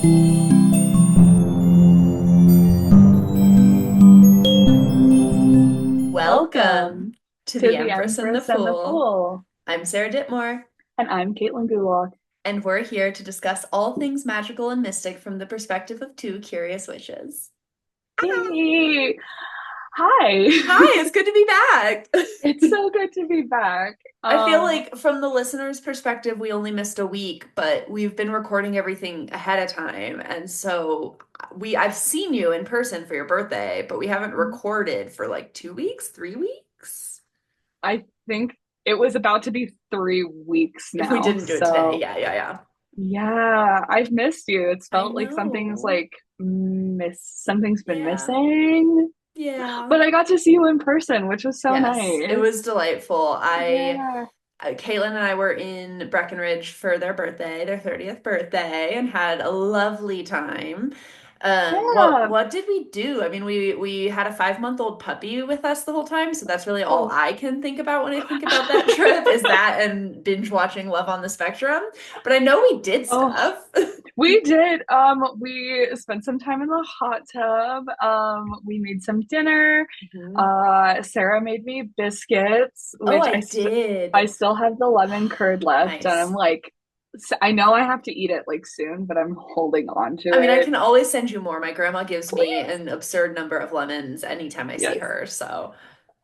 Welcome Welcome to to The the Empress and the Empress and the Fool. Fool. I'm Sarah Ditmore, And I'm Caitlin Gulock. and we're here to discuss all things magical and mystic from the perspective of two curious witches. Yay! Hi. Hi, it's good to be back. It's so good to be back. I feel like from the listener's perspective, we only missed a week, but we've been recording everything ahead of time. And so I've seen you in person for your birthday, but we haven't recorded for like 2 weeks, 3 weeks. I think it was about to be 3 weeks If we now. didn't do it today, So, yeah. yeah, I've missed you. It's I felt like know. something's been Yeah. missing. Yeah. But I got to see you in person, which was so Yes, it nice. was delightful. Yeah. Caitlin and I were in Breckenridge for their birthday, their 30th birthday, and had a lovely time. What Yeah. what did we do? I mean, we had a 5-month-old puppy with us the whole time, so that's really all Oh. I can think about when I think about that trip is that and binge watching Love on the Spectrum. But I know we did Oh. stuff. We did. We spent some time in the hot tub. We made some dinner. Mhm. Sarah made me biscuits, Oh, which I I did. still have the lemon curd left, and I'm Nice. like, I know I have to eat it like soon, but I'm holding on to I mean, I it. can always send you more. My grandma gives me Please. an absurd number of lemons anytime I see Yes. her. So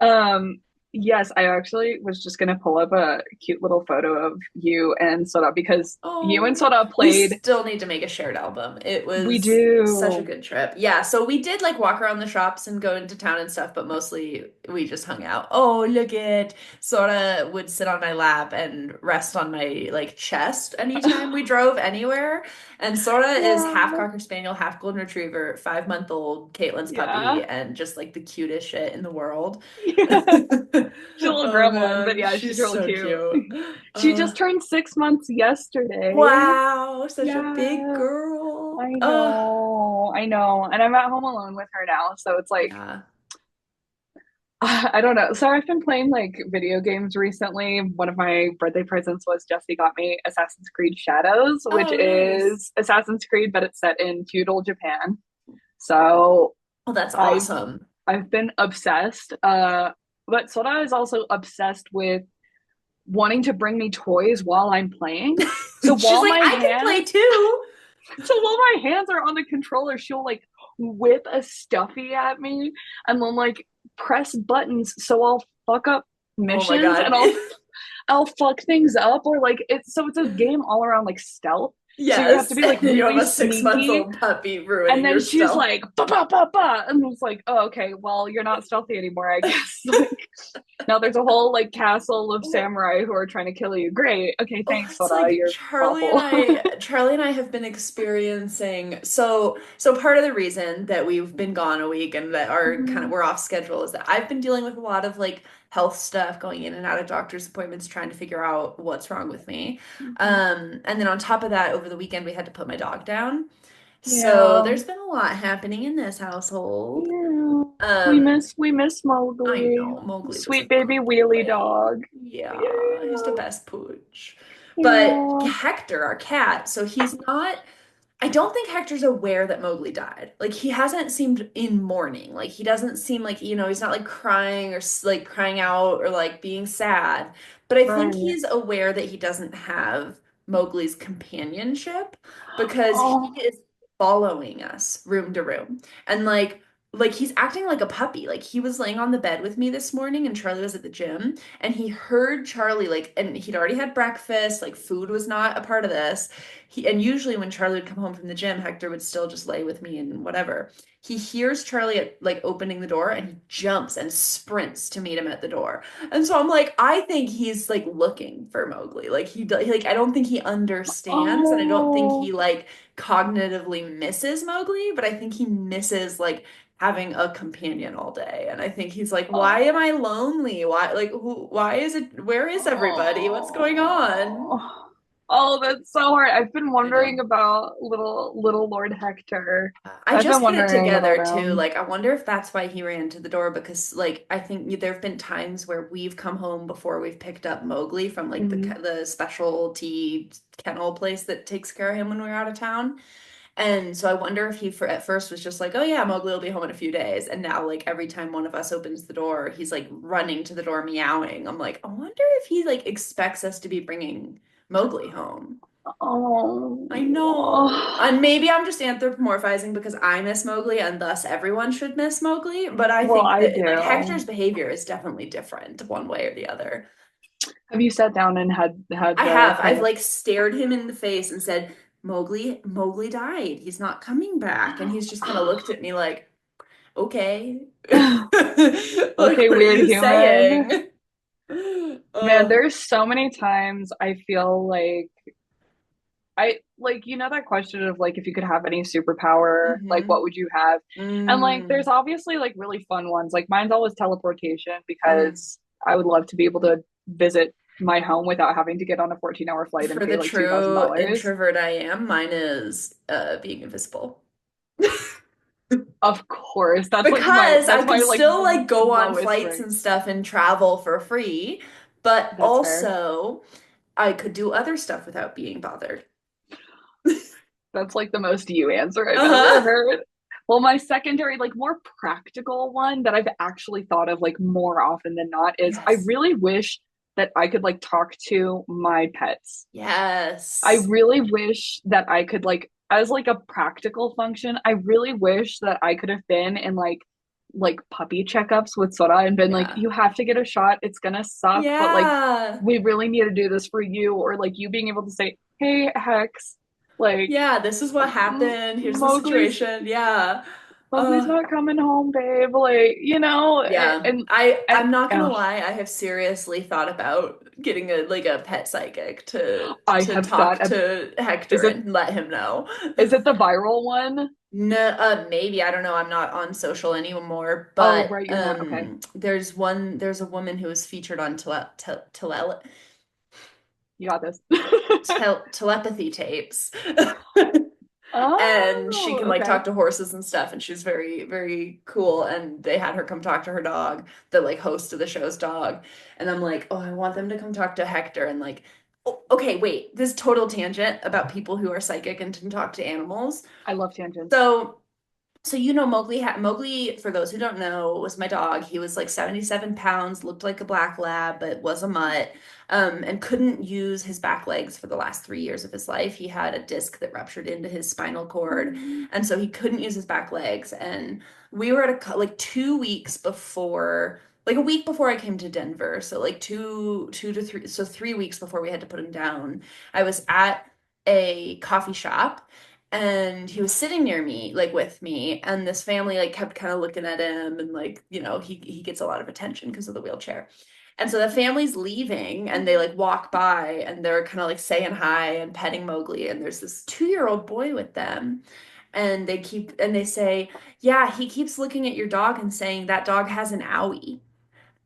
Um, yes, I actually was just gonna pull up a cute little photo of you and Soda because you and oh, Soda we played. still need to make a shared album. It We was such a do. good trip. Yeah, so we did like walk around the shops and go into town and stuff, but mostly we just hung out. Oh, look at Sora would sit on my lap and rest on my like chest anytime we drove anywhere. And Sora is half Yeah. Cocker Spaniel, half Golden Retriever, 5-month-old Caitlin's puppy, Yeah. and just like the cutest shit in the world. Yeah. She's a little Oh gremlin, but man, yeah, she's she's really so cute. cute. She Uh, just turned 6 months yesterday. wow, such a big Yeah, girl. I know. I know. And I'm at home alone with her now. So it's like, Yeah. I don't know. So I've been playing like video games recently. One of my birthday presents was Jesse got me Assassin's Creed Shadows, which Oh, nice. is Assassin's Creed, but it's set in feudal Japan. So Oh, that's I've awesome. I've been obsessed. But Sora is also obsessed with wanting to bring me toys while I'm playing. So She's while like, my I can play hands, too. so while my hands are on the controller, she'll like whip a stuffy at me and then like press buttons so I'll fuck up Oh my missions God. and I'll fuck things up or like it's a game all around like stealth. So you have to Yes, be like you have really a 6 months sneaky. old puppy And ruining then your she's stealth. like, ba ba ba ba, and it's like, oh, okay, well, you're not stealthy anymore, I guess. Like, now there's a whole like castle of samurai who are trying to kill you. Great, okay, Oh, thanks, it's Soda, like you're awful. Charlie and I have been experiencing so part of the reason that we've been gone a week and that our kind of Mhm. we're off schedule is that I've been dealing with a lot of like health stuff going in and out of doctor's appointments trying to figure out what's wrong with me. Mhm. And then on top of that, over the weekend we had to put my dog down. So Yeah, there's been a lot happening in this household. yeah. Um, We miss I Mowgli, know Mowgli was a sweet baby good wheelie boy. dog. Yeah, he's the Yeah, best pooch. But yeah. Hector, our cat, so he's not, I don't think Hector's aware that Mowgli died. Like he hasn't seemed in mourning. Like he doesn't seem like, he's not like crying or like crying out or like being sad. But I think Right. he's aware that he doesn't have Mowgli's companionship because he Oh, is following us room to room. And like he's acting like a puppy. Like he was laying on the bed with me this morning and Charlie was at the gym and he heard Charlie like and he'd already had breakfast, like food was not a part of this. And usually when Charlie would come home from the gym, Hector would still just lay with me and whatever. He hears Charlie like opening the door and he jumps and sprints to meet him at the door. And so I'm like, I think he's like looking for Mowgli. Like like I don't think he understands and I don't think oh, he like cognitively misses Mowgli, but I think he misses like having a companion all day. And I think he's like, why am I lonely? Why is it, where is everybody? What's going on? oh, oh, that's so hard. I've been I know. wondering about little Lord Hector. I I've been just put it wondering about together too. him. Like, I wonder if that's why he ran to the door because, like, I think there have been times where we've come home before we've picked up Mowgli from like Mm, the specialty kennel place that takes care of him when we're out of town. And so I wonder if he at first was just like, oh yeah, Mowgli will be home in a few days. And now like every time one of us opens the door, he's like running to the door meowing. I'm like, I wonder if he like expects us to be bringing Mowgli home. I know. Oh, And maybe I'm just anthropomorphizing because I miss Mowgli and thus everyone should miss Mowgli. But I well, think I that like do. Hector's behavior is definitely different one way or the other. Have you sat down and had I the have. kind I've of like stared him in the face and said, Mowgli died. He's not coming back. And he's just kind of looked at me like, okay. Like, okay, what are weird you human? saying? Man, Oh, there's so many times I feel like I like that question of like if you could have any superpower, like mm-hmm. what would you have? And like there's Mm, obviously like really fun ones. Like mine's always teleportation mm. because I would love to be able to visit my home without having to get on a 14-hour flight and For pay the like true $2,000. introvert I am, mine is being invisible. Of course, Because I that's could my like still like go on lowest flights rank. and stuff and travel for free, but That's fair. also I could do other stuff without being bothered. That's like the most you answer I've ever Uh-huh. heard. Well, my secondary, like more practical one that I've actually thought of like more often than not is I Yes. really wish that I could like talk to my pets. I Yes. really wish that I could like as like a practical function, I really wish that I could have been in like puppy checkups with Sora and been like, Yeah. you have to get a shot. It's gonna suck, but like Yeah. we really need to do this for you, or like you being able to say, hey Hex, like Yeah, this is what happened. Here's the Mowgli's situation. Yeah. Mowgli's Uh not coming home, babe. Like, yeah. and and I'm not gonna oh, lie, I have seriously thought about getting a like a pet psychic I to have thought talk of, to Hector is it and let him know. is it the viral one? No, maybe I don't know. I'm not on social anymore, Oh, but right, you're not. Okay. there's a woman who was featured on You got this. telepathy tapes. And she Oh, can like okay. talk to horses and stuff, and she's very very cool, and they had her come talk to her dog, the like host of the show's dog. And I'm like, oh, I want them to come talk to Hector. And like, oh, okay, wait, this total tangent about people who are psychic and can talk to animals. I love tangents. So Mowgli, for those who don't know, was my dog. He was like 77 pounds, looked like a black lab, but was a mutt, and couldn't use his back legs for the last 3 years of his life. He had a disc that ruptured into his spinal cord, Mm. and so he couldn't use his back legs. And we were at like 2 weeks before, like a week before I came to Denver. So like two to three, so 3 weeks before we had to put him down. I was at a coffee shop and he was sitting near me like with me, and this family like kept kind of looking at him, and like he gets a lot of attention because of the wheelchair. And so the family's leaving and they like walk by and they're kind of like saying hi and petting Mowgli, and there's this 2-year-old boy with them, and they say, yeah, he keeps looking at your dog and saying that dog has an owie.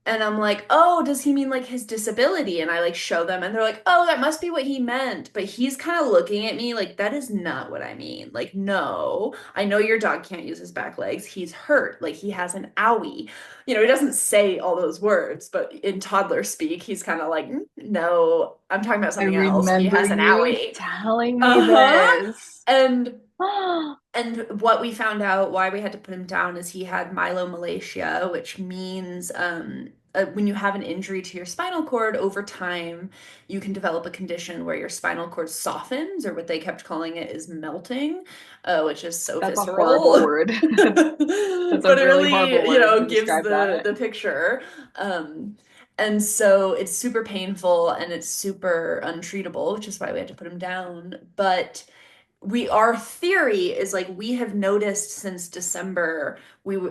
And I'm like, oh, does he mean like his disability? And I like show them, and they're like, oh, that must be what he meant. But he's kind of looking at me like, that is not what I mean. Like, no, I know your dog can't use his back legs. He's hurt. Like, he has an owie. He doesn't say all those words, but in toddler speak, he's kind of like, no, I'm talking about I something else. He remember has an you owie. telling me Uh-huh. this. And and what we found out why we had to put him down is he had myelomalacia, which means when you have an injury to your spinal cord over time, you can develop a condition where your spinal cord softens, or what they kept calling it is melting, which is so That's a horrible visceral. word. That's a But it really really, horrible word to gives describe that. the picture. Um, and so it's super painful and it's super untreatable, which is why we had to put him down. But our theory is like we have noticed since December,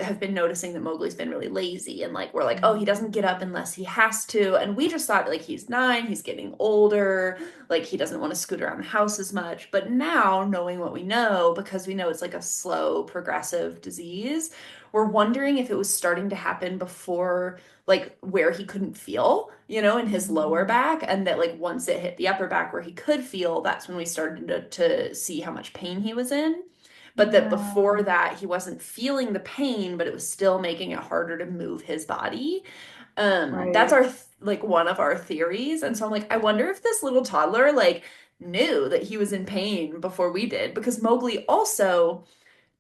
have been noticing that Mowgli's been really lazy, and like we're like, oh, he doesn't get up Mm. unless he has to. And we just thought like he's 9, he's getting older, like he doesn't want to scoot around the house as much. But now, knowing what we know, because we know it's like a slow progressive disease, we're wondering if it was starting to happen before, like where he couldn't feel, in his lower Mm. back, and that like once it hit the upper back where he could feel, that's when we started to see how much pain he was in. But that before Yeah, that, he wasn't feeling the pain, but it was still making it harder to move his body. That's right. our like one of our theories. And so I'm like, I wonder if this little toddler like knew that he was in pain before we did because Mowgli also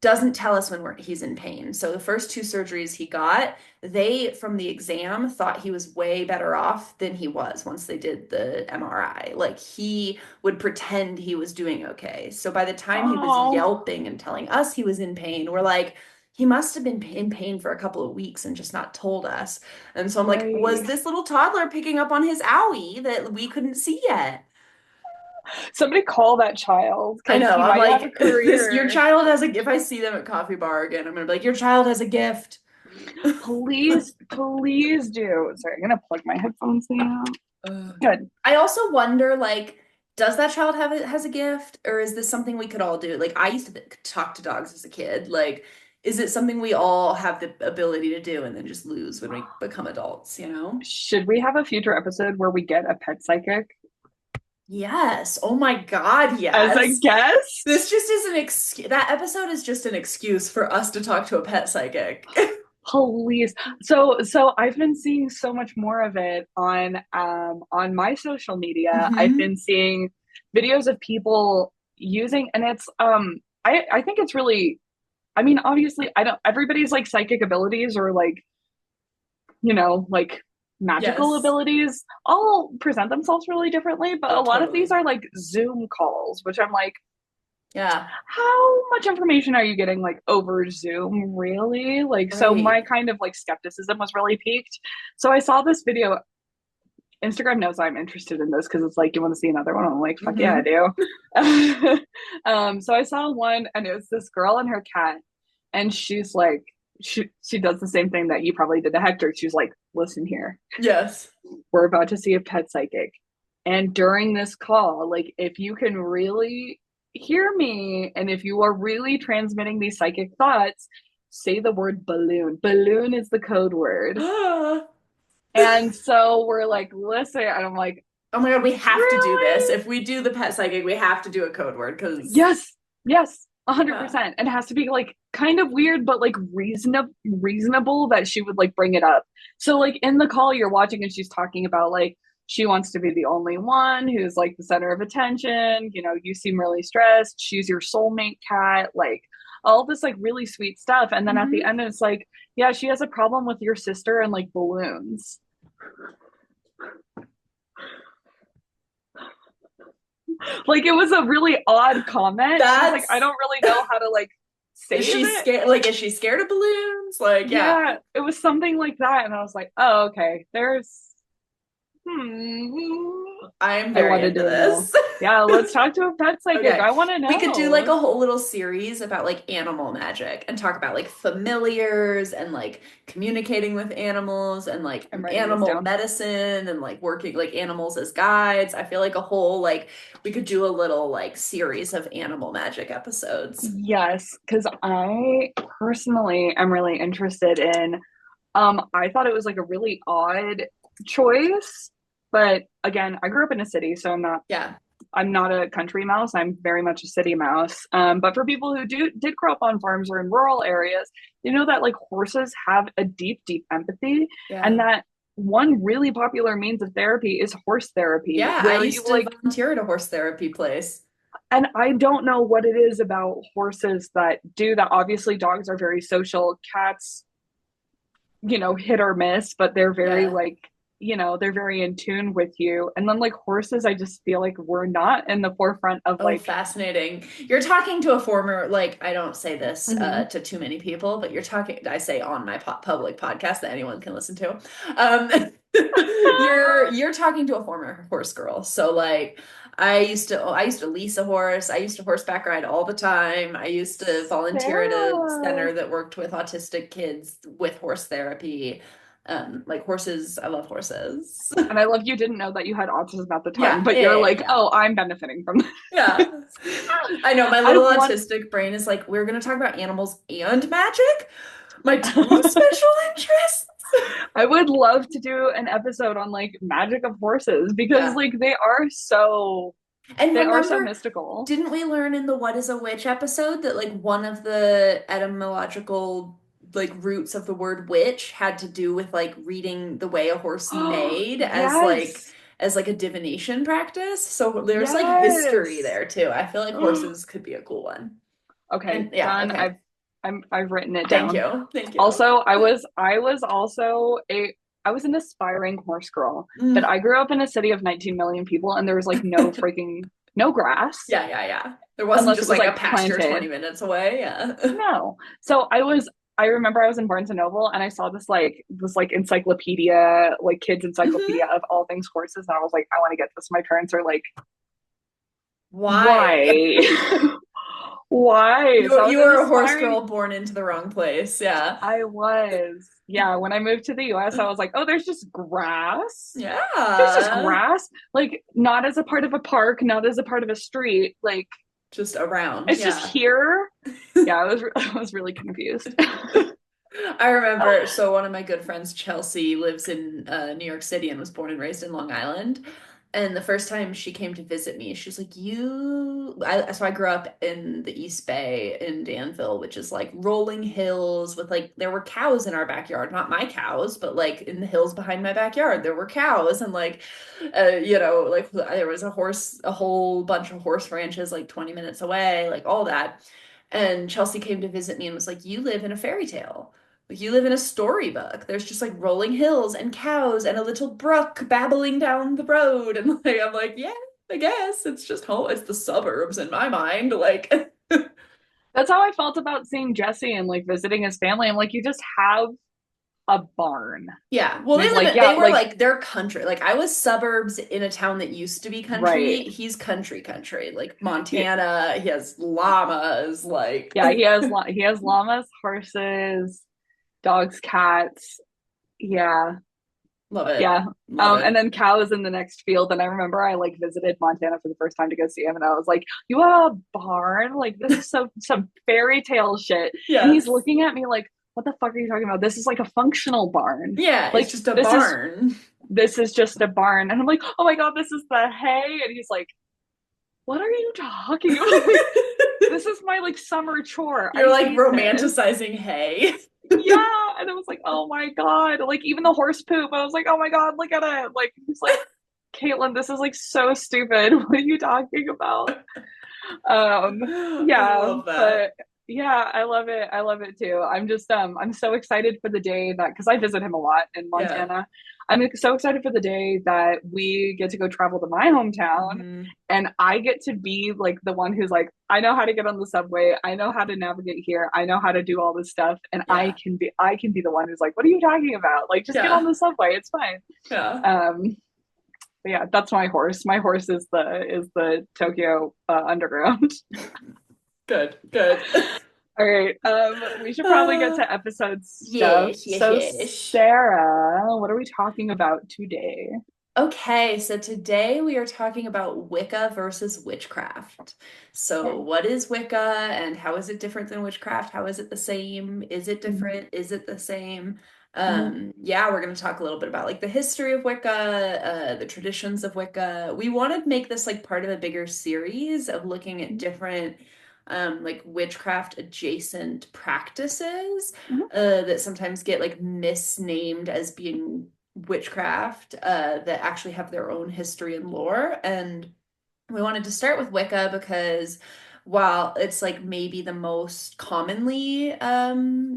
doesn't tell us when he's in pain. So the first two surgeries he got, they, from the exam, thought he was way better off than he was once they did the MRI. Like he would pretend he was doing okay. So by the time he was Oh, yelping and telling us he was in pain, we're like, he must have been in pain for a couple of weeks and just not told us. And so I'm like, was right. this little toddler picking up on his owie that we couldn't see yet? Somebody call that child I because know. he I'm might have a like, this, your career. child has a, if I see them at coffee bar again, I'm gonna be like, your child has a gift. Please, please do. Sorry, I'm gonna plug my headphones now. Ugh. Good. I also wonder, like, does that child have it has a gift, or is this something we could all do? Like, I used to talk to dogs as a kid. Like, is it something we all have the ability to do and then just lose when we become adults, you know? Should we have a future episode where we get a pet psychic Yes. Oh my God, as a yes. guest? This just is an excuse. That episode is just an excuse for us to talk to a pet psychic. Please. So I've been seeing so much more of it on my social media. I've Hmm. been seeing videos of people using, and it's I think it's really, I mean, obviously I don't everybody's like psychic abilities or like, like magical Yes. abilities all present themselves really differently, but Oh, a lot of these totally. are like Zoom calls, which I'm like, Yeah. how much information are you getting like over Zoom, really? Like, so my Right. kind of like skepticism was really peaked. So I saw this video. Instagram knows I'm interested in this because it's like, you want to see another one? I'm like, fuck yeah, I Hmm. do. So I saw one and it was this girl and her cat, and she's like, she does the same thing that you probably did to Hector. She's like, listen here, Yes. we're about to see a pet psychic. And during this call, like if you can really hear me and if you are really transmitting these psychic thoughts, say the word balloon. Balloon is the code word. And so we're like, listen, and I'm like, Oh my God, we have to do this. really? If we do the pet psychic, we have to do a code word because, Yes, yes, yeah. 100%. And it has to be like kind of weird, but like reasonable that she would like bring it up. So like in the call you're watching and she's talking about like she wants to be the only one who's like the center of attention. You seem really stressed. She's your soulmate cat. Like all this like really sweet stuff. And then at the Hmm. end it's like, yeah, she has a problem with your sister and like balloons. Like it was a really odd comment. She was like, I That's, don't really know how to like is save she it. scared? Like, is she scared of balloons? Like, yeah, Yeah, it was something like that. And I was like, oh, okay. Hmm. I'm I very wanted into to know. this. Yeah, let's talk to a pet psychic. Okay. I want to We could do like know. a whole little series about like animal magic and talk about like familiars and like communicating with animals and like I'm writing this animal down. medicine and like working like animals as guides. I feel like a whole like we could do a little like series of animal magic episodes. Yes, because I personally am really interested in, I thought it was like a really odd choice. But again, I grew up in a city, so Yeah. I'm not a country mouse. I'm very much a city mouse. But for people who did grow up on farms or in rural areas, you know that like horses have a deep, deep empathy, and Yeah. that one really popular means of therapy is horse therapy, Yeah, I where you used to like, volunteer at a horse therapy place. and I don't know what it is about horses that do that. Obviously, dogs are very social. Cats, hit or miss, but they're very Yeah. like, they're very in tune with you. And then like horses, I just feel like we're not in the forefront of Oh, like, fascinating. You're talking to a former, like, I don't say this mhm. to too many people, but you're talking, I say on my public podcast that anyone can listen to. You're talking to a former horse girl. So like I used to lease a horse. I used to horseback ride all the time. I used to volunteer at a Sarah. center that worked with autistic kids with horse therapy. Like horses, I love horses. And I love you didn't know that you had autism at the time, Yeah, but yeah, you're yeah, like, yeah. oh, I'm benefiting from Yeah. this. I know my I little want autistic brain is like, we're going to talk about animals and magic? My two special interests? I would love to do an episode on like magic of horses because Yeah. like And they are so remember, mystical. didn't we learn in the What is a Witch episode that like one of the etymological like roots of the word witch had to do with like reading the way a horse neighed as like Yes. as like a divination practice. So there's like history Yes. there too. I feel like horses could be a cool one. Okay, And yeah, done. okay. I've written it Thank down. you. Thank you. Also, I was also a I was an aspiring horse girl, but Mm. I grew up in a city of 19 million people and there was like no freaking no grass Yeah, yeah, yeah. There wasn't unless it just was like a like pasture 20 planted. minutes away. Yeah. No. So I remember I was in Barnes and Noble and I saw this encyclopedia, like kids encyclopedia Mhm. of all things horses and I was like, I want to get this. My parents are like, Why? why? Why? So I was You an were a horse aspiring girl born into the wrong place. Yeah. I was. Yeah, when I moved to the US, I was like, oh, there's just grass. There's just Yeah. grass. Like, not as a part of a park, not as a part of a street. Like, Just around. it's just Yeah. here. Yeah, I was really confused. I remember, so one of my good friends, Chelsea, lives in New York City and was born and raised in Long Island. And the first time she came to visit me, she was like, so I grew up in the East Bay in Danville, which is like rolling hills with like, there were cows in our backyard, not my cows, but like in the hills behind my backyard, there were cows. And like, like there was a whole bunch of horse ranches like 20 minutes away, like all that. And Chelsea came to visit me and was like, you live in a fairy tale. Like you live in a storybook. There's just like rolling hills and cows and a little brook babbling down the road. And like I'm like, yeah, I guess it's just home. It's the suburbs in my mind. Like That's how I felt about seeing Jesse and like visiting his family. I'm like, you just have a barn. yeah. Well, And they he's live like, in yeah, they were like, like they're country. Like I was suburbs in a town that used to be right. country. He's country country. Like Yeah, Montana, he has llamas, like yeah, he has llamas, horses, dogs, cats. Yeah. love it. Yeah. Love And it. then cows in the next field. And I remember I like visited Montana for the first time to go see him, and I was like, "You have a barn? Like this is some fairy tale shit." And he's Yes. looking at me like, "What the fuck are you talking about? This is like a functional barn. Yeah, it's Like just a barn. this is just a barn." And I'm like, "Oh my God, this is the hay." And he's like, "What are you talking about? Like this is my like summer chore. You're I like hate this." romanticizing hay. Yeah. And I was like, oh my God. Like even the horse poop, I was like, oh my God, look at it. Like he's like, Caitlin, this is like so stupid. What are you talking about? Um, I yeah, love that. but yeah, I love it. I love it too. I'm so excited for the day that because I visit him a lot in Yeah. Montana. I'm so excited for the day that we get to go travel to my hometown Hmm. and I get to be like the one who's like, I know how to get on the subway, I know how to navigate here, I know how to do all this stuff, and Yeah. I can be the one who's like, what are you talking about? Like just get on Yeah. the subway, it's fine. Yeah. Um but yeah, that's my horse. My horse is the Tokyo Underground. Good. Good. All right. We should probably get Uh, to episode stuff. yes, yes, So, yes. Sarah, what are we talking about today? Okay, so today we are talking about Wicca versus witchcraft. So, Okay. what is Wicca and how is it different than witchcraft? How is it the same? Is it Mm-hmm. different? Is it the same? Mm-hmm. Yeah, we're going to talk a little bit about like the history of Wicca, the traditions of Wicca. We wanted to make this like part of a bigger series of looking at different like witchcraft adjacent practices Mm-hmm. that sometimes get like misnamed as being witchcraft that actually have their own history and lore. And we wanted to start with Wicca because while it's like maybe the most commonly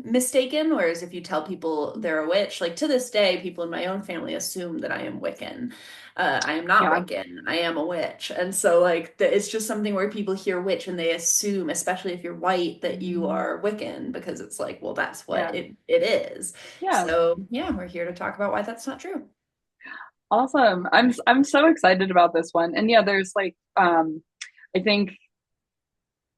mistaken, whereas if you tell people they're a witch, like to this day, people in my own family assume that I am Wiccan. I am not Yeah. Wiccan. I am a witch. And so like it's just something where people hear witch and they assume, especially if you're white, that you are Wiccan because it's like, well, that's what Yeah. it is. Yeah. So yeah, we're here to talk about why that's not true. Awesome. I'm so excited about this one. And yeah, there's like I think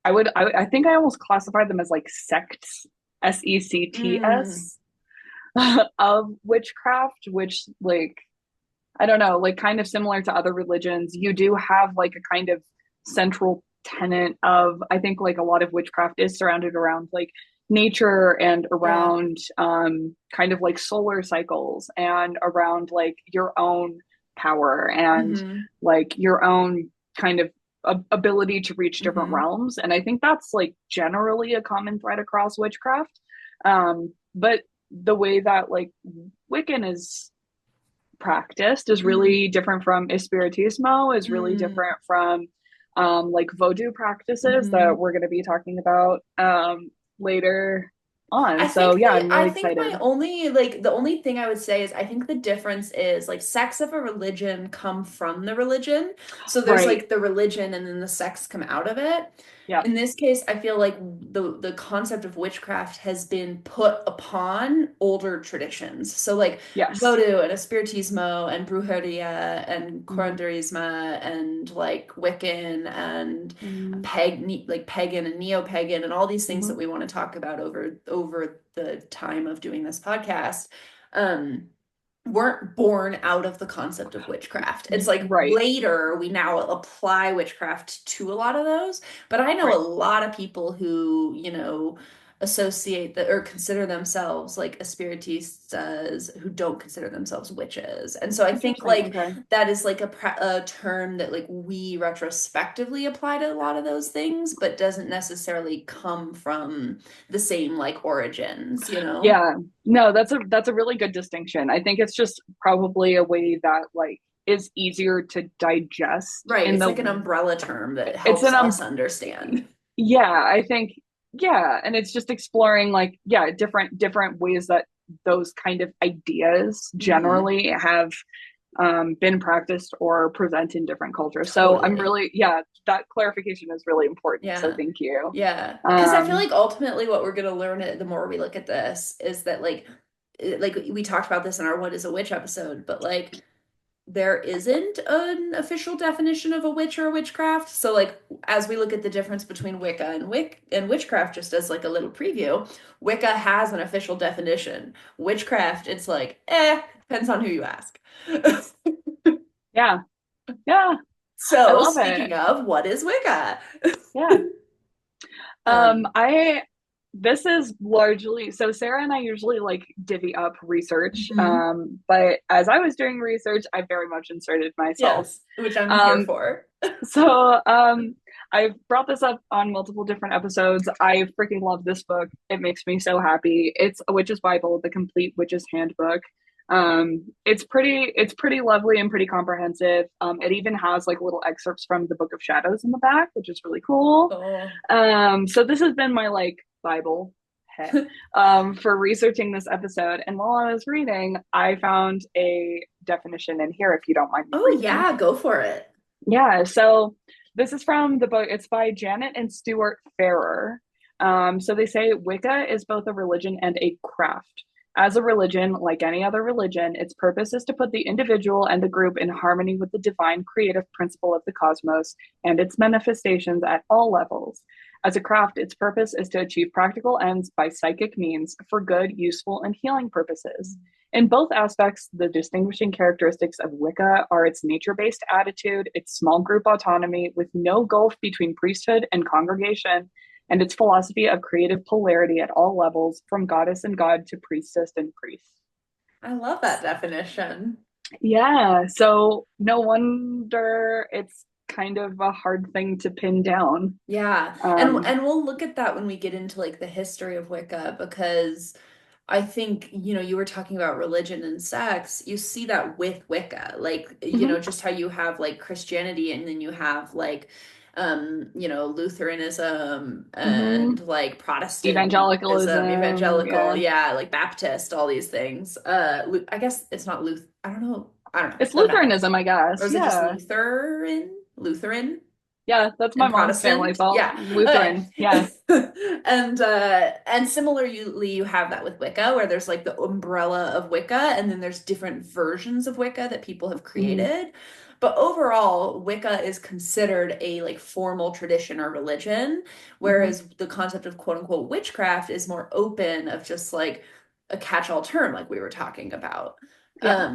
I think I almost classified them as like sects, Mm, sects of witchcraft, which like I don't know, like kind of similar to other religions, you do have like a kind of central tenet of, I think like a lot of witchcraft is surrounded around like nature and yeah. around kind of like solar cycles and around like your own power and Hmm. like your own kind of ability to reach different Hmm. realms. And I think that's like generally a common thread across witchcraft. But the way that like Wiccan is practiced is Mm, really different from espiritismo, is really mm, different from like voodoo practices that mhm. we're going to be talking about later on. So yeah, I'm I really think excited. my only like the only thing I would say is I think the difference is like sects of a religion come from the religion. So there's Right. like the religion and then the sects come out of it. Yeah. In this case, I feel like the concept of witchcraft has been put upon older traditions. So like Yes. voodoo and espiritismo and brujeria and Mm-hmm. curanderismo and like Wiccan and Mm-hmm. like pagan and neo-pagan and all these things Mm-hmm. that we want to talk about over the time of doing this podcast um weren't born out of the concept of witchcraft. It's like Right. later we now apply witchcraft to a lot of those, but I know a Right. lot of people who, associate that or consider themselves like espiritistas who don't consider themselves witches. And so I think Interesting. like Okay. that is like a term that like we retrospectively apply to a lot of those things, but doesn't necessarily come from the same like origins, you know? Yeah. No, that's a really good distinction. I think it's just probably a way that like is easier to digest Right. in It's the like an umbrella term that it's helps an us understand. yeah, I think yeah, and it's just exploring like yeah, different ways that those kind of ideas Hmm. generally have been practiced or present in different cultures. So I'm Totally. really yeah, that clarification is really important. So Yeah. thank you. Yeah. Because I feel Um, like ultimately what we're going to learn the more we look at this is that like we talked about this in our What is a Witch episode, but like there isn't an official definition of a witch or a witchcraft. So like as we look at the difference between Wicca and witchcraft, just as like a little preview, Wicca has an official definition. Witchcraft, it's like, depends on who you ask. yeah, yeah, I So love it. speaking of, what is Wicca? Yeah. Um, I this is largely so Sarah and I usually like divvy up research. mhm. But as I was doing research, I very much inserted myself. Yes, which I'm here Um, for. so I've brought this up on multiple different episodes. I freaking love this book. It makes me so happy. It's a witch's Bible, the complete witch's handbook. It's pretty lovely and pretty comprehensive. It even has like little excerpts from the Book of Shadows in the back, which is really cool. Oh, So this has been my like Bible for researching this episode. And while I was reading, I found a definition in here, if you don't mind me oh reading. yeah, go for it. Yeah, so this is from the book, it's by Janet and Stuart Farrer. So they say Wicca is both a religion and a craft. As a religion, like any other religion, its purpose is to put the individual and the group in harmony with the divine creative principle of the cosmos and its manifestations at all levels. As a craft, its purpose is to achieve practical ends by psychic means for good, useful, and healing purposes. In both aspects, the distinguishing characteristics of Wicca are its nature based attitude, its small group autonomy with no gulf between priesthood and congregation, and its philosophy of creative polarity at all levels, from goddess and god to priestess and priest. I love that definition. Yeah, so no wonder it's kind of a hard thing to pin down. Yeah. Um, And we'll look at that when we get into like the history of Wicca because I think, you were talking about religion and sex. You see that with Wicca. Like, mhm, just how you have like Christianity and then you have like Lutheranism and mhm. like Protestantism, Evangelicalism, evangelical, yeah. yeah, like Baptist, all these things. I guess it's not I don't know. I don't know. It's Doesn't matter. Lutheranism, I Or guess. is it just Yeah. Lutheran? Lutheran? Yeah, that's my And mom's family. It's Protestant. all Yeah. Okay. Lutheran. Yeah. And similarly you have that with Wicca where there's like the umbrella of Wicca and then there's different versions of Wicca that people have Hmm. created. But overall, Wicca is considered a like formal tradition or religion, Hmm. whereas the concept of quote unquote witchcraft is more open of just like a catch-all term like we were talking about. Yeah.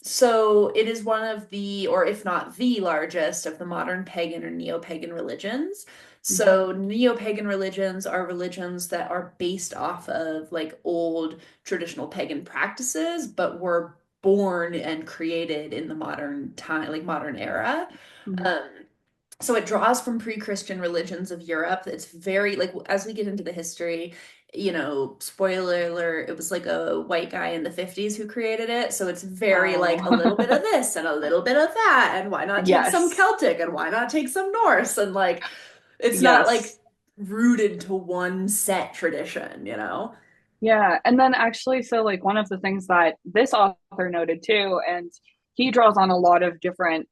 So it is one of the, or if not the largest of the modern pagan or neo-pagan religions. Hmm. So neo-pagan religions are religions that are based off of like old traditional pagan practices, but were born and created in the modern time, like modern era. Hmm. Um, So it draws from pre-Christian religions of Europe. It's very like as we get into the history, spoiler alert, it was like a white guy in the 50s who created it. So it's very like a little bit Wow. of this and a little bit of that. And why not take some Yes. Celtic and why not take some Norse? And like it's not Yes. like rooted to one set tradition. Yeah. And then actually, so like one of the things that this author noted too, and he draws on a lot of different,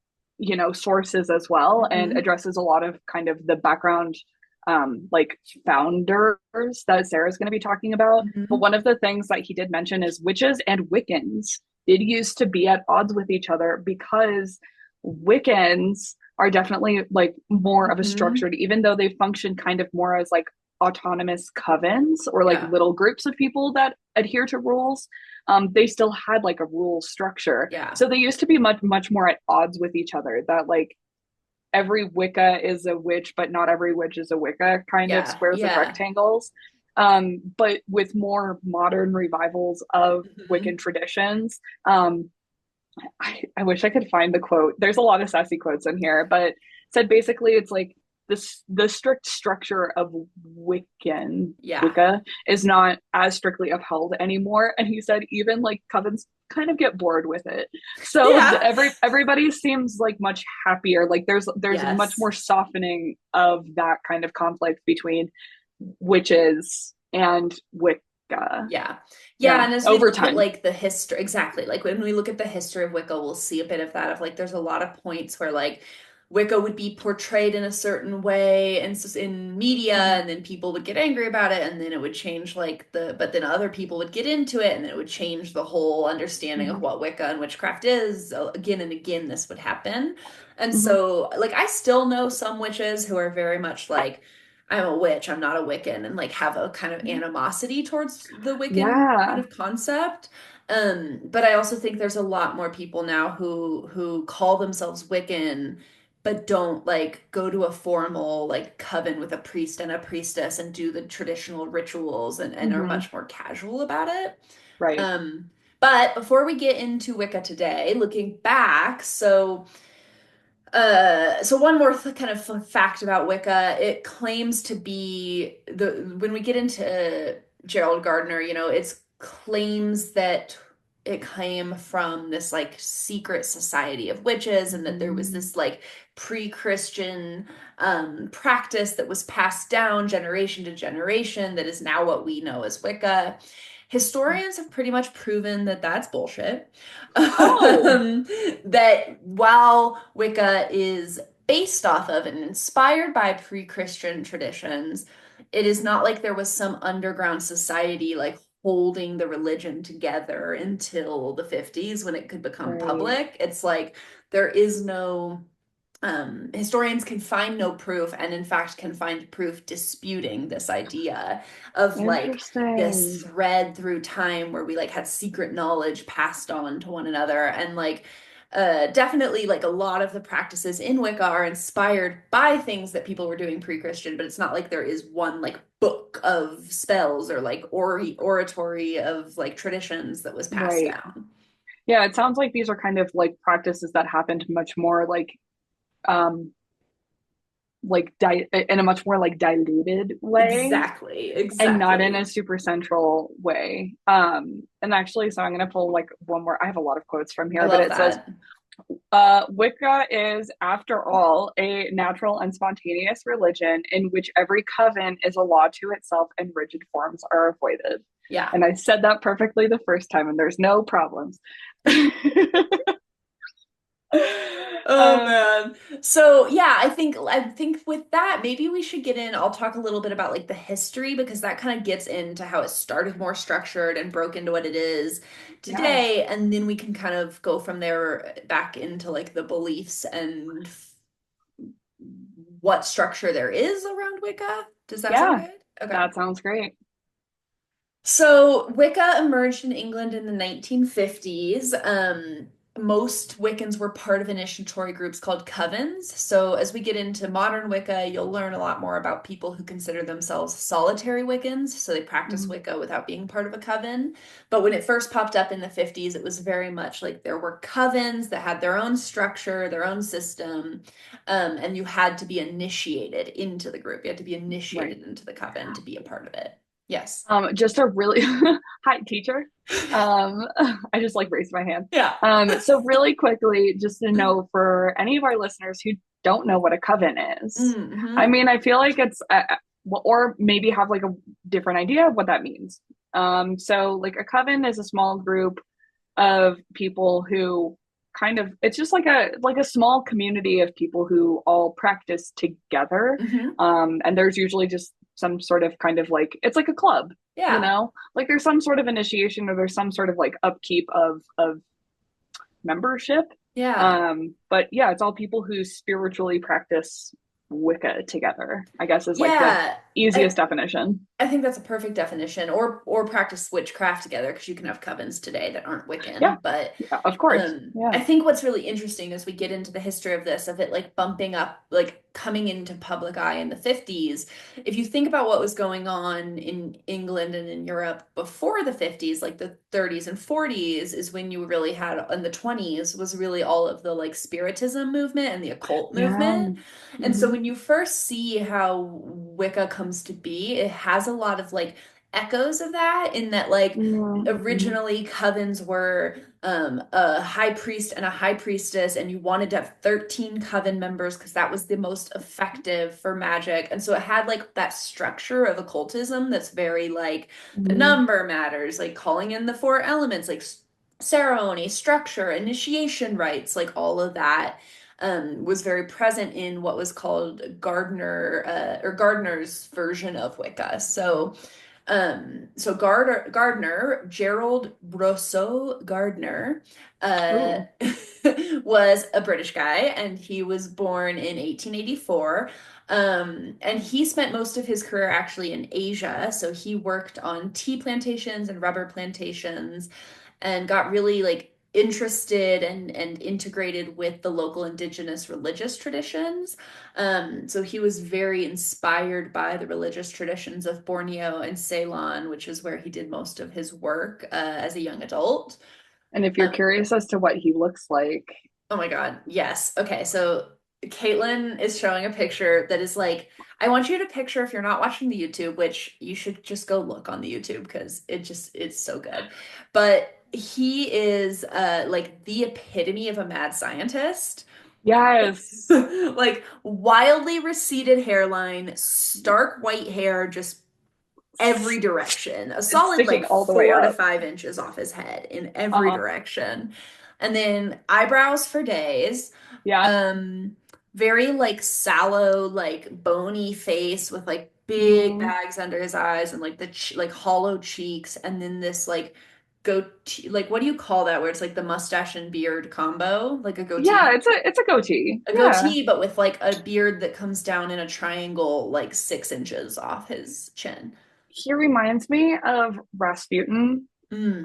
sources as well and Hmm. addresses a lot of kind of the background like founders that Sarah's going to be talking about. But Hmm. one of the things that he did mention is witches and Wiccans did used to be at odds with each other because Wiccans are definitely like more of a Hmm. structured, even though they function kind of more as like autonomous covens or like Yeah. little groups of people that adhere to rules. They still had like a rule structure. Yeah. So they used to be much, much more at odds with each other. That like every Wicca is a witch, but not every witch is a Wicca, kind of Yeah. squares and Yeah. rectangles. But with more modern revivals of Hmm. Wiccan traditions, I wish I could find the quote. There's a lot of sassy quotes in here, but said basically it's like the strict structure of Wiccan Yeah. Wicca is not as strictly upheld anymore. And he said even like covens kind of get bored with it. So Yeah. everybody seems like much happier. Like there's much Yes. more softening of that kind of conflict between witches and Wicca. Yeah. Yeah, Yeah, and as we over look at time. like the history, exactly. Like when we look at the history of Wicca, we'll see a bit of that of like there's a lot of points where like Wicca would be portrayed in a certain way and in media Mhm, and then people would get angry about it and then it would change like but then other people would get into it and then it would change the whole understanding of mhm, what Wicca and witchcraft is. So again and again this would happen. And mhm, so like I still know some witches who are very much like I'm a witch, I'm not a Wiccan, and like have a kind of mhm. animosity towards the Wiccan kind Yeah. of concept. But I also think there's a lot more people now who call themselves Wiccan, but don't like go to a formal like coven with a priest and a priestess and do the traditional rituals and are Hmm. much more casual about it. Right. Um, but before we get into Wicca today, looking back, so one more kind of fact about Wicca, it claims to be when we get into Gerald Gardner, it's claims that it came from this like secret society of witches and that there was Mhm. this like pre-Christian practice that was passed down generation to generation that is now what we know as Wicca. Historians have pretty much proven that that's bullshit. Oh, That while Wicca is based off of and inspired by pre-Christian traditions, it is not like there was some underground society like holding the religion together until the 50s when it could become right. public. It's like there is no historians can find no proof and in fact can find proof disputing this idea of like this Interesting. thread through time where we like had secret knowledge passed on to one another and like definitely like a lot of the practices in Wicca are inspired by things that people were doing pre-Christian, but it's not like there is one like book of spells or like oratory of like traditions that was passed Right. down. Yeah, it sounds like these are kind of like practices that happened much more um in a much more like diluted way Exactly, and not in a exactly. super central way. And actually, so I'm gonna pull like one more. I have a lot of quotes from I here, but love it says that. Wicca is, after all, a natural and spontaneous religion in which every coven is a law to itself and rigid forms are avoided. Yeah. And I said that perfectly the first time, and there's no problems. Oh um, man. So yeah, I think with that, maybe we should get in. I'll talk a little bit about like the history because that kind of gets into how it started more structured and broke into what it is yeah, today, and then we can kind of go from there back into like the beliefs and what structure there is around Wicca. Does that sound yeah, good? Okay. that sounds great. So Wicca emerged in England in the 1950s. most Wiccans were part of initiatory groups called covens. So as we get into modern Wicca, you'll learn a lot more about people who consider themselves solitary Wiccans. So they practice Mhm. Wicca without being part of a coven. But when it first popped up in the 50s, it was very much like there were covens that had their own structure, their own system, and you had to be initiated into the group. You had to be Right. initiated into the coven to be a part of it. Yes. Just a really hi teacher. I just like raised my hand. Yeah. So really quickly, just to know for any of our listeners who don't know what a coven is, I Hmm. mean, I feel like it's or maybe have like a different idea of what that means. So like a coven is a small group of people who kind of it's just like a small community of people who all practice together. Hmm. And there's usually just some sort of kind of like it's like a club, you Yeah. know, like there's some sort of initiation or there's some sort of like upkeep of membership. Yeah. But yeah, it's all people who spiritually practice Wicca together, I guess is like the Yeah. easiest definition. I think that's a perfect definition, or practice witchcraft together because you can have covens today that aren't Yeah, Wiccan. But yeah, of course. Yeah. I think what's really interesting as we get into the history of this, of it like bumping up, like coming into public eye in the 50s. If you think about what was going on in England and in Europe before the 50s, like the 30s and 40s, is when you really had, in the 20s, was really all of the like spiritism movement and the occult Yeah. movement. And so Hmm. when you first see how Wicca comes to be, it has a lot of like echoes of that, in that like Mm-hmm. originally covens were a high priest and a high priestess, and you wanted to have 13 coven members because that was the most effective for magic. And so it had like that structure of occultism that's very like the Hmm. number matters, like calling in the four elements, like ceremony, structure, initiation rites, like all of that was very present in what was called Gardner or Gardner's version of Wicca. So Gardner, Gerald Rousseau Gardner, uh, Ooh. was a British guy, and he was born in 1884. And he spent most of his career actually in Asia. So he worked on tea plantations and rubber plantations, and got really like interested and integrated with the local indigenous religious traditions. So he was very inspired by the religious traditions of Borneo and Ceylon, which is where he did most of his work as a young adult. And if you're Um, curious as to what he looks like, oh my God, yes. Okay, so Caitlin is showing a picture that is like, I want you to picture, if you're not watching the YouTube, which you should just go look on the YouTube because it's so good. But he is like the epitome of a mad scientist. yes, Like wildly receded hairline, stark white hair, just every direction. A it's solid sticking like all the way four to up. 5 inches off his head in every Uh-huh. direction. And then eyebrows for days. Yeah. Um, very like sallow, like bony face with like big Mm. bags under his eyes, and like the ch like hollow cheeks, and then this like goatee, like what do you call that? Where it's like the mustache and beard combo, like a Yeah, goatee. it's a goatee. A Yeah. goatee, but with like a beard that comes down in a triangle, like 6 inches off his chin. He reminds me of Rasputin Mm.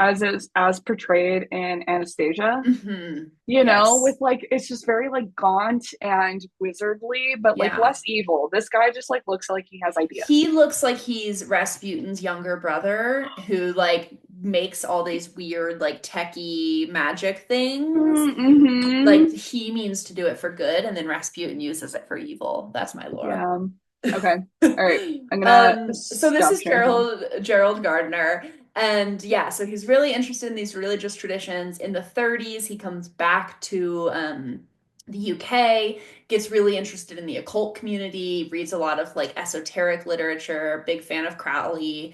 as portrayed in Anastasia. Hmm. You know, with Yes. like it's just very like gaunt and wizardly, but like Yeah. less evil. This guy just like looks like he has He ideas. looks like he's Rasputin's younger brother who like makes all these weird like techie magic things. Like Mm-hmm. he means to do it for good, and then Rasputin uses it for evil. That's my lore. Yeah. Okay. All right. I'm gonna So this stop is sharing here. Gerald Gardner. And yeah, so he's really interested in these religious traditions. In the 30s, he comes back to the UK, gets really interested in the occult community, reads a lot of like esoteric literature, big fan of Crowley,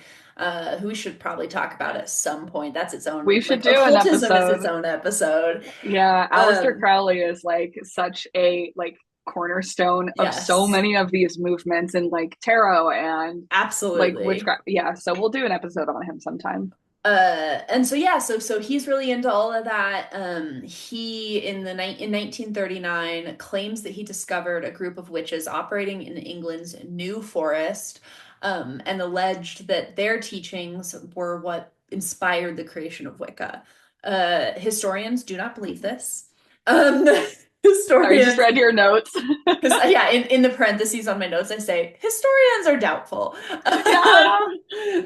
who we should probably talk about at some point. That's its own, We should like do an occultism is its episode. own episode. Yeah, Aleister Um, Crowley is like such a like cornerstone of so yes, many of these movements and like tarot and like absolutely. witchcraft. Yeah, so we'll do an episode on him sometime. And so yeah, so he's really into all of that. He in 1939 claims that he discovered a group of witches operating in England's New Forest, and alleged that their teachings were what inspired the creation of Wicca. Historians do not believe this. Sorry, just Historians read your notes. because yeah, in the parentheses on my notes, I say historians are doubtful. Yeah.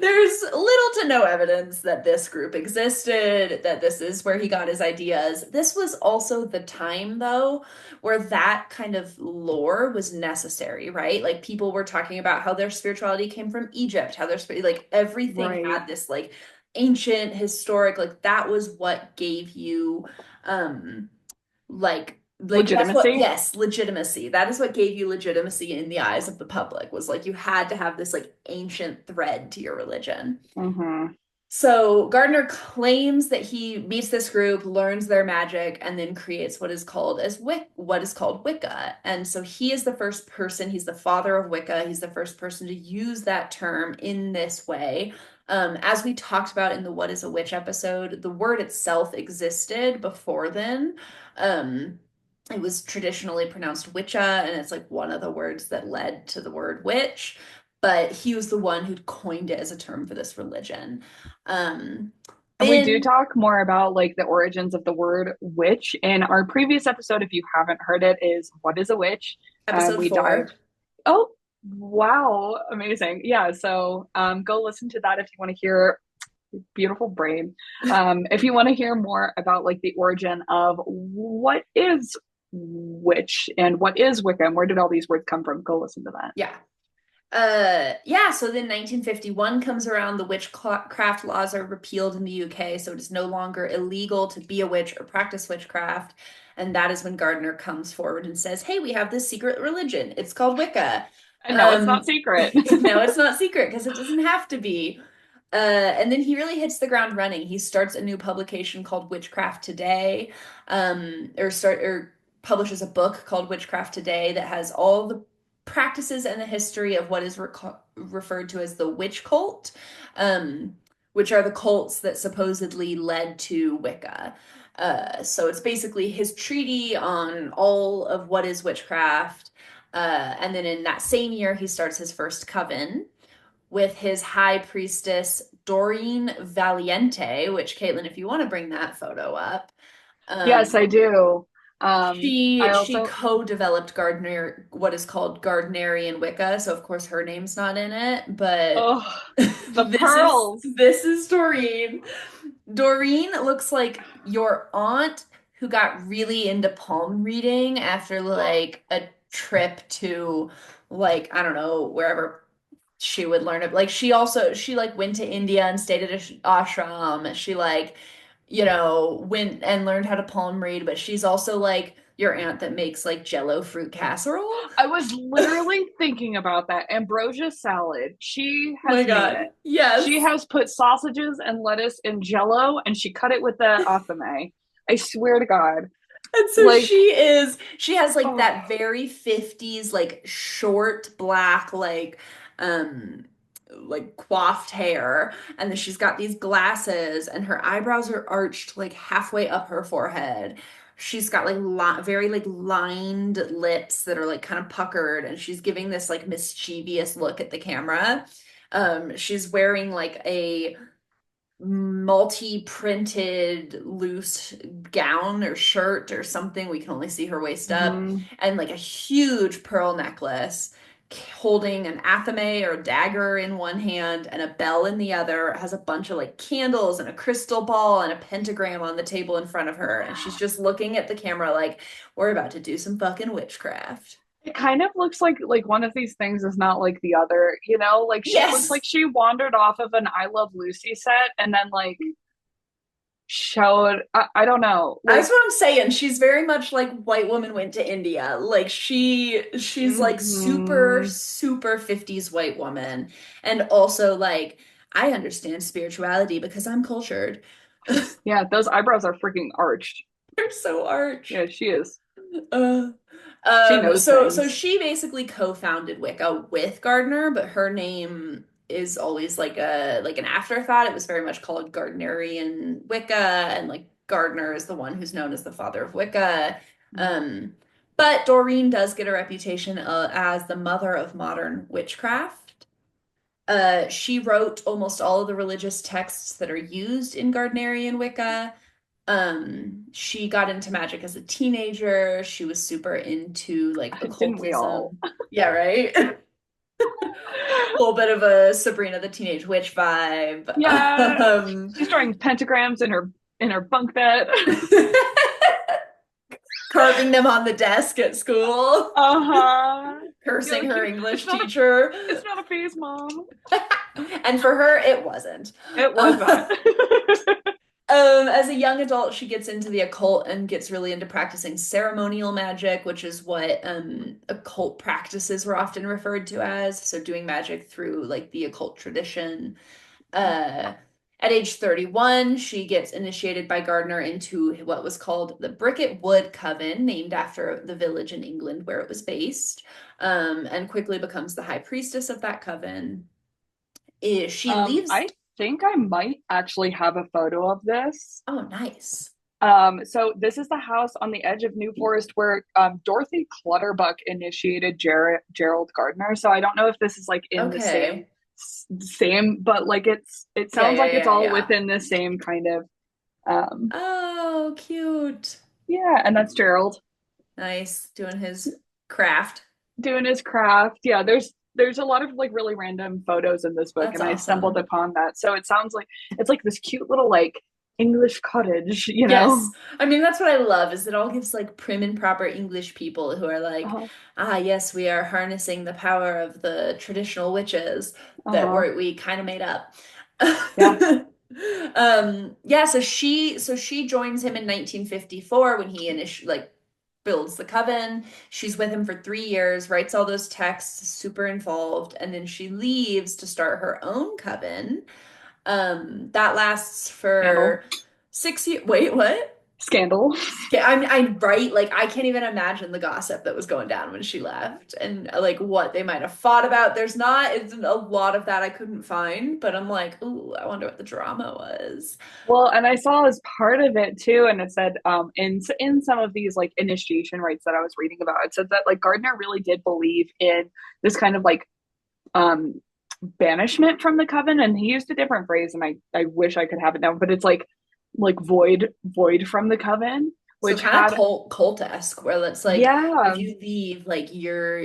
There's little to no evidence that this group existed, that this is where he got his ideas. This was also the time, though, where that kind of lore was necessary, right? Like people were talking about how their spirituality came from Egypt, how like everything Right. had this like ancient, historic, like that was what gave you like that's what, Legitimacy. yes, legitimacy. That is what gave you legitimacy in the eyes of the public, was like you had to have this like ancient thread to your religion. Hmm. So Gardner claims that he meets this group, learns their magic, and then creates what is called Wicca. And so he is the first person, he's the father of Wicca. He's the first person to use that term in this way. As we talked about in the What is a Witch episode, the word itself existed before then. Um, it was traditionally pronounced witcha, and it's like one of the words that led to the word witch, but he was the one who coined it as a term for this religion. Um, And we do then talk more about like the origins of the word witch in our previous episode. If you haven't heard it, is What is a Witch? episode We dive. 4, Oh, wow, amazing! Yeah, so go listen to that if you want to hear beautiful brain. If you want to hear more about like the origin of what is witch and what is Wicca and where did all these words come from, go listen to that. yeah. Yeah, so then 1951 comes around, the witchcraft laws are repealed in the UK, so it is no longer illegal to be a witch or practice witchcraft. And that is when Gardner comes forward and says, "Hey, we have this secret religion. It's called Wicca." And no, it's not secret. No, it's not secret because it doesn't have to be. And then he really hits the ground running. He starts a new publication called Witchcraft Today, or publishes a book called Witchcraft Today that has all the practices and the history of what is referred to as the witch cult, um, which are the cults that supposedly led to Wicca. So it's basically his treatise on all of what is witchcraft. And then in that same year, he starts his first coven with his high priestess Doreen Valiente, which Caitlin, if you want to bring that photo up, Yes, I um, do. I she also, co-developed Gardner, what is called Gardnerian Wicca, so of course her name's not in it, but oh, the this is pearls. this is Doreen. Doreen looks like your aunt who got really into palm reading after like a trip to like I don't know wherever she would learn it. Like she like went to India and stayed at a ashram. She like went and learned how to palm read, but she's also like your aunt that makes like Jello fruit casserole. I was literally thinking about that. Ambrosia salad. She Oh my has made God. it. She Yes. has put sausages and lettuce in jello and she cut it with the atame. I swear to God. And so Like, she has like oh, that very 50s like short black um like coiffed hair, and then she's got these glasses and her eyebrows are arched like halfway up her forehead. She's got like very like lined lips that are like kind of puckered, and she's giving this like mischievous look at the camera. She's wearing like a multi-printed loose gown or shirt or something. We can only see her waist up, mhm. and like a huge pearl necklace, holding an athame or a dagger in one hand and a bell in the other, has a bunch of like candles and a crystal ball and a pentagram on the table in front of her, and she's just looking at the camera like we're about to do some fucking witchcraft. It kind of looks like one of these things is not like the other, you know? Like she looks like Yes. she wandered off of an I Love Lucy set and then like showed I don't know. That's Like what I'm saying. She's very much like white woman went to India. Like she's like super, mhm. super 50s white woman. And also like I understand spirituality because I'm cultured. Yeah, those eyebrows are freaking arched. They're so arch. Yeah, she is. Uh, She knows so things. she basically co-founded Wicca with Gardner, but her name is always like an afterthought. It was very much called Gardnerian Wicca, and like Gardner is the one who's known as the father of Wicca. Um, but Doreen does get a reputation as the mother of modern witchcraft. She wrote almost all of the religious texts that are used in Gardnerian Wicca. She got into magic as a teenager. She was super into like Didn't we all? occultism. Yeah, right? A little bit of a Sabrina the Teenage Witch vibe. Yeah, she's drawing pentagrams in her bunk bed. Carving them on the desk at school, Uh-huh. You're cursing like, her it's English not a teacher. it's not a phase, mom. And for her, it wasn't. It was Um, not. as a young adult, she gets into the occult and gets really into practicing ceremonial magic, which is what occult practices were often referred to as. So doing magic through like the occult tradition. Uh, at age 31, she gets initiated by Gardner into what was called the Bricket Wood Coven, named after the village in England where it was based, and quickly becomes the high priestess of that coven. She leaves. I think I might actually have a photo of this. Oh, nice. So this is the house on the edge of New Forest where Dorothy Clutterbuck initiated Gerald Gardner. So I don't know if this is like in the Okay. same, but like it Yeah, sounds yeah, like it's yeah, all yeah. within the same kind of um Oh, cute. yeah, and that's Gerald Nice. Doing his craft. doing his craft. Yeah, there's a lot of like really random photos in this book That's and I stumbled awesome. upon that. So it sounds like it's like this cute little like English cottage, you Yes. know. I mean, that's what I love is it all gives like prim and proper English people who are like, Uh-huh. ah, yes, we are harnessing the power of the traditional witches that Uh-huh. we kind of made up. Yeah. Yeah, so she joins him in 1954 when he initially like builds the coven. She's with him for 3 years, writes all those texts, super involved, and then she leaves to start her own coven. That lasts Scandal. for 6 years. Wait, what? Scandal. I'm right. Like I can't even imagine the gossip that was going down when she left, and like what they might have fought about. It's a lot of that I couldn't find, but I'm like, ooh, I wonder what the drama was. Well, and I saw as part of it too, and it said in some of these like initiation rites that I was reading about, it said that like Gardner really did believe in this kind of like um banishment from the coven, and he used a different phrase, and I wish I could have it now, but it's like void from the coven, So which kind of had cult-esque, where it's like if yeah you leave, like you're,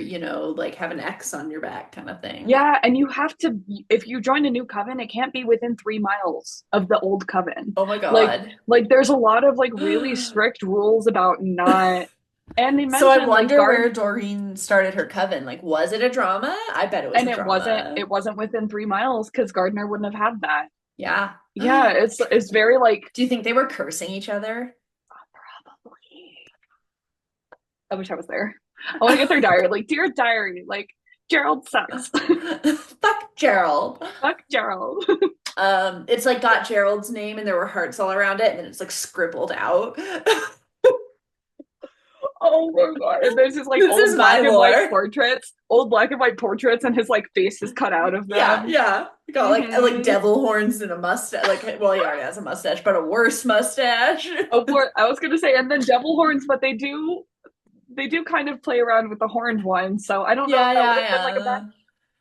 like have an X on your back kind of thing. yeah, and you have to if you join a new coven, it can't be within 3 miles of the old coven. Oh my Like God. there's a lot of like really strict rules about not. And they So I mentioned like wonder guard, where Doreen started her coven. Like, was it a drama? I bet it was and a drama. it wasn't within 3 miles because Gardner wouldn't have had that. Yeah. Yeah, it's very like Do you think they were cursing each other? probably. I wish I was there. I want to get their diary. Like, dear diary, like Gerald sucks. Fuck Gerald. Fuck Gerald. It's like got Gerald's name and there were hearts all around it, and then it's like scribbled out. Oh my god! And there's just like This is my lore. old black and white portraits, and his like face is cut out of Yeah, them. yeah. Got like Mm-hmm. devil horns and a mustache. Like, well, he already has a mustache, but a worse mustache. I was gonna say, and then devil horns, but they do kind of play around with the horned ones. So I don't know if Yeah, that would have been like a bad.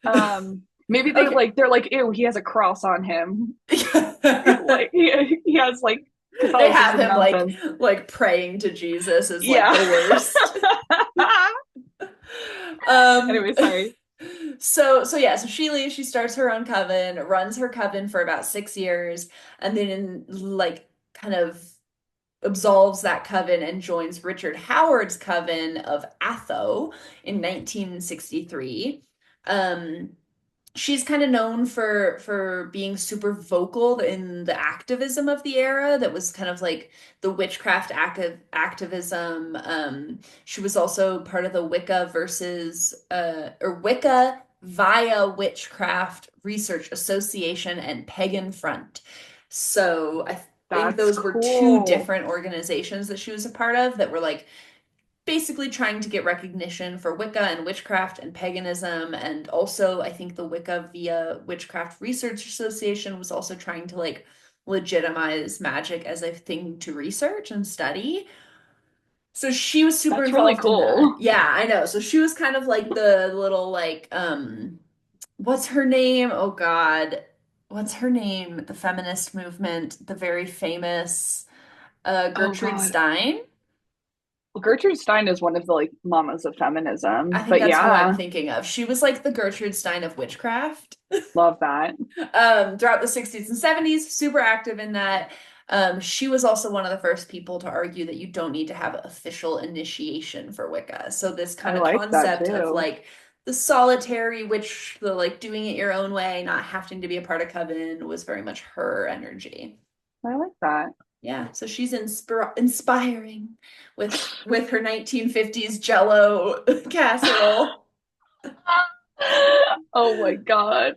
yeah, Maybe yeah. Okay. they're like, ew, he has a cross on him. They Like he has like have Catholicism him nonsense. like praying to Jesus is like Yeah. the worst. Um Anyway, sorry. so yeah, so she leaves, she starts her own coven, runs her coven for about 6 years, and then like kind of absolves that coven and joins Richard Howard's coven of Atho in 1963. Um she's kind of known for being super vocal in the activism of the era that was kind of like the witchcraft activism. She was also part of the Wicca versus or Wicca via Witchcraft Research Association and Pagan Front. So I think That's those were two cool. different organizations that she was a part of that were like basically trying to get recognition for Wicca and witchcraft and paganism. And also, I think the Wicca via Witchcraft Research Association was also trying to like legitimize magic as a thing to research and study. So she was super That's really involved in that. cool. Yeah, I know. So she was kind of like the little like what's her name? Oh God. What's her name? The feminist movement, the very famous. Oh Gertrude God. Stein. Well, Gertrude Stein is one of the like mamas of I feminism, think but that's who I'm yeah, thinking of. She was like the Gertrude Stein of witchcraft. love that. Throughout the 60s and 70s, super active in that. She was also one of the first people to argue that you don't need to have official initiation for Wicca. So this I kind of like that concept of too. like the solitary witch, the like doing it your own way, not having to be a part of coven was very much her energy. I like that. Yeah, so she's inspiring with her 1950s Jello casserole. Oh my God.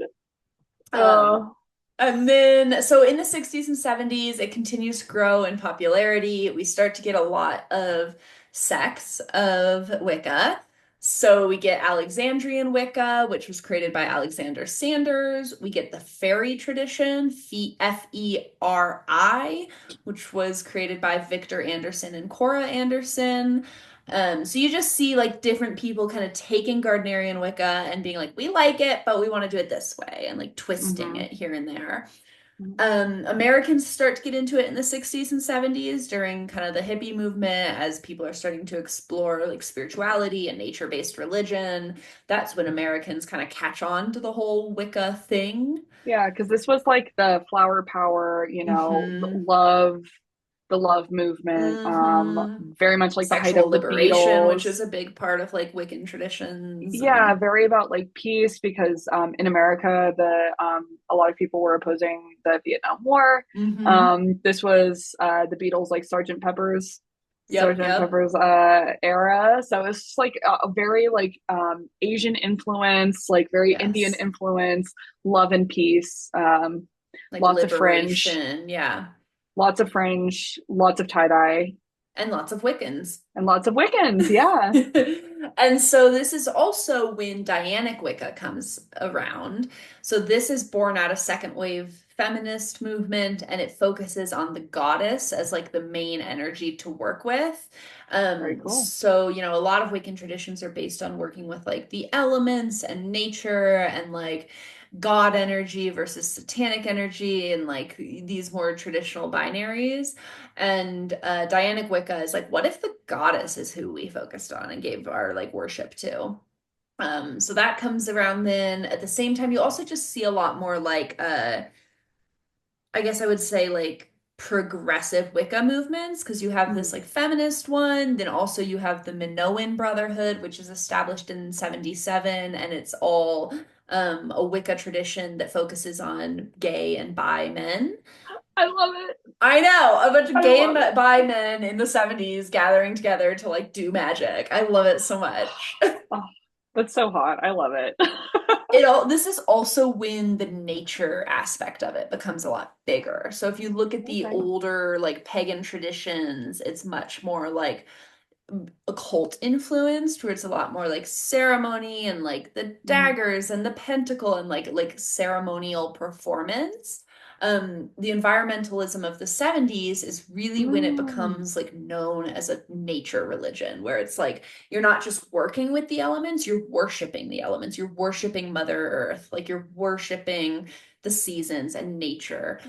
Um, Oh. And then, so in the 60s and 70s, it continues to grow in popularity. We start to get a lot of sects of Wicca. So we get Alexandrian Wicca, which was created by Alexander Sanders. We get the fairy tradition, Feri, which was created by Victor Anderson and Cora Anderson. So you just see like different people kind of taking Gardnerian Wicca and being like, we like it, but we want to do it this way, and like twisting Hmm. it here and there. Americans start to get into it in the 60s and 70s during kind of the hippie movement as people are starting to explore like spirituality and nature-based religion. That's when Americans kind of catch on to the whole Wicca thing. Yeah, because this was like the flower power, Hmm. the love movement, Hmm. very much like the height Sexual of the liberation, which is Beatles. a big part of like Wiccan traditions Yeah, and very about like peace because in America the a lot of people were opposing the Vietnam War. hmm. This was the Beatles like Yep, Sergeant yep. Pepper's era. So it's just like a very like Asian influence, like very Indian Yes. influence, love and peace. Like Lots of fringe, liberation, yeah. lots of tie dye, And lots of Wiccans. and lots of Wiccans. Yeah, And so this is also when Dianic Wicca comes around. So this is born out of second wave feminist movement and it focuses on the goddess as like the main energy to work with. very cool. So, a lot of Wiccan traditions are based on working with like the elements and nature and like God energy versus satanic energy and like these more traditional binaries. And Dianic Wicca is like, what if the goddess is who we focused on and gave our like worship to? So that comes around then. At the same time, you also just see a lot more like I guess I would say like progressive Wicca movements because you have this Mhm. like feminist one, then also you have the Minoan Brotherhood, which is established in 77, and it's all a Wicca tradition that focuses on gay and bi men. I love it. I know, a bunch of I gay and love it. bi men in the 70s gathering together to like do magic. I love it so much. Oh, that's so hot. I love it. This is also when the nature aspect of it becomes a lot bigger. So if you look at the Okay. older like pagan traditions, it's much more like occult influenced, where it's a lot more like ceremony and like the Mhm. daggers and the pentacle and like ceremonial performance. The environmentalism of the 70s is really when it Mm. becomes like known as a nature religion, where it's like you're not just working with the elements, you're worshiping the elements, you're worshiping Mother Earth, like you're worshiping the seasons and nature.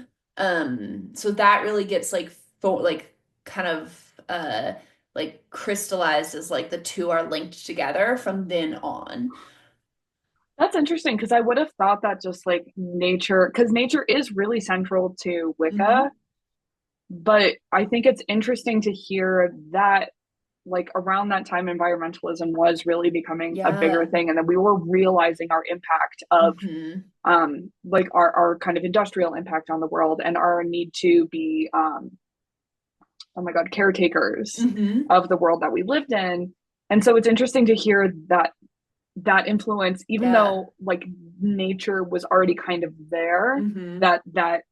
So that really gets like like kind of like crystallized as like the two are linked together from then on. That's interesting because I would have thought that just like nature, because nature is really central to Wicca, Hmm. but I think it's interesting to hear that like around that time environmentalism was really becoming a bigger Yeah. thing and that we were realizing our impact of Hmm. like our kind of industrial impact on the world and our need to be oh my God, caretakers Hmm. of the world that we lived in. And so it's interesting to hear that influence, even Yeah. though like nature was already kind of there, Hmm. that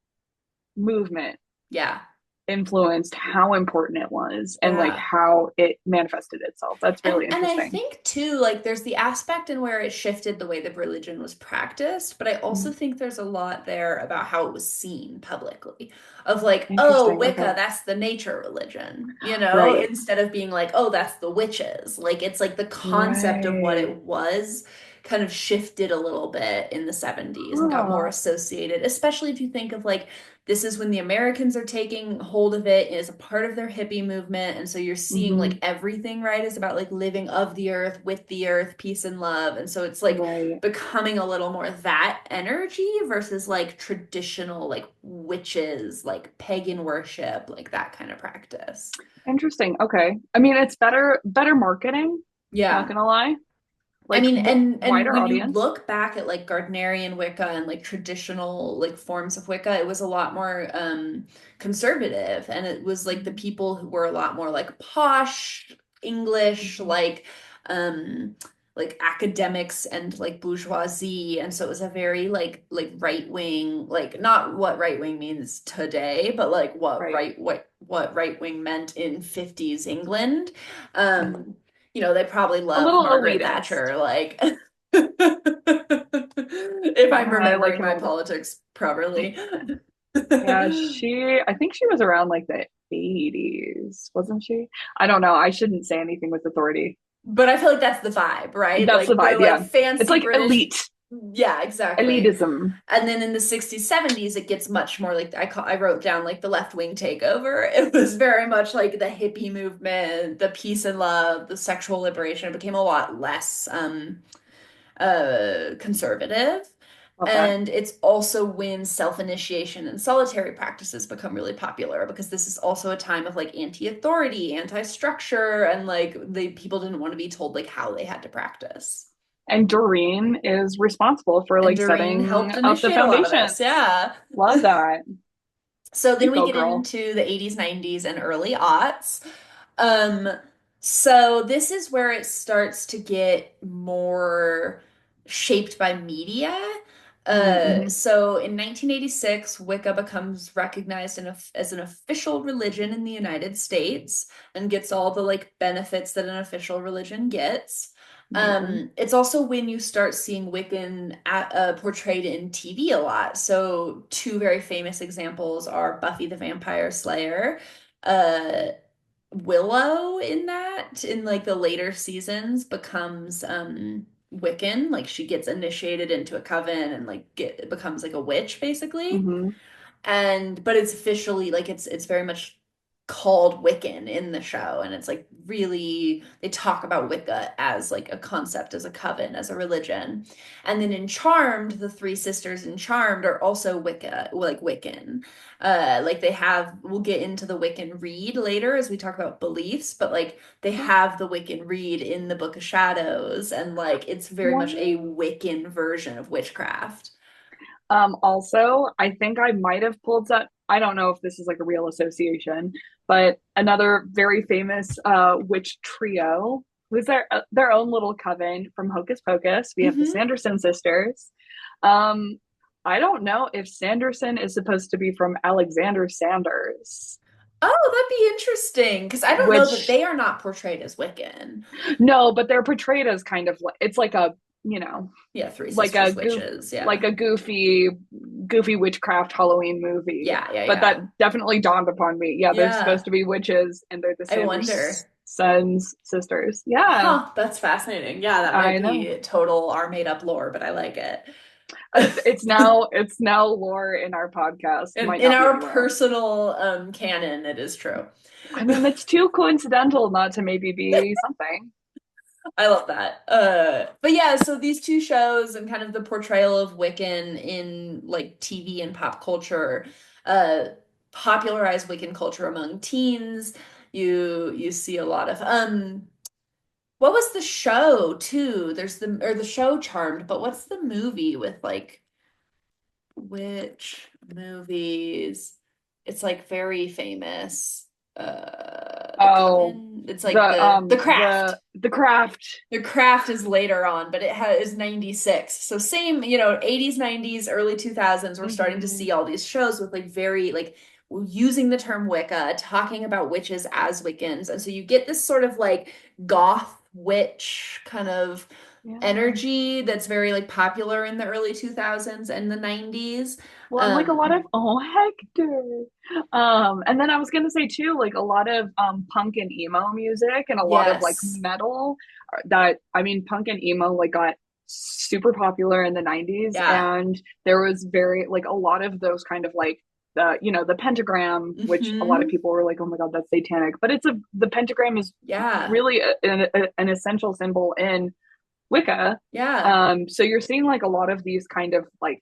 movement Yeah. influenced how important it was and like Yeah. how it manifested itself. That's really And I interesting. think too, like there's the aspect in where it shifted the way the religion was practiced, but I also Mm, think there's a lot there about how it was seen publicly. Of like, oh, interesting. Okay. Wicca, that's the nature religion, Right. instead of being like, oh, that's the witches. Like it's like the concept of what it Right. was kind of shifted a little bit in the 70s and got more Huh. associated, especially if you think of like this is when the Americans are taking hold of it as a part of their hippie movement. And so you're seeing like Hmm. everything, right, is about like living of the earth, with the earth, peace and love. And so it's like Right. becoming a little more that energy versus like traditional like witches, like pagan worship, like that kind of practice. Interesting. Okay. I mean, it's better marketing, not Yeah. gonna lie. I Like mean, and wider when you audience. look back at like Gardnerian Wicca and like traditional like forms of Wicca, it was a lot more conservative, and it was like the people who were a lot more like posh English, Mhm. um like academics and like bourgeoisie, and so it was a very like right wing, like not what right wing means today, but like Right. what right wing meant in 50s England. Mhm. You know, they probably A loved little Margaret elitist. Thatcher, like if I'm I like remembering him a my little. politics properly. Yeah, I think she was around like the 80s, wasn't she? I don't know. I shouldn't say anything with authority. But I feel like that's the vibe, right? That's the Like the vibe, like yeah. It's fancy like British. elite, Yeah, exactly. elitism. And then in the 60s, 70s, it gets much more like I wrote down like the left-wing takeover. It was very much like the hippie movement, the peace and love, the sexual liberation. It became a lot less conservative. Love that. And it's also when self-initiation and solitary practices become really popular because this is also a time of like anti-authority, anti-structure, and like the people didn't want to be told like how they had to practice. And Doreen is responsible for And like Doreen setting helped up the initiate a lot of this. foundations. Yeah. Love that. So then You we go, get girl. into the 80s, 90s, and early aughts. Um, so this is where it starts to get more shaped by media. Mm-hmm. So in 1986, Wicca becomes recognized as an official religion in the United States and gets all the like benefits that an official religion gets. Amazing. It's also when you start seeing portrayed in TV a lot. So two very famous examples are Buffy the Vampire Slayer, uh, Willow in that, in like the later seasons, becomes Wiccan. Like she gets initiated into a coven and like becomes like a witch basically. Mm-hmm. And but it's officially like it's very much called Wiccan in the show, and it's like really they talk about Wicca as like a concept, as a coven, as a religion. And then in Charmed, the three sisters in Charmed are also Wicca, like Wiccan. Like they have, we'll get into the Wiccan Reed later as we talk about beliefs, but like they have the Wiccan Reed in the Book of Shadows, and like it's very much a Wow. Wiccan version of witchcraft. Also, I think I might have pulled that. I don't know if this is like a real association, but another very famous witch trio who's their own little coven from Hocus Pocus. We have the Hmm. Sanderson sisters. Um, I don't know if Sanderson is supposed to be from Alexander Sanders, Oh, that'd be interesting because I don't know that which they are not portrayed as Wiccan. no, but they're portrayed as kind of like it's like a you know Yeah, Three like a Sisters goof Witches. like Yeah. a goofy witchcraft Halloween movie. Yeah, yeah, But that yeah. definitely dawned upon me. Yeah, they're supposed Yeah. to be witches and they're the I wonder. Sandersons sisters. Yeah, Huh, that's fascinating. Yeah, that might I know. be total our made up lore, but I like it. It's now lore in our podcast. Might In not be our anywhere else. personal canon, it is true. I mean, it's too coincidental not to maybe be something. I love that. But yeah, so these two shows and kind of the portrayal of Wiccan in like TV and pop culture, uh, popularized Wiccan culture among teens. You see a lot of what was the show too? There's the show Charmed, but what's the movie with like which movies? It's like very famous. The Oh, Coven. It's like the Craft. the craft. The Craft is later on, but is 96. So same, you know, 80s, 90s, early 2000s, we're starting to Hmm. see all these shows with like very like using the term Wicca, talking about witches as Wiccans. And so you get this sort of like goth witch kind of Yeah. energy that's very like popular in the early 2000s and the 90s. Well, and like a lot of Um, oh Hector. And then I was gonna say too, like a lot of punk and emo music and a lot of like yes. metal that I mean punk and emo like got super popular in the 90s, Yeah. and there was very like a lot of those kind of like the pentagram, which a lot of Hmm. people were like, oh my god, that's satanic, but the pentagram is Yeah. really an essential symbol in Wicca. Yeah. So you're seeing like a lot of these kind of like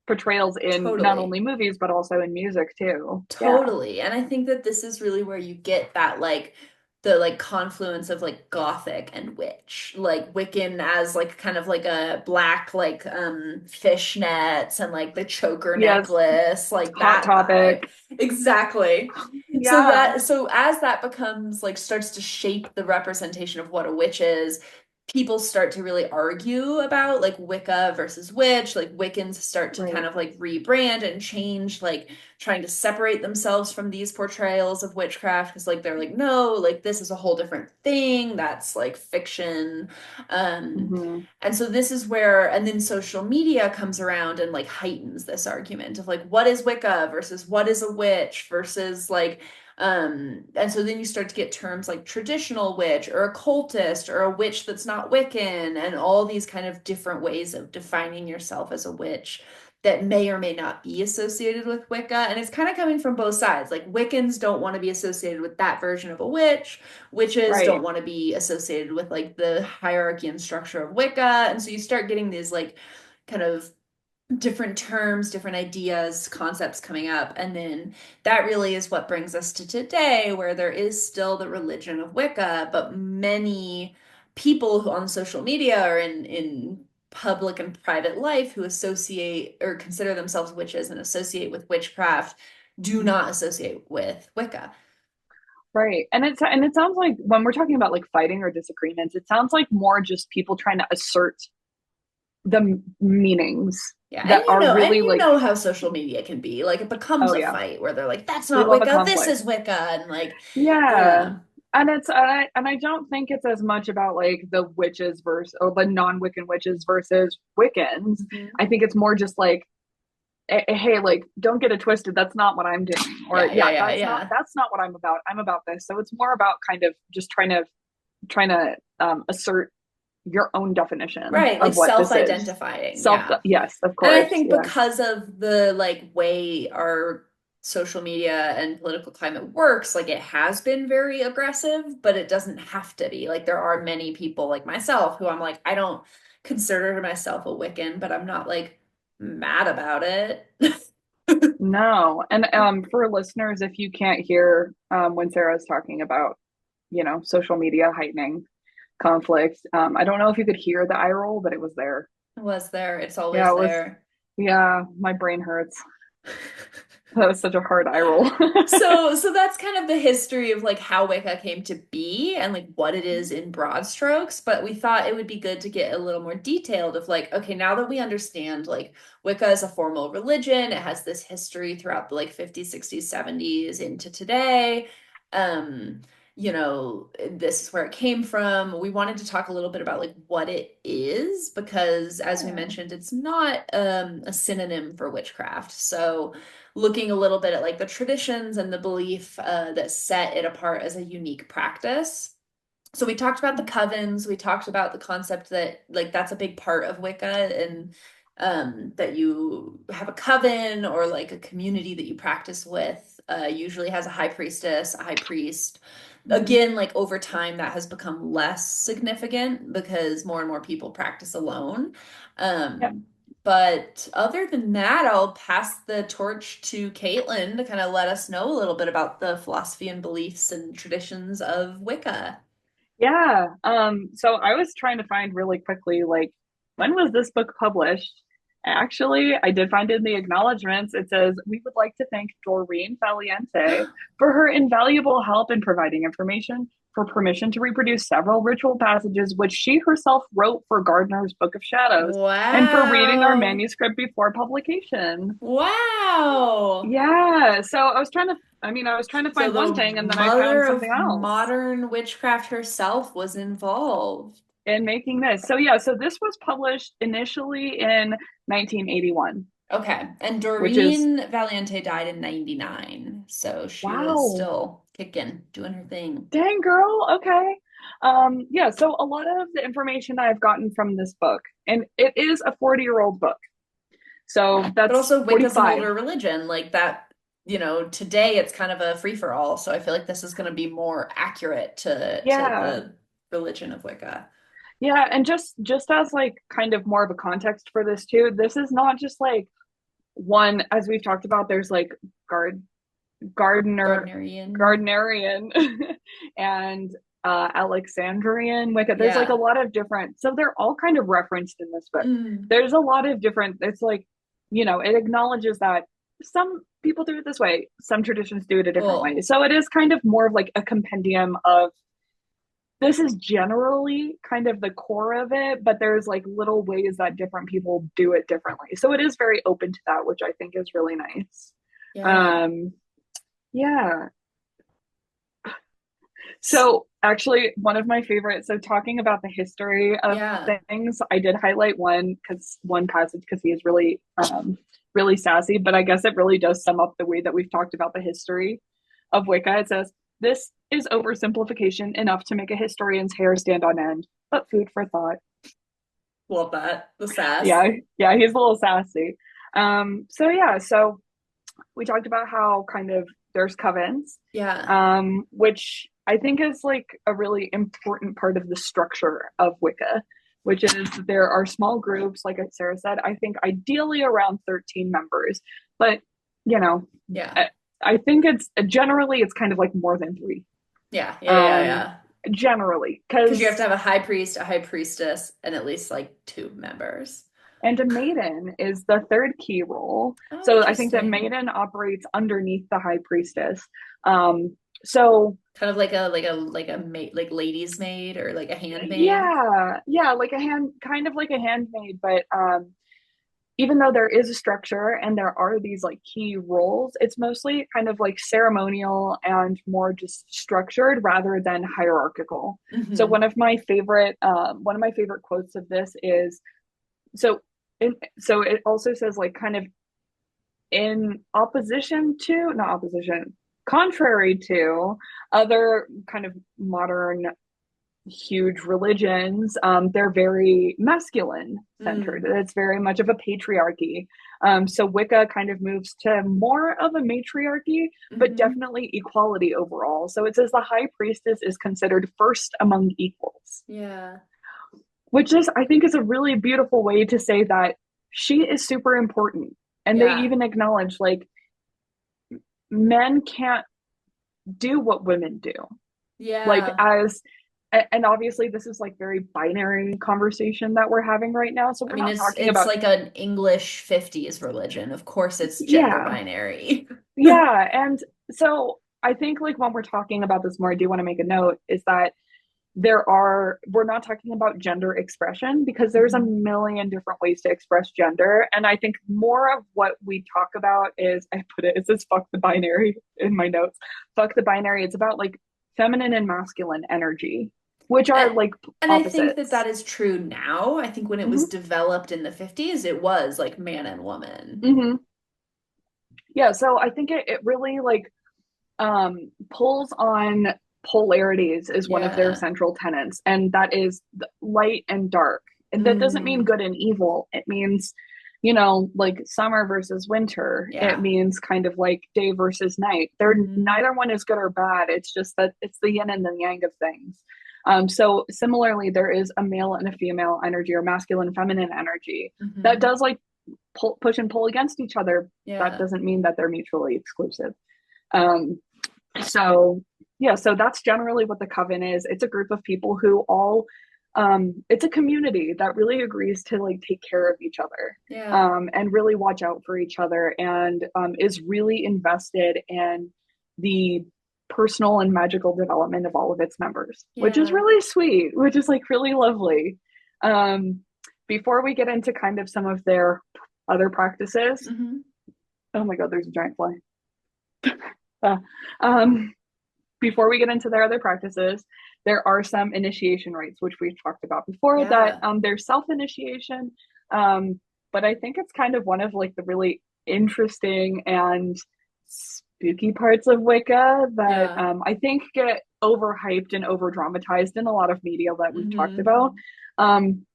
portrayals in not Totally. only movies but also in music too. Yeah. Totally. And I think that this is really where you get that like the like confluence of like gothic and witch, like Wiccan as like kind of like a black like fishnets and like the choker Yes. necklace, like Hot that vibe. Topic. Exactly. Yeah. So as that becomes like starts to shape the representation of what a witch is, people start to really argue about like Wicca versus witch, like Wiccans start to kind Right. of like rebrand and change like trying to separate themselves from these portrayals of witchcraft because like they're like no, like this is a whole different thing that's like fiction. um Hmm. and so this is where, and then social media comes around and like heightens this argument of like what is Wicca versus what is a witch versus like and so then you start to get terms like traditional witch or occultist or a witch that's not Wiccan and all these kind of different ways of defining yourself as a witch that may or may not be associated with Wicca. And it's kind of coming from both sides. Like Wiccans don't want to be associated with that version of a witch. Witches don't Right. want to be associated with like the hierarchy and structure of Wicca. And so you start getting these like kind of different terms, different ideas, concepts coming up. And then that really is what brings us to today, where there is still the religion of Wicca, but many people who on social media or in public and private life who associate or consider themselves witches and associate with witchcraft do not associate with Wicca. Right. And it sounds like when we're talking about like fighting or disagreements, it sounds like more just people trying to assert the meanings Yeah, that are and really you like, know how social media can be. Like it becomes oh a yeah, fight where they're like, that's we not love a Wicca, this conflict. is Wicca, and like, Yeah. yeah. And I don't think it's as much about like the witches versus or the non-Wiccan witches versus Wiccans. Mhm. I think it's more just like, hey, like don't get it twisted. That's not what I'm doing. Or Yeah, yeah, yeah, yeah, yeah. that's not what I'm about. I'm about this. So it's more about kind of just trying to assert your own definition Right, like of what this is. self-identifying. Self, Yeah. yes, of And I course. think Yeah. because of the like way our social media and political climate works, like it has been very aggressive, but it doesn't have to be. Like there are many people like myself who I'm like, I don't consider myself a Wiccan, but I'm not like mad about it. No. And for listeners, if you can't hear when Sarah's talking about, social media heightening conflict, I don't know if you could hear the eye roll, but it was there. Was there? It's Yeah, always it was. there. Yeah, my brain hurts. That was such a hard eye roll. So that's kind of the history of like how Wicca came to be and like what it is in broad strokes, but we thought it would be good to get a little more detailed of like, okay, now that we understand like Wicca is a formal religion, it has this history throughout the like 50s, 60s, 70s into today. Um, this is where it came from. We wanted to talk a little bit about like what it is because as we Yeah. mentioned, it's not a synonym for witchcraft. So looking a little bit at like the traditions and the belief that set it apart as a unique practice. So we talked about the covens, we talked about the concept that like that's a big part of Wicca and that you have a coven or like a community that you practice with usually has a high priestess, a high priest. Mhm. Again, like over time, that has become less significant because more and more people practice alone. Yep. Um, but other than that, I'll pass the torch to Caitlin to kind of let us know a little bit about the philosophy and beliefs and traditions of Wicca. Yeah. So I was trying to find really quickly, like, when was this book published? Actually, I did find in the acknowledgments, it says, we would like to thank Doreen Valiente for her invaluable help in providing information for permission to reproduce several ritual passages which she herself wrote for Gardner's Book of Shadows and for reading our Wow. manuscript before publication. Wow. Yeah. So I was trying to So find one the thing and then I found mother something of else modern witchcraft herself was involved. in making this. So yeah, so this was published initially in 1981, Okay. And which is Doreen Valiente died in 99. So she was wow. still kicking, doing her thing. Dang girl. Okay. Yeah, so a lot of the information I've gotten from this book, and it is a 40-year-old book. So But that's also Wicca's an 45. older religion. Like that, today it's kind of a free-for-all. So I feel like this is going to be more accurate to Yeah. the religion of Wicca. Yeah, and just as like kind of more of a context for this too, this is not just like one, as we've talked about, there's like guard gardener Gardnerian. Gardnerian and Alexandrian Wicca. There's like a Yeah. lot of different, so they're all kind of referenced in this book. Mm. There's a lot of different, it's like, it acknowledges that some people do it this way, some traditions do it a different way. Cool. So it is kind of more of like a compendium of, this is generally kind of the core of it, but there's like little ways that different people do it differently. So it is very open to that, which I think is really nice. Yeah. Um, yeah. So actually, one of my favorites, so talking about the history of Yeah. things, I did highlight one passage because he is really really sassy, but I guess it really does sum up the way that we've talked about the history of Wicca. It says, "This is oversimplification enough to make a historian's hair stand on end, but food for thought." Love that. The sass. Yeah, yeah, he's a little sassy. So yeah, so we talked about how kind of there's covens, Yeah. which I think is like a really important part of the structure of Wicca, which is there are small groups, like Sarah said, I think ideally around 13 members, but you know, Yeah. I, I think it's generally it's kind of like more than three, Yeah. Yeah. Yeah. um, Yeah. generally, Because you have to because have a high priest, a high priestess, and at least like two members. and a maiden is the third key role. Oh, So I think that interesting. maiden operates underneath the high priestess. So Kind of like a maid, like lady's maid or like a handmaid. yeah, like a hand, kind of like a handmaid, but even though there is a structure and there are these like key roles, it's mostly kind of like ceremonial and more just structured rather than hierarchical. So Hmm. one of my favorite quotes of this is so. So it also says like kind of in opposition to, not opposition, contrary to other kind of modern huge religions, they're very masculine centered. Mm. It's very much of a patriarchy. So Wicca kind of moves to more of a matriarchy, but Hmm. definitely equality overall. So it says the high priestess is considered first among equals, Yeah. which is, I think, is a really beautiful way to say that she is super important. And they Yeah. even acknowledge like men can't do what women do. Like Yeah. as and obviously this is like very binary conversation that we're having right now. So I we're mean, not it's talking it's about like an English 50s religion. Of course, it's gender yeah, binary. yeah. And so I think like when we're talking about this more, I do want to make a note is that we're not talking about gender expression because there's a Mhm. million different ways to express gender. And I think more of what we talk about is, I put it, it says fuck the binary in my notes. Fuck the binary. It's about like feminine and masculine energy, which are And, like and I think that opposites. that is true now. I think when it was Mm-hmm. developed in the 50s, it was like man and woman. Mm-hmm. Yeah. So I think it really like pulls on polarities is one of their Yeah. central tenets, and that is light and dark. And that doesn't mean Mm. good and evil. It means, like summer versus winter. It Yeah. means kind of like day versus night. They're Hmm. neither one is good or bad. It's just that it's the yin and the yang of things. So similarly, there is a male and a female energy or masculine feminine energy that Hmm. does like push and pull against each other. That Yeah. doesn't mean that they're mutually exclusive. Um, so yeah, so that's generally what the coven is. It's a group of people who all it's a community that really agrees to like take care of each other, Yeah. and really watch out for each other, and is really invested in the personal and magical development of all of its members, which is Yeah. really sweet, which is like really lovely. um Before we get into kind of some of their other practices, Hmm. oh my god, there's a giant fly. uh, um Before we get into their other practices, there are some initiation rites, which we've talked about before, that Yeah. there's self-initiation. But I think it's kind of one of like the really interesting and spooky parts of Wicca that Yeah. I think get overhyped and over dramatized in a lot of media that we've talked about. Hmm. Um,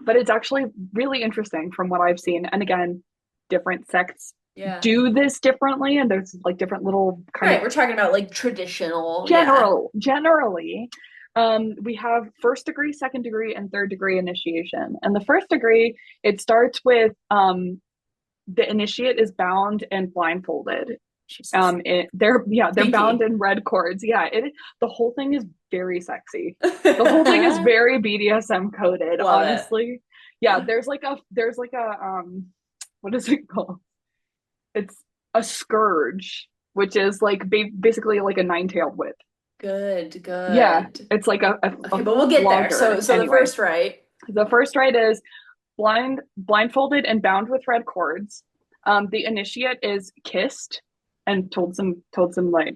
but it's actually really interesting from what I've seen. And again, different sects Yeah. do this differently, and there's like different little kind of Right. We're talking about like traditional. Yeah. generally. We have first degree, second degree, and third degree initiation. And the first degree, it starts with the initiate is bound and blindfolded. Jesus. They're bound Kinky. in red cords. Yeah, the whole thing is very sexy. The whole thing is very BDSM coded, Love it. honestly. Yeah, there's like a what is it called? It's a scourge, which is like basically like a nine-tailed whip. Good, Yeah, good. it's like Okay, a but we'll get there. flogger. So the Anyway, first right. the first rite is blindfolded and bound with red cords. The initiate is kissed and told some like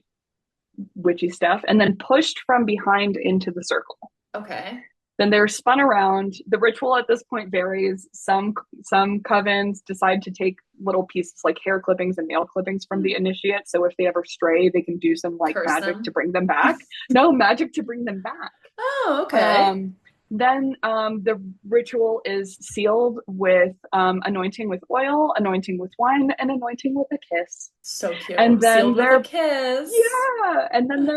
witchy stuff, and then pushed from behind into the circle. Okay. Then they're spun around. The ritual at this point varies. Some covens decide to take little pieces like hair clippings and nail clippings from the initiate. So if they ever stray, they can do some like Curse magic to them. bring them back. No, magic to bring them back. Oh, okay. Um, then the ritual is sealed with anointing with oil, anointing with wine, and anointing with a kiss. So And cute. then Sealed with a they're kiss. yeah, and then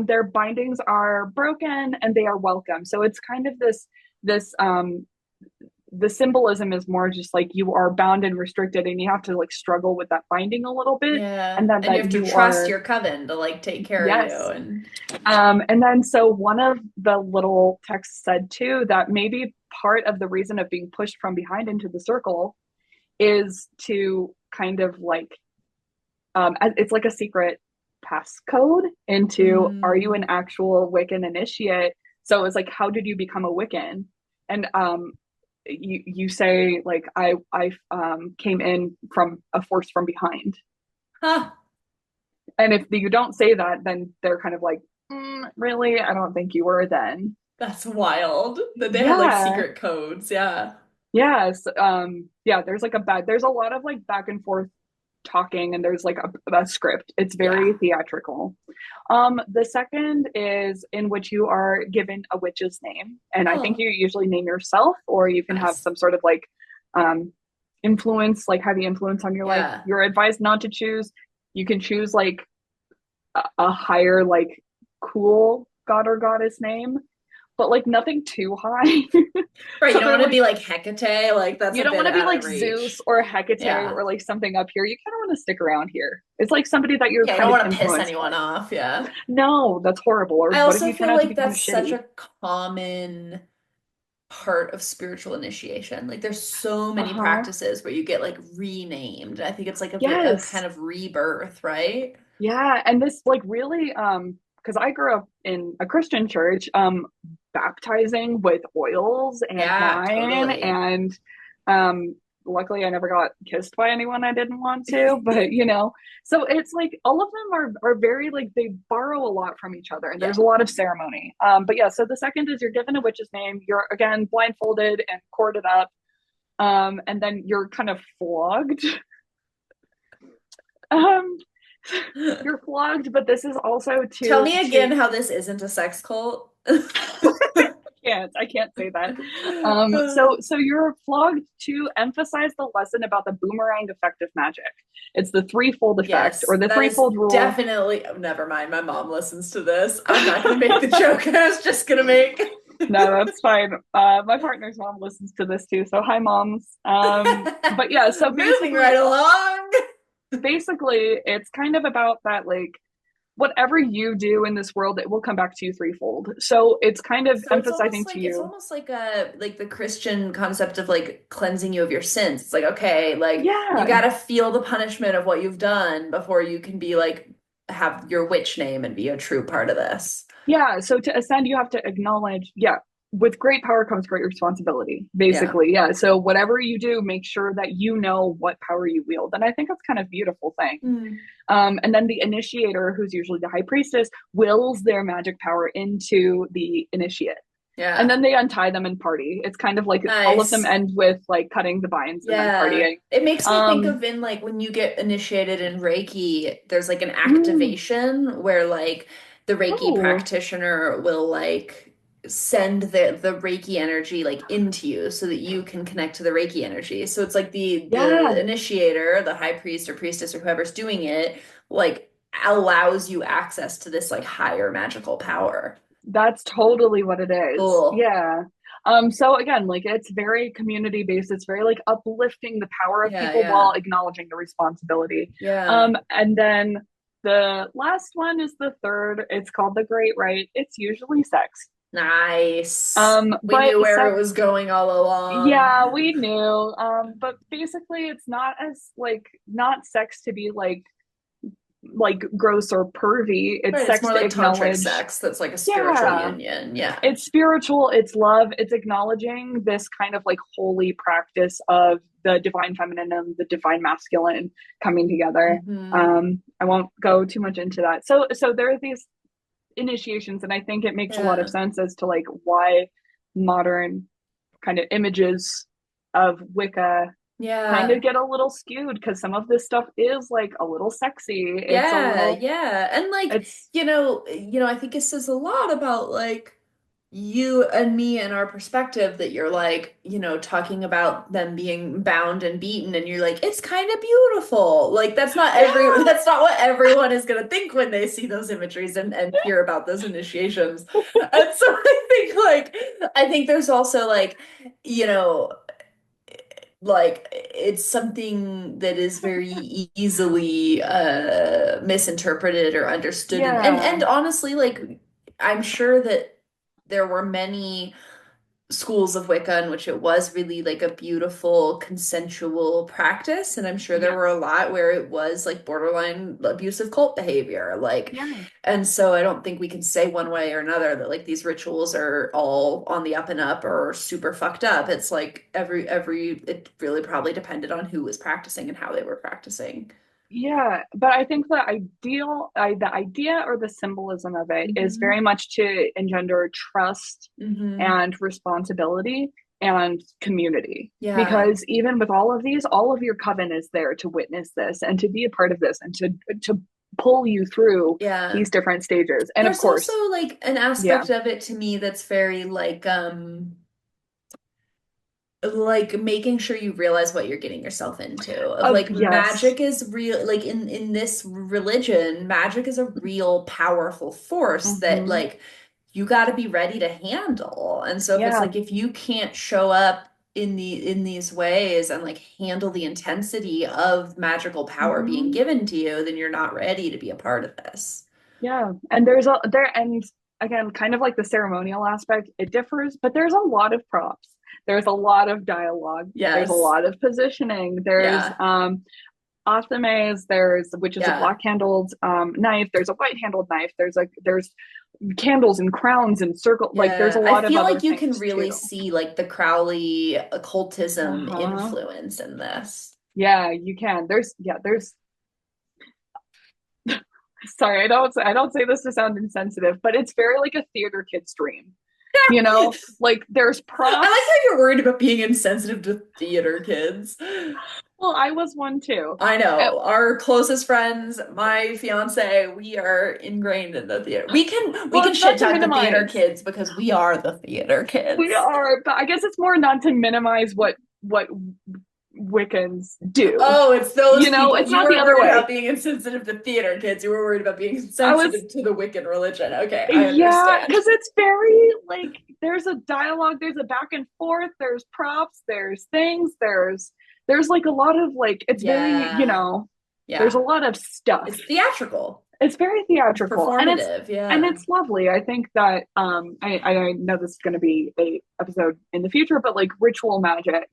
their bindings are broken and they are welcome. So it's kind of this the symbolism is more just like you are bound and restricted and you have to like struggle with that binding a little bit, Yeah. and then And you that have to you trust are your coven to like take care of you. yes. And And then so one of the little texts said too that maybe part of the reason of being pushed from behind into the circle is to kind of like it's like a secret passcode into are you an mm, actual Wiccan initiate? So it's like, how did you become a Wiccan? And you say like I came in from a force from behind, huh, and if you don't say that, then they're kind of like, really, I don't think you were then. that's wild that they had like Yeah, secret codes. Yeah. yes, yeah. There's a lot of like back and forth talking, and there's like a script. It's very Yeah. theatrical. The second is in which you are given a witch's name, and I think Oh, you usually name yourself, or you can have nice. some sort of like um, influence, like heavy influence on your life. Yeah. You're advised not to choose. You can choose like a higher, like cool god or goddess name, but like nothing too high. Right. You So don't they're want to like, be like Hecate. Like that's you a don't want bit to be out like of Zeus reach. or Hecate Yeah. or like something up here. You kind of want to stick around here. It's like somebody that you're Yeah. You kind don't of want to piss influenced by. anyone off. Yeah. No, that's horrible. Or I what if also you turn feel out to like be kind of that's such shitty? a common part of spiritual initiation. Like there's so many Uh-huh. practices where you get like renamed. I think it's like a kind Yes. of rebirth, right? Yeah. And this like really because I grew up in a Christian church, baptizing with oils and Yeah, wine, totally. and um luckily I never got kissed by anyone I didn't want to, but so it's like all of them are very like they borrow a lot from each other, and Yeah. there's a lot of ceremony. But yeah, so the second is you're given a witch's name, you're again blindfolded and corded up, and then you're kind of flogged. Um, you're flogged, but this is also Tell to me again how this isn't a sex cult. I can't say that. So you're flogged to emphasize the lesson about the boomerang effect of magic. It's the threefold effect Yes, or the that is threefold rule. definitely. Oh, never mind. My mom listens to this. I'm not going to make the joke I was just going to make. No, that's fine. My partner's mom listens to this too, so hi, moms. But yeah, so Moving right along. basically, it's kind of about that like whatever you do in this world, it will come back to you threefold. So it's kind of So emphasizing to it's you, almost like a like the Christian concept of like cleansing you of your sins. It's like, okay, like you yeah, got to feel the punishment of what you've done before you can be like have your witch name and be a true part of this. yeah. So to ascend, you have to acknowledge, yeah, with great power comes great responsibility, Yeah. basically. Yeah. So whatever you do, make sure that you know what power you wield. And I think that's kind of a beautiful thing. Mm. And then the initiator, who's usually the high priestess, wills their magic power into the initiate. And Yeah. then they untie them and party. It's kind of like all of them Nice. end with like cutting the binds and then Yeah. partying. It makes me think Um, of in like when you get initiated in Reiki, there's like an mm, activation where like the Reiki Oh, practitioner will like send the Reiki energy like into you so that you can connect to the Reiki energy. So it's like the yeah, initiator, the high priest or priestess or whoever's doing it, like allows you access to this like higher magical power. that's totally what it is. Cool. Yeah. So again, like it's very community based. It's very like uplifting the power of Yeah, people while yeah. acknowledging the responsibility. Yeah. And then the last one is the third. It's called the Great Rite. It's usually sex. Nice. We But knew where it sex, was going all along. yeah, we knew. But basically it's not as like not sex to be like gross or pervy. It's Right, it's sex more to like tantric acknowledge, sex that's like a spiritual yeah, union. Yeah. it's spiritual, it's love, it's acknowledging this kind of like holy practice of the divine feminine and the divine masculine coming together. Hmm. I won't go too much into that. So there are these initiations, and I think it makes a lot of Yeah. sense as to like why modern kind of images of Wicca kind of Yeah. get a little skewed because some of this stuff is like a little sexy. It's a Yeah, little, yeah. And like, it's I think it says a lot about like you and me and our perspective that you're like, talking about them being bound and beaten and you're like, it's kind of beautiful. Like yeah, that's not what everyone is gonna think when they see those imageries and hear about those initiations. And so I think there's also like, you know, like it's something that is very easily misinterpreted or understood and yeah, honestly like I'm sure that there were many schools of Wicca in which it was really like a beautiful consensual practice. And I'm sure there were a yes, lot where it was like borderline abusive cult behavior. Like, yeah. and so I don't think we can say one way or another that like these rituals are all on the up and up or super fucked up. It's like it really probably depended on who was practicing and how they were practicing. Yeah, but I think the idea or the symbolism of it is Hmm. very much to engender trust Hmm. and responsibility and community. Yeah. Because even with all of these, all of your coven is there to witness this and to be a part of this and to pull you through Yeah. these different stages. And of There's also course, like an yeah. aspect of it to me that's very like making sure you realize what you're getting yourself into of Of like yes. magic is real like in this religion magic is a real powerful force that Hmm. like you got to be ready to handle and so if it's Yeah. like if you can't show up in these ways and like handle the intensity of magical power being Hmm. given to you then you're not ready to be a part of this. Yeah, and there's a there and again, kind of like the ceremonial aspect, it differs, but there's a lot of props. There's a lot of dialogue. There's a Yes. lot of positioning. There's Yeah. athames, there's which is a Yeah. black handled knife. There's a white handled knife. There's candles and crowns and circle. Like there's a Yeah, I lot of feel other like you can things really too. see like the Crowley occultism Uh-huh. influence in this. Yeah, you can. There's sorry, I don't say this to sound insensitive, but it's very like a theater kid's dream. You know, like there's I like props. how you're worried about being insensitive to theater kids. Well, I was one too. I Uh, know. Our closest friends, my fiance, we are ingrained in the theater. We well, can it's shit not to talk the theater minimize. kids because we are the theater We kids. are, but I guess it's more not to minimize what Wiccans do. Oh, it's those You know, people. it's You not the weren't other worried about way. being insensitive to theater kids. You were worried about being I was, insensitive to the Wiccan religion. Okay, I yeah, understand. because it's very like there's a dialogue, there's a back and forth, there's props, there's things, there's like a lot of like it's very, Yeah. there's a Yeah. lot of stuff. It's theatrical. It's very It's theatrical performative. and Yeah. it's lovely. I think that I know this is going to be a episode in the future, but like ritual magic,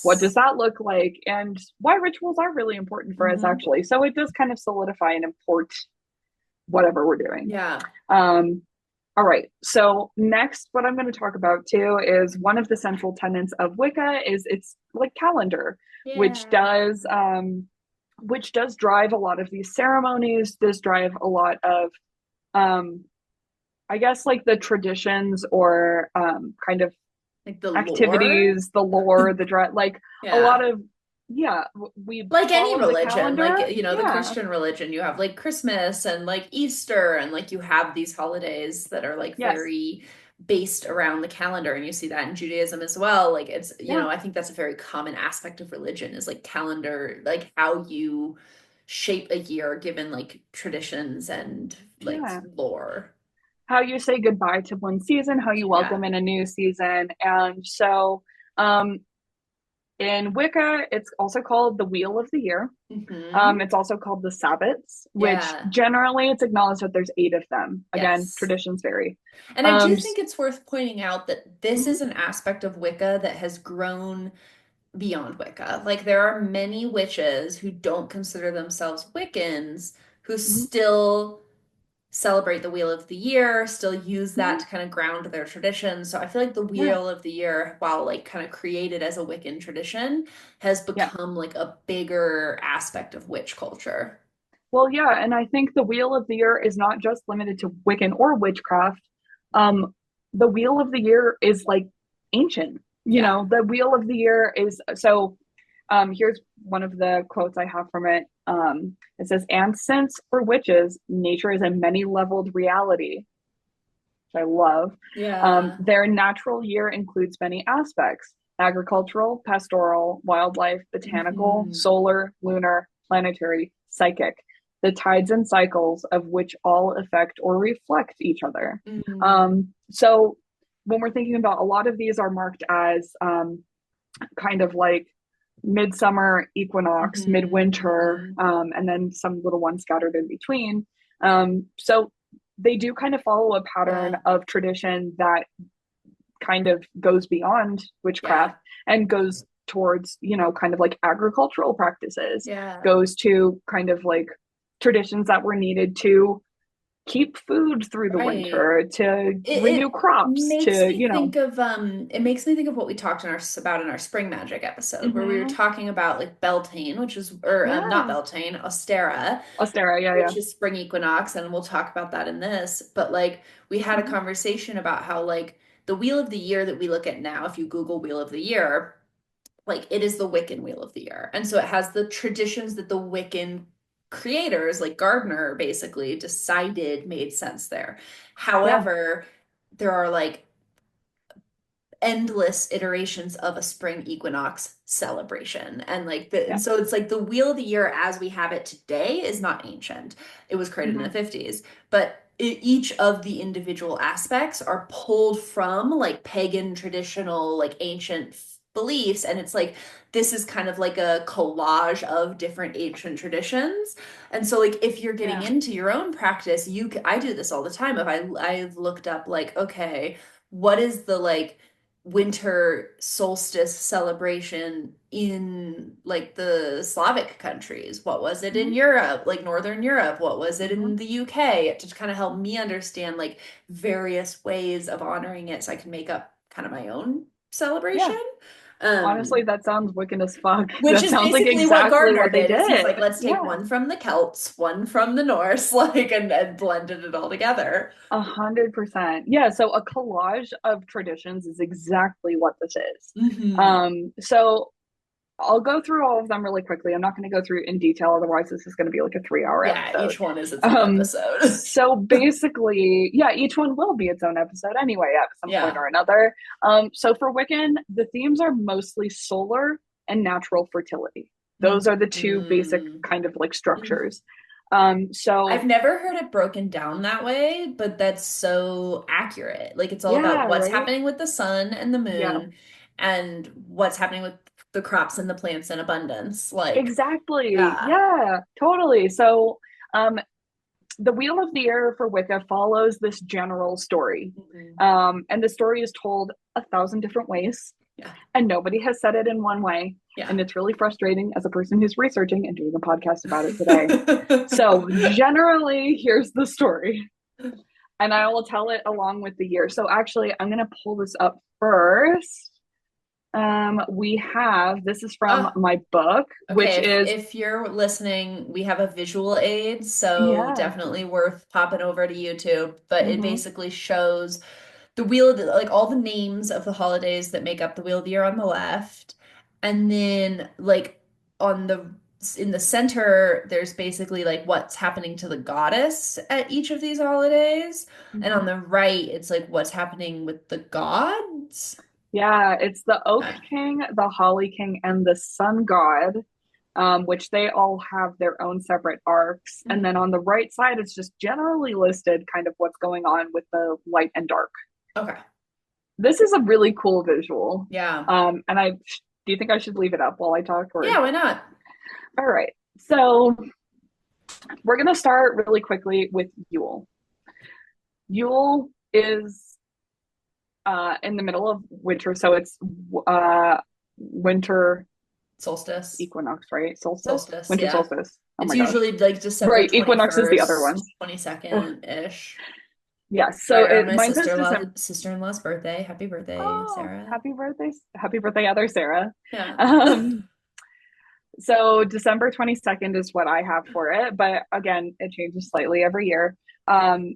what does Yes. that look like, and why rituals are really important for us Hmm. actually. So it does kind of solidify and import whatever we're doing. Yeah. um all right, so next what I'm going to talk about too is one of the central tenets of Wicca is its like calendar, which Yeah. does which does drive a lot of these ceremonies, does drive a lot of um I guess like the traditions or kind of Like the lore. activities, the lore, the drive, like a lot Yeah. of yeah, we Like any follow the religion, like, calendar. the Yeah. Christian religion, you have like Christmas and like Easter, and like you have these holidays that are like Yes. very based around the calendar. And you see that in Judaism as well. Like it's, Yeah. I think that's a very common aspect of religion is like calendar, like how you shape a year given like traditions and like Yeah. lore. How you say goodbye to one season, how you Yeah. welcome in a new season. And so um, in Wicca, it's also called the Wheel of the Year. Hmm. It's also called the Sabbats, which Yeah. generally it's acknowledged that there's 8 of them. Again, Yes. traditions vary. And I do Um, think it's worth pointing out that this mhm, is an aspect of Wicca that has grown beyond Wicca. Like there are many witches who don't consider themselves Wiccans who mhm, still celebrate the Wheel of the Year, still use that mhm, to kind of ground their tradition. So I feel like the yeah, Wheel of the Year, while like kind of created as a Wiccan tradition, has yeah. become like a bigger aspect of witch culture. Well, yeah, and I think the Wheel of the Year is not just limited to Wiccan or witchcraft. Um, the Wheel of the Year is like ancient. Yeah. The Wheel of the Year is so. Here's one of the quotes I have from it. It says, "And since for witches, nature is a many-leveled reality, which I love. Yeah. Their natural year includes many aspects: agricultural, pastoral, wildlife, botanical, Hmm. solar, lunar, planetary, psychic, the tides and cycles of which all affect or reflect each other." Mm. So when we're thinking about a lot of these are marked as kind of like midsummer equinox, Hmm. midwinter, Hmm. and then some little ones scattered in between. So they do kind of follow a pattern Yeah. of tradition that kind of goes beyond Yeah. witchcraft and goes towards, kind of like agricultural practices, Yeah. goes to kind of like traditions that were needed to keep food through the Right. winter, to renew It crops, makes to, me think of what we talked about in our spring magic episode where we were mm-hmm. talking about like Beltane, which is or not Yeah, Beltane, Ostera, Ostera, yeah, yeah. which is spring equinox, and we'll talk about that in this. But like we had a Mm-hmm. conversation about how like the Wheel of the Year that we look at now, if you Google Wheel of the Year, like it is the Wiccan Wheel of the Year. And so it has the traditions that the Wiccan creators, like Gardner, basically decided made sense there. Yeah, However, there are like endless iterations of a spring equinox celebration. And yeah. so it's like the Wheel of the Year as we have it today is not ancient. It was created in Mm-hmm. the 50s, but each of the individual aspects are pulled from like pagan traditional like ancient beliefs, and it's like this is kind of like a collage of different ancient traditions. And so like if you're getting Yeah, into your own practice, I do this all the time. If I've looked up like, okay, what is the like winter solstice celebration in like the Slavic countries? What was it mm-hmm. in Europe, like Northern Europe? What was it Mm-hmm. in the UK? To kind of help me understand like various ways of honoring it so I can make up kind of my own Yeah. celebration. Honestly, Um, that sounds Wiccan as fuck. which That is sounds like basically what exactly Gardner what they did, is he's did. like, let's take Yeah, one from the Celts, one from the Norse, like and blended it all together. 100%. Yeah, so a collage of traditions is exactly what this is. Hmm. So I'll go through all of them really quickly. I'm not going to go through in detail, otherwise this is going to be like a 3 hour Yeah, episode. each one is its own Um, episode. so basically, yeah, each one will be its own episode anyway at some point Yeah. or another. So for Wiccan, the themes are mostly solar and natural fertility. Those are the two basic Hmm. kind of like structures. I've So never heard it broken down that way, but that's so accurate. Like it's all about yeah, what's right? happening with the sun and the Yeah, moon and what's happening with the crops and the plants in abundance. Like, exactly. yeah. Yeah, totally. So um, the Wheel of the Year for Wicca follows this general story. Mhm. And the story is told 1,000 different ways, Yeah. and nobody has said it in one way. Yeah. And it's really frustrating as a person who's researching and doing a podcast about it today. So, generally, here's the story, and I will tell it along with the year. So, actually, I'm going to pull this up first. We have this is from Oh, my book, which okay. If is, if you're listening, we have a visual aid, so yeah. definitely worth popping over to YouTube. But it Mm-hmm. basically shows the wheel of like all the names of the holidays that make up the Wheel of the Year on the left, and then like on the in the center, there's basically like what's happening to the goddess at each of these holidays. And on Mhm. the right, it's like what's happening with the gods. Yeah, it's the Oak Okay. King, the Holly King, and the Sun God, which they all have their own separate arcs. And then Mhm. on the right side, it's just generally listed kind of what's going on with the light and dark. Okay. This is a really cool visual. Yeah. And I do you think I should leave it up while I talk or Yeah, why not? all right. So we're gonna start really quickly with Yule. Yule is in the middle of winter, so it's winter Solstice. equinox, right? Solstice? Solstice, Winter yeah. solstice. Oh It's my gosh. usually like December Right, equinox is the other one. 21st, Ugh. 22nd-ish. Yes, so Sorry, on it my mine says December. sister-in-law's birthday. Happy birthday, Oh, Sarah. happy birthday, other Sarah. Yeah. Um, so December 22nd is what I have for it, but again, it changes slightly every year.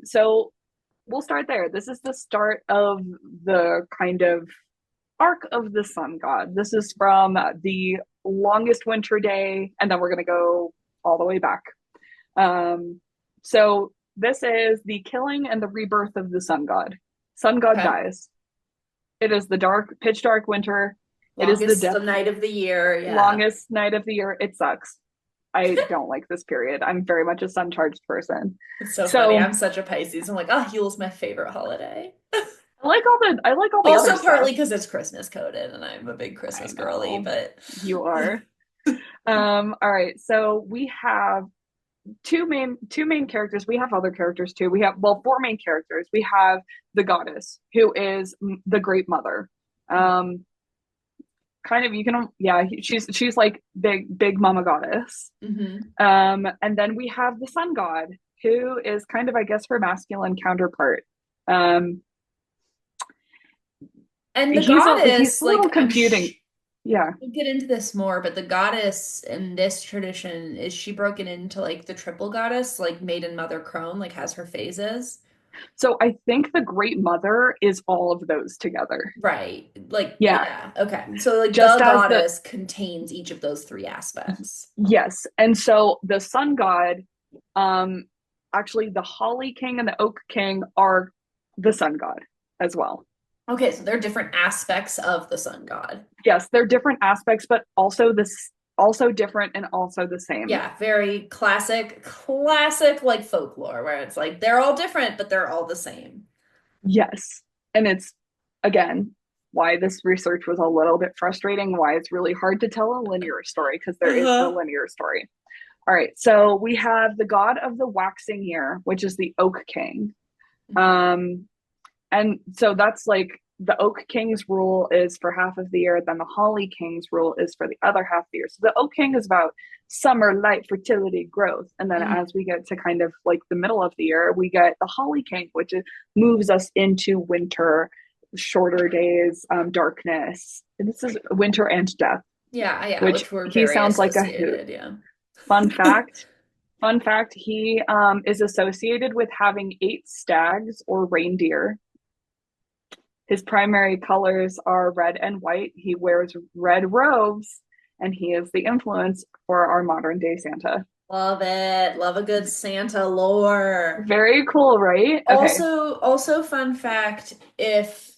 So we'll start there. This is the start of the kind of arc of the sun god. This is from the longest winter day, and then we're going to go all the way back. Um, so this is the killing and the rebirth of the sun god. Sun god Okay. dies. It is the dark, pitch dark winter. It is the Longest death, night of the year. Yeah. longest night of the year. It sucks. I don't like this period. I'm very much a sun charged person. It's so funny. So I'm such a Pisces. I'm like, oh, Yule's my favorite holiday. I like all the other Also, stuff. partly because it's Christmas coded and I'm a big I Christmas girly, know but you are. All right. So we have two main characters. We have other characters too. We have four main characters. We have the goddess who is the great mother. Um, kind of you can yeah she's like big mama goddess. Mhm. And then we have the sun god who is kind of I guess her masculine counterpart. Um, And the he's goddess, a little like, confusing. Yeah. we'll get into this more, but the goddess in this tradition, is she broken into like the triple goddess, like maiden, mother, crone, like has her phases? So I think the great mother is all of those together. Right. Like, Yeah. yeah. Okay. So like Just the as the goddess contains each of those three aspects. yes. And so the sun god, um, actually the Holly King and the Oak King are the sun god as well. Okay, so they're different aspects of the sun god. Yes, they're different aspects, but also different and also the same. Yeah, very classic like folklore where it's like they're all different, but they're all the same. Yes. And it's again why this research was a little bit frustrating, why it's really hard to tell a linear story because there is no Uh-huh. linear story. All right, so we have the god of the waxing year, which is the Oak King. Um, and so that's like the Oak King's rule is for half of the year, then the Holly King's rule is for the other half of the year. So the Oak King is about summer, light, fertility, growth. And then Mhm. as we get to kind of like the middle of the year, we get the Holly King, which moves us into winter, shorter days, darkness. And this is winter and death, Yeah, yeah, which which were he very sounds like a hoot. associated, yeah. Fun fact. Fun fact, he is associated with having 8 stags or reindeer. His primary colors are red and white. He wears red robes, and he is the influence for our modern day Santa. Love it. Love a good Santa lore. Very cool, right? Okay. Also fun fact, if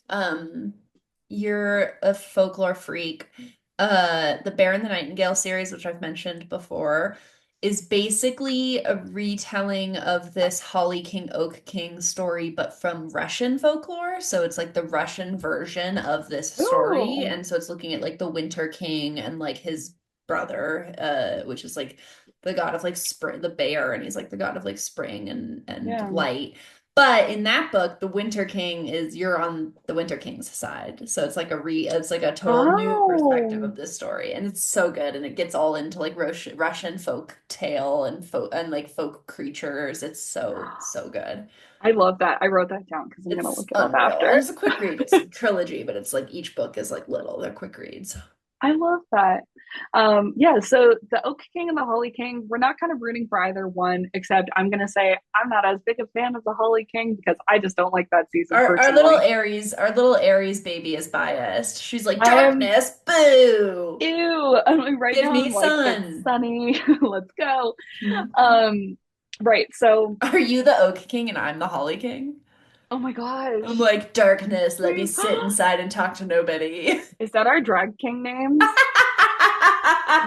you're a folklore freak, the Bear and the Nightingale series, which I've mentioned before, is basically a retelling of this Holly King Oak King story, but from Russian folklore. So it's like the Russian version of this story. Ooh. And so it's looking at like the Winter King and like his brother, which is like the god of like spring, the bear, and he's like the god of like spring and Yeah. light. But in that book, the Winter King is you're on the Winter King's side. So it's like a total new perspective Oh, of this story. And it's so good. And it gets all into like Russian folk tale and like folk creatures. It's so good. I love that. I wrote that down because I'm gonna It's look it up unreal. And after. it's a quick read. It's a trilogy, but it's like each book is like little. They're quick reads. I love that. Yeah, so the Oak King and the Holly King, we're not kind of rooting for either one, except I'm gonna say I'm not as big a fan of the Holly King because I just don't like that season personally. Our little Aries baby is biased. She's like, I am darkness, boo. ew. I'm like, right Give now me I'm like, it's sun. sunny. Let's go. Um, right, so Are you the Oak King and I'm the Holly King? oh my I'm gosh. like, darkness, let me Wait, sit inside and talk to nobody. is that our drag king names?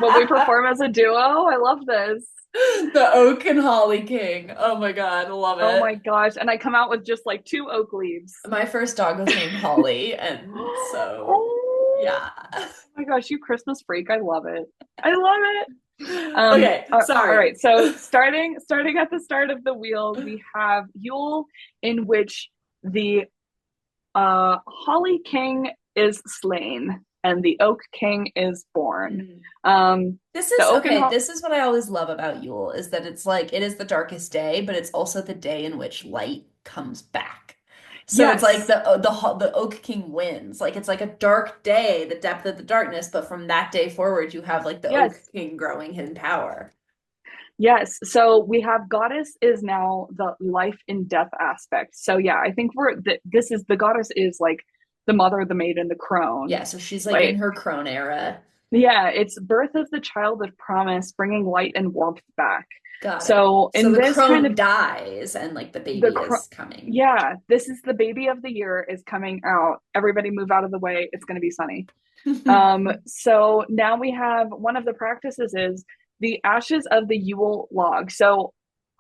When we perform as a duo? I love this. The Oak and Holly King. Oh my God, love Oh my it. gosh. And I come out with just like two oak leaves. My first dog was named Holly, and so Oh yeah. my gosh, you Christmas freak. I love it. I love it. Okay, All sorry. right. So starting at the start of the wheel, we have Yule, in which the Holly King is slain and the Oak King is born. Mm. Um, This the is Oak and okay. This is what I always love about Yule is that it's like it is the darkest day, but it's also the day in which light comes back. So it's like yes, the Oak King wins. Like it's like a dark day, the depth of the darkness, but from that day forward, you have like the Oak yes, King growing in power. yes. So we have goddess is now the life and death aspect. So yeah, I think this is the goddess is like the mother, the maiden, the crone. Yeah, so she's like in Like her crone era. yeah, it's birth of the child of promise, bringing light and warmth back. Got it. So So in the this kind crone of dies and like the the baby cr- is coming. yeah, this is the baby of the year is coming out. Everybody move out of the way. It's going to be sunny. So now we have one of the practices is the ashes of the Yule log. So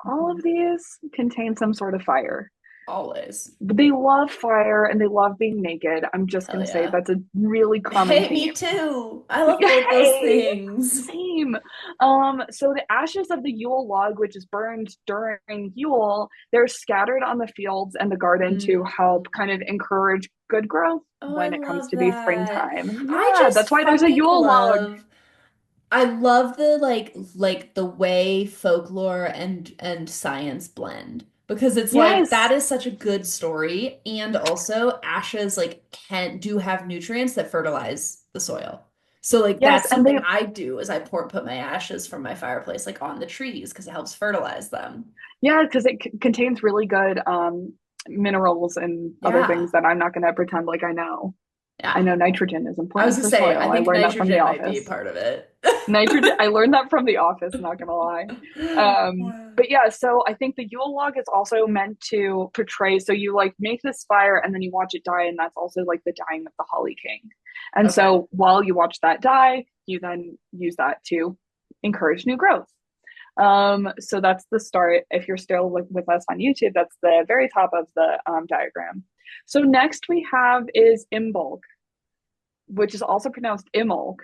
all of these contain some sort of fire. Always. They love fire and they love being naked. I'm just Hell going to say yeah. that's a really common Hey, me theme. too. I love both those Yay! things. Same. So the ashes of the Yule log, which is burned during Yule, they're scattered on the fields and the garden to help Mm. kind of encourage good growth Oh, I when it comes love to the that. springtime. I Yeah, just that's why there's a fucking Yule log. love I love the like the way folklore and science blend because it's like Yes. that is such a good story and also ashes like can do have nutrients that fertilize the soil. So like Yes, that's and they something I do is I put my ashes from my fireplace like on the trees because it helps fertilize them. yeah, because it contains really good minerals and other Yeah. things that I'm not going to pretend like I know. I Yeah. know nitrogen is I was important gonna for say I soil. I think learned that from The nitrogen might be Office. part of it. Nitrogen, I learned that from The Office, not gonna lie. But yeah, so I think the Yule log is also meant to portray. So you like make this fire and then you watch it die, and that's also like the dying of the Holly King. And Okay. so while you watch that die, you then use that to encourage new growth. So that's the start. If you're still with us on YouTube, that's the very top of the diagram. So next we have is Imbolc, which is also pronounced Imbolc.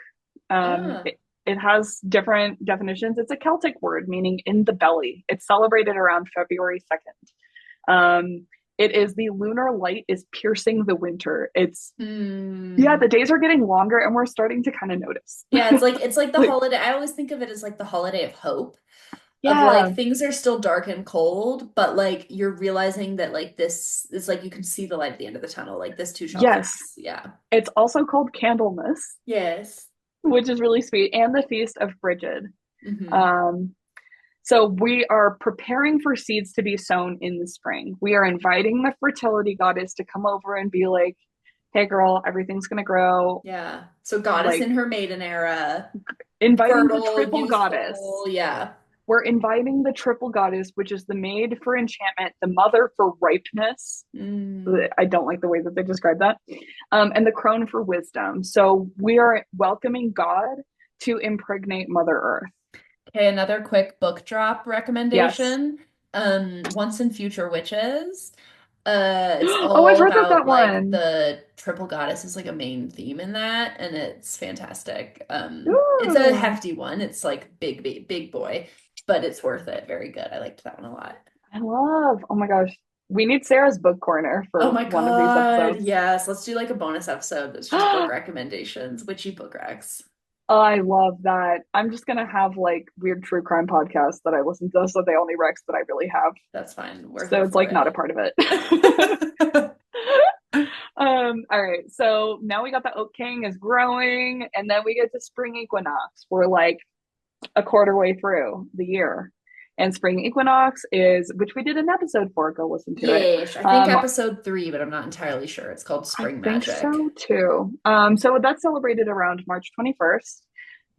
Um, Ah. it, it has different definitions. It's a Celtic word meaning in the belly. It's celebrated around February 2nd. It is the lunar light is piercing the winter. It's, yeah, Hmm. the days are getting longer and we're starting to kind of notice. Yeah, it's like the Like, holiday. I always think of it as like the holiday of hope, of yeah, like things are still dark and cold, but like you're realizing that like this is like you can see the light at the end of the tunnel. Like this too shall yes. pass. Yeah. It's also called Candlemas, Yes. which is really sweet, and the Feast of Bridget. Hmm. Um, So we are preparing for seeds to be sown in the spring. We are inviting the fertility goddess to come over and be like, "Hey girl, everything's going to grow." Yeah. So goddess in Like her maiden era, inviting the fertile, triple goddess. youthful. Yeah. We're inviting the triple goddess, which is the maid for enchantment, the mother for ripeness. Mm. I don't like the way that they describe that. And the crone for wisdom. So we are welcoming God to impregnate Mother Earth. Okay, another quick book drop Yes. recommendation. Once and Future Witches. It's Oh, I've all heard of about that like one. the triple goddess is like a main theme in that, and it's fantastic. It's a Ooh. hefty one. It's like big boy, but it's worth it. Very good. I liked that one a lot. I love. Oh my gosh. We need Sarah's book corner Oh for my one of these God. episodes. Yes, let's do like a bonus episode that's just book recommendations, witchy book recs. I love that. I'm just gonna have like weird true crime podcasts that I listen to, so the only recs that I really have. That's fine. We're So here it's for like not a it. part of it. All right, so now we got the Oak King is growing, and then we get to spring equinox. We're like a quarter way through the year. And spring equinox is, which we did an episode for, go listen to it. Yeesh. I think Um, episode 3, but I'm not entirely sure. It's called I Spring think Magic. so too. So that's celebrated around March 21st.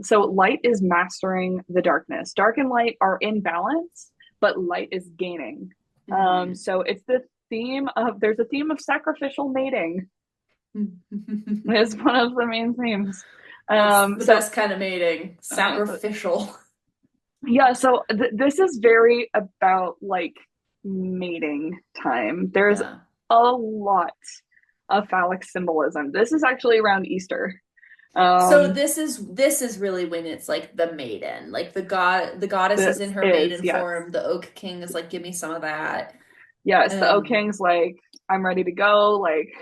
So light is mastering the darkness. Dark and light are in balance, but light is gaining. Mhm. So it's the theme of, there's a theme of sacrificial mating is one of the main themes. That's the So best kind of mating. uh, Sacrificial. yeah, so this is very about like mating time. There's Yeah. a lot of phallic symbolism. This is actually around Easter. So Um, this is really when it's like the maiden. Like the goddess is in this her is, maiden yes. form. The Oak King is like, give me some of that. Yes, the Oak Um, King's like, I'm ready to go. Like,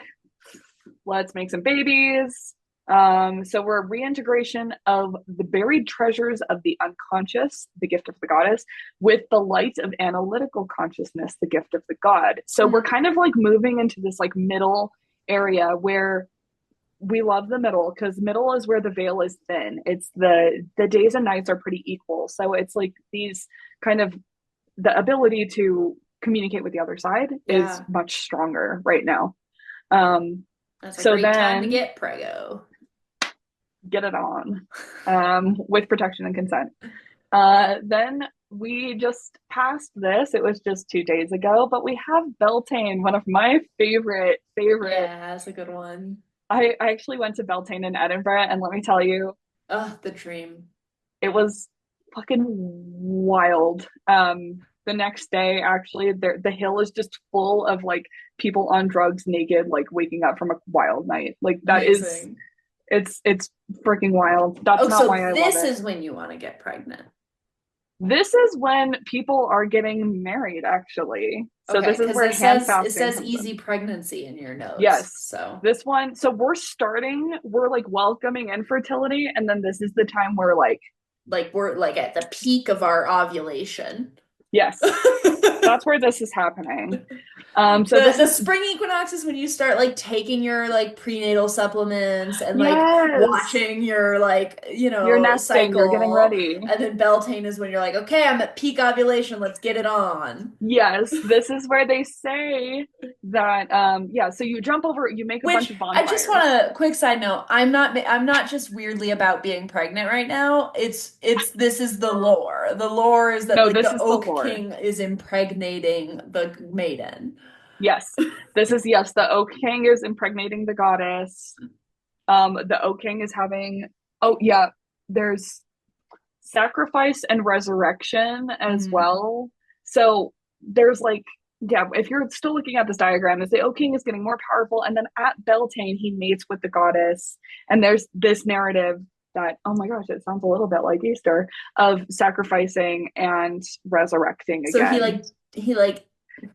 let's make some babies. So we're a reintegration of the buried treasures of the unconscious, the gift of the goddess, with the light of analytical consciousness, the gift of the god. So we're mhm. kind of like moving into this like middle area where we love the middle because middle is where the veil is thin. It's the days and nights are pretty equal. So it's like these kind of the ability to communicate with the other side is Yeah. much stronger right now. Um, That's a so great time to then get prego. get it on with protection and consent. Then we just passed this. It was just 2 days ago, but we have Beltane, one of my favorite. Yeah, that's a good one. I actually went to Beltane in Edinburgh, and let me tell you, Oh, the dream. it was fucking wild. The next day, actually, the hill is just full of like people on drugs, naked, like waking up from a wild night. Like that is, Amazing. it's freaking wild. That's Oh, not so why I love this it. is when you want to get pregnant. This is when people are getting married, actually. So Okay, this is because where hand it fasting says comes in. easy pregnancy in your notes. Yes. So This one, so we're like welcoming infertility, and then this is the time where like, like we're like at the peak of our ovulation. yes, that's where this is happening. So The this the is, spring equinox is when you start like taking your like prenatal supplements and like yes, watching your like, you're nesting, you're getting cycle. ready. And then Beltane is when you're like, okay, I'm at peak ovulation, let's get it on. Yes, this is where they say that, yeah, so you jump over, you make a bunch Which of I just want bonfires. to quick side note. I'm not just weirdly about being pregnant right now. It's this is the lore. The lore is that No, like this the is the Oak lore. King is impregnating the maiden. Yes, this is, yes, the Oak King is impregnating the goddess. The Oak King is having, oh yeah, there's sacrifice and resurrection as Mm. well. So there's like, yeah, if you're still looking at this diagram, is the Oak King is getting more powerful, and then at Beltane he mates with the goddess, and there's this narrative that, oh my gosh, it sounds a little bit like Easter, of sacrificing and resurrecting So again. he like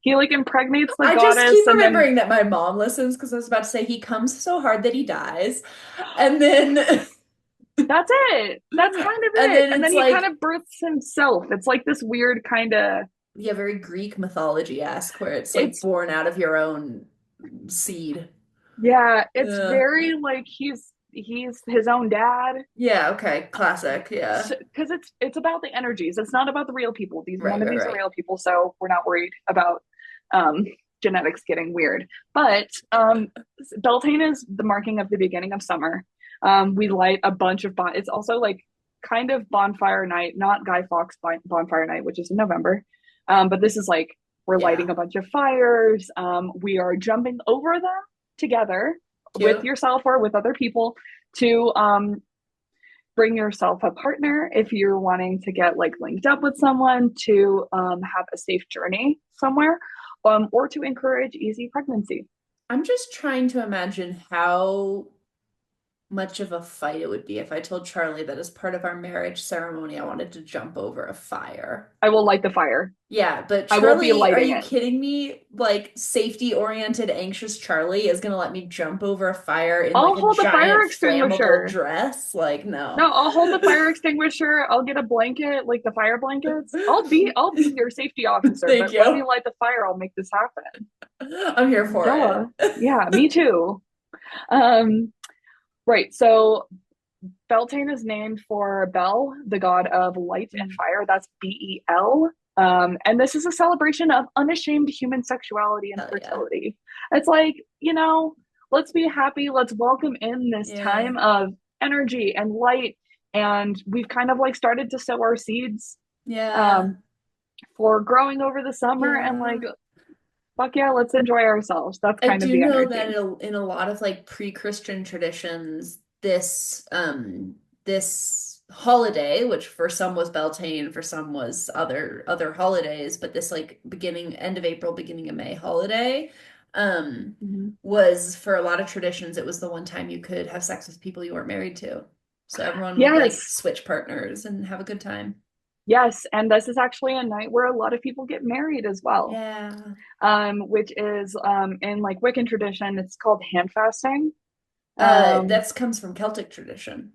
He like impregnates the I just goddess, keep and then remembering that my mom listens because I was about to say he comes so hard that he dies. And then that's it. That's kind of and it. then And then it's he kind like of births himself. It's like this weird kind of, yeah, very Greek mythology-esque where it's like it's, born out of your own seed. yeah, it's Yeah. very like he's his own dad. Yeah, okay. Classic. Yeah. Because it's about the energies. It's not about the real people. These Right, right, entities are right. real people, so we're not worried about um genetics getting weird. But Beltane is the marking of the beginning of summer. We light a bunch of it's also like kind of bonfire night, not Guy Fawkes bonfire night, which is in November. But this is like we're lighting Yeah. a bunch of fires. We are jumping over them together with Cute. yourself or with other people to bring yourself a partner if you're wanting to get like linked up with someone to have a safe journey somewhere, or to encourage easy pregnancy. I'm just trying to imagine how much of a fight it would be if I told Charlie that as part of our marriage ceremony, I wanted to jump over a fire. I will light the fire. Yeah, but I won't be Charlie, are lighting you it. kidding me? Like, safety-oriented, anxious Charlie is gonna let me jump over a fire in I'll like a hold the fire giant flammable extinguisher. dress? Like, no. No, I'll hold the fire extinguisher. I'll get a blanket, like the fire blankets. I'll be your safety officer, Thank but let you. me light the fire. I'll make this happen. I'm here for Duh. it. Yeah, me too. Um, right. So Beltane is named for Bel, the god of light and fire. That's Bel. And this is a celebration of unashamed human sexuality and Hell yeah. fertility. It's like, let's be happy. Let's welcome in this Yeah. time of energy and light. And we've kind of like started to sow our seeds Yeah. um, for growing over the summer. And like, Yeah. fuck yeah, let's enjoy ourselves. That's I kind of do the know that energy. in a lot of like pre-Christian traditions, this holiday, which for some was Beltane, for some was other holidays, but this like beginning end of April, beginning of May holiday, um, Mm-hmm. was for a lot of traditions, it was the one time you could have sex with people you weren't married to. So everyone would like Yes. switch partners and have a good time. Yes, and this is actually a night where a lot of people get married as well, Yeah. which is in like Wiccan tradition, it's called hand fasting. That comes from Celtic tradition.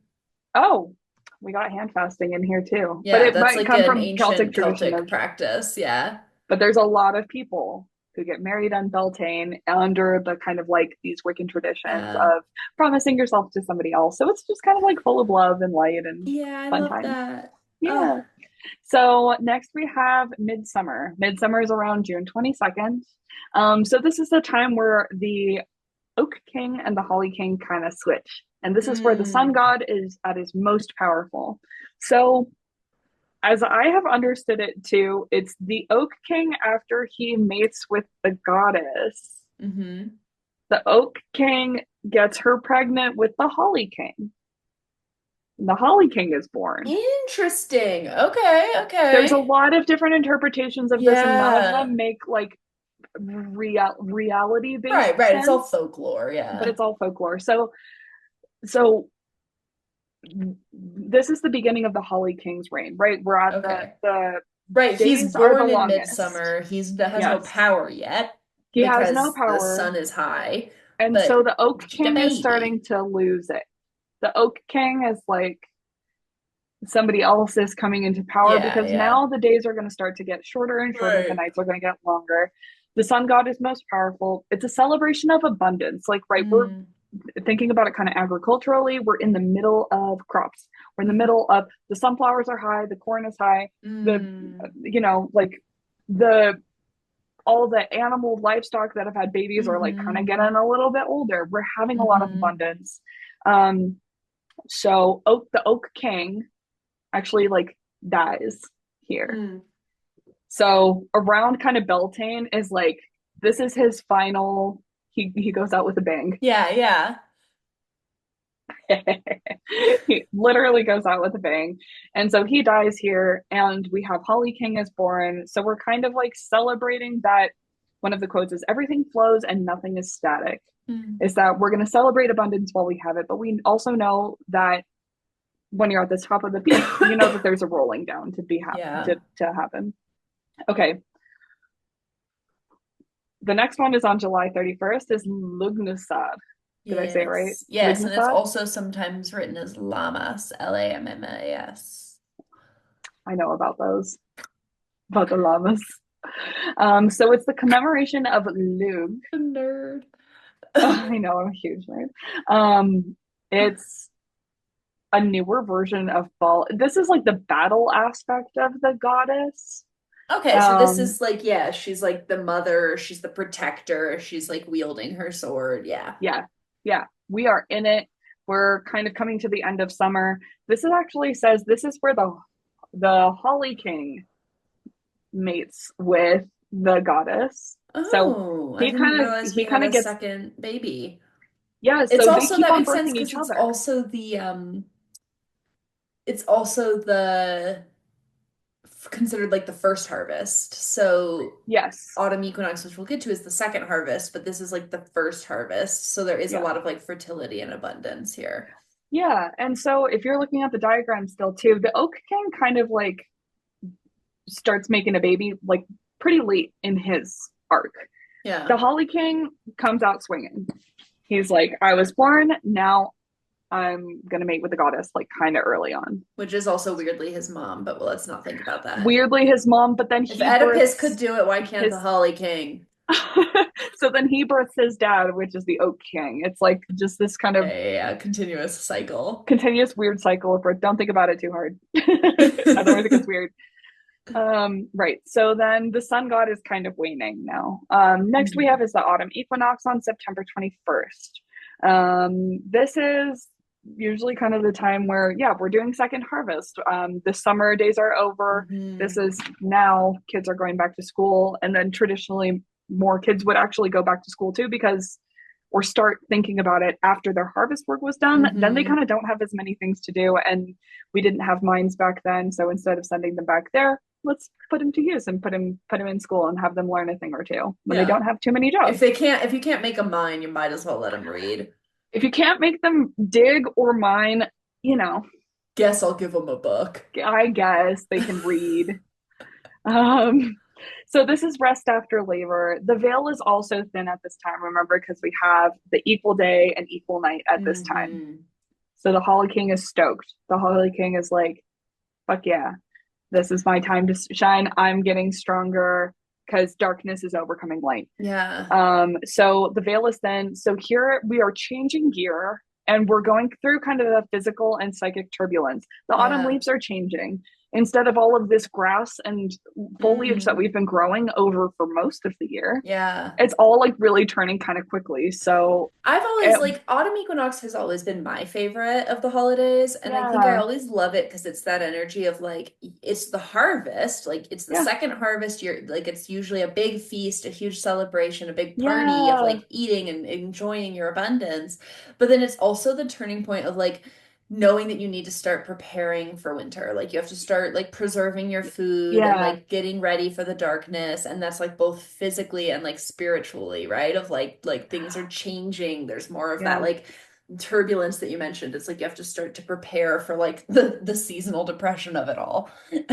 Oh, we got hand fasting in here too, but Yeah, it that's might like come an from Celtic ancient tradition Celtic of, practice. Yeah. but there's a lot of people who get married on Beltane under the kind of like these Wiccan traditions Yeah. of promising yourself to somebody else. So it's just kind of like full of love and light and Yeah, I fun love times. that. Oh, Yeah. So next we have Midsummer. Midsummer is around June 22nd. So this is the time where the Oak King and the Holly King kind of switch. And this is where the sun mm, god is at his most powerful. So, as I have understood it too, it's the Oak King after he mates with the goddess. mm-hmm. The Oak King gets her pregnant with the Holly King. The Holly King is born. Interesting. Okay, There's a okay. lot of different interpretations of this, and none of Yeah. them make like reality based Right, right. It's all sense, folklore. but Yeah. it's all folklore. So this is the beginning of the Holly King's reign, right? We're at Okay. the Right. He's days are the born in longest. midsummer. He's has no Yes. power yet He has no because the power. sun is high, And so but the Oak the King is baby. starting to lose it. The Oak King is like somebody else is coming into power Yeah, because yeah. now the days are going to start to get shorter and shorter. The Right. nights are going to get longer. The sun god is most powerful. It's a celebration of abundance. Like, right, we're Mm, thinking about it kind of agriculturally. We're in the middle of crops. We're in the mm-hmm. middle of the sunflowers are high, the corn is high, the, Mm, like the, all the animal livestock that have had babies are like kind of mm-hmm. getting a little bit older. We're having a lot of Mm-hmm. abundance. Um, the Oak King actually like dies here. Mm. So around kind of Beltane is like this is his final. He goes out with a bang. Yeah, yeah. He literally goes out with a bang, and so he dies here, and we have Holly King is born. So we're kind of like celebrating that. One of the quotes is "Everything flows and nothing is static." Mm. Is that we're going to celebrate abundance while we have it, but we also know that when you're at the top of the peak, you know that there's a rolling down to be Yeah. to happen. Okay, the next one is on July 31st is Lugnasad. Did I say it right? Yes. Yes, and it's Lugnasad? also sometimes written as Llamas, Lammas. I know about the llamas. So it's the commemoration of Lug. A nerd. Oh, I know, I'm a huge nerd. It's a newer version of Ball. This is like the battle aspect of the goddess. Okay, so this Um, is like, yeah, she's like the mother, she's the protector, she's like wielding her sword. Yeah. yeah, yeah, we are in it. We're kind of coming to the end of summer. This is actually says this is where the Holly King mates with the goddess. So Oh, I didn't realize we he had kind of a gets second baby. yeah, It's so they also keep that on makes sense birthing because each other. it's also the considered like the first harvest. So Yes. autumn equinox, which we'll get to, is the second harvest, but this is like the first harvest. So there is a Yeah. lot of like fertility and abundance here. Yeah, and so if you're looking at the diagram still too, the Oak King kind of like starts making a baby like pretty late in his arc. The Yeah. Holly King comes out swinging. He's like, I was born, now I'm gonna mate with the goddess, like kind of early on. Which is also weirdly his mom, but well, let's not think about that. Weirdly, his mom, but then If he Oedipus could births do it, why can't the his. Holly King? So then he births his dad, which is the Oak King. It's like just this kind of A continuous cycle. continuous weird cycle of birth. Don't think about it too hard. Otherwise, it gets weird. Right. So then the sun god is kind of waning now. Next we Mhm. have is the autumn equinox on September 21st. This is usually kind of the time where, yeah, we're doing second harvest. The summer days are over. This Mhm. is now kids are going back to school. And then traditionally, more kids would actually go back to school too because or start thinking about it after their harvest work was done. Then they Mhm. kind of don't have as many things to do. And we didn't have mines back then. So instead of sending them back there, let's put them to use and put them in school and have them learn a thing or two when they Yeah. don't have too many jobs. If you can't make a mine, you might as well let them read. If you can't make them dig or mine, you know, Guess I'll give them a book. I guess they can read. Um, so this is rest after labor. The veil is also thin at this time, remember, because we have the equal day and equal night at this time. Hmm. So the Holly King is stoked. The Holly King is like, fuck yeah, this is my time to shine. I'm getting stronger because darkness is overcoming light. Yeah. So the veil is thin. So here we are changing gear and we're going through kind of the physical and psychic turbulence. The autumn Yeah. leaves are changing. Instead of all of this grass and foliage that Mm. we've been growing over for most of the year, Yeah. it's all like really turning kind of quickly. So, I've always it, like autumn equinox has always been my favorite of the holidays, and I think I yeah, always love it because it's that energy of like it's the harvest, like it's the yeah, second harvest. You're like it's usually a big feast, a huge celebration, a big party of yeah, like eating and enjoying your abundance. But then it's also the turning point of like knowing that you need to start preparing for winter. Like you have to start like preserving your food and yeah, like getting ready for the darkness. And that's like both physically and like spiritually, right? Of like things are changing. There's more of that yeah. like turbulence that you mentioned. It's like you have to start to prepare for like the seasonal depression of it all.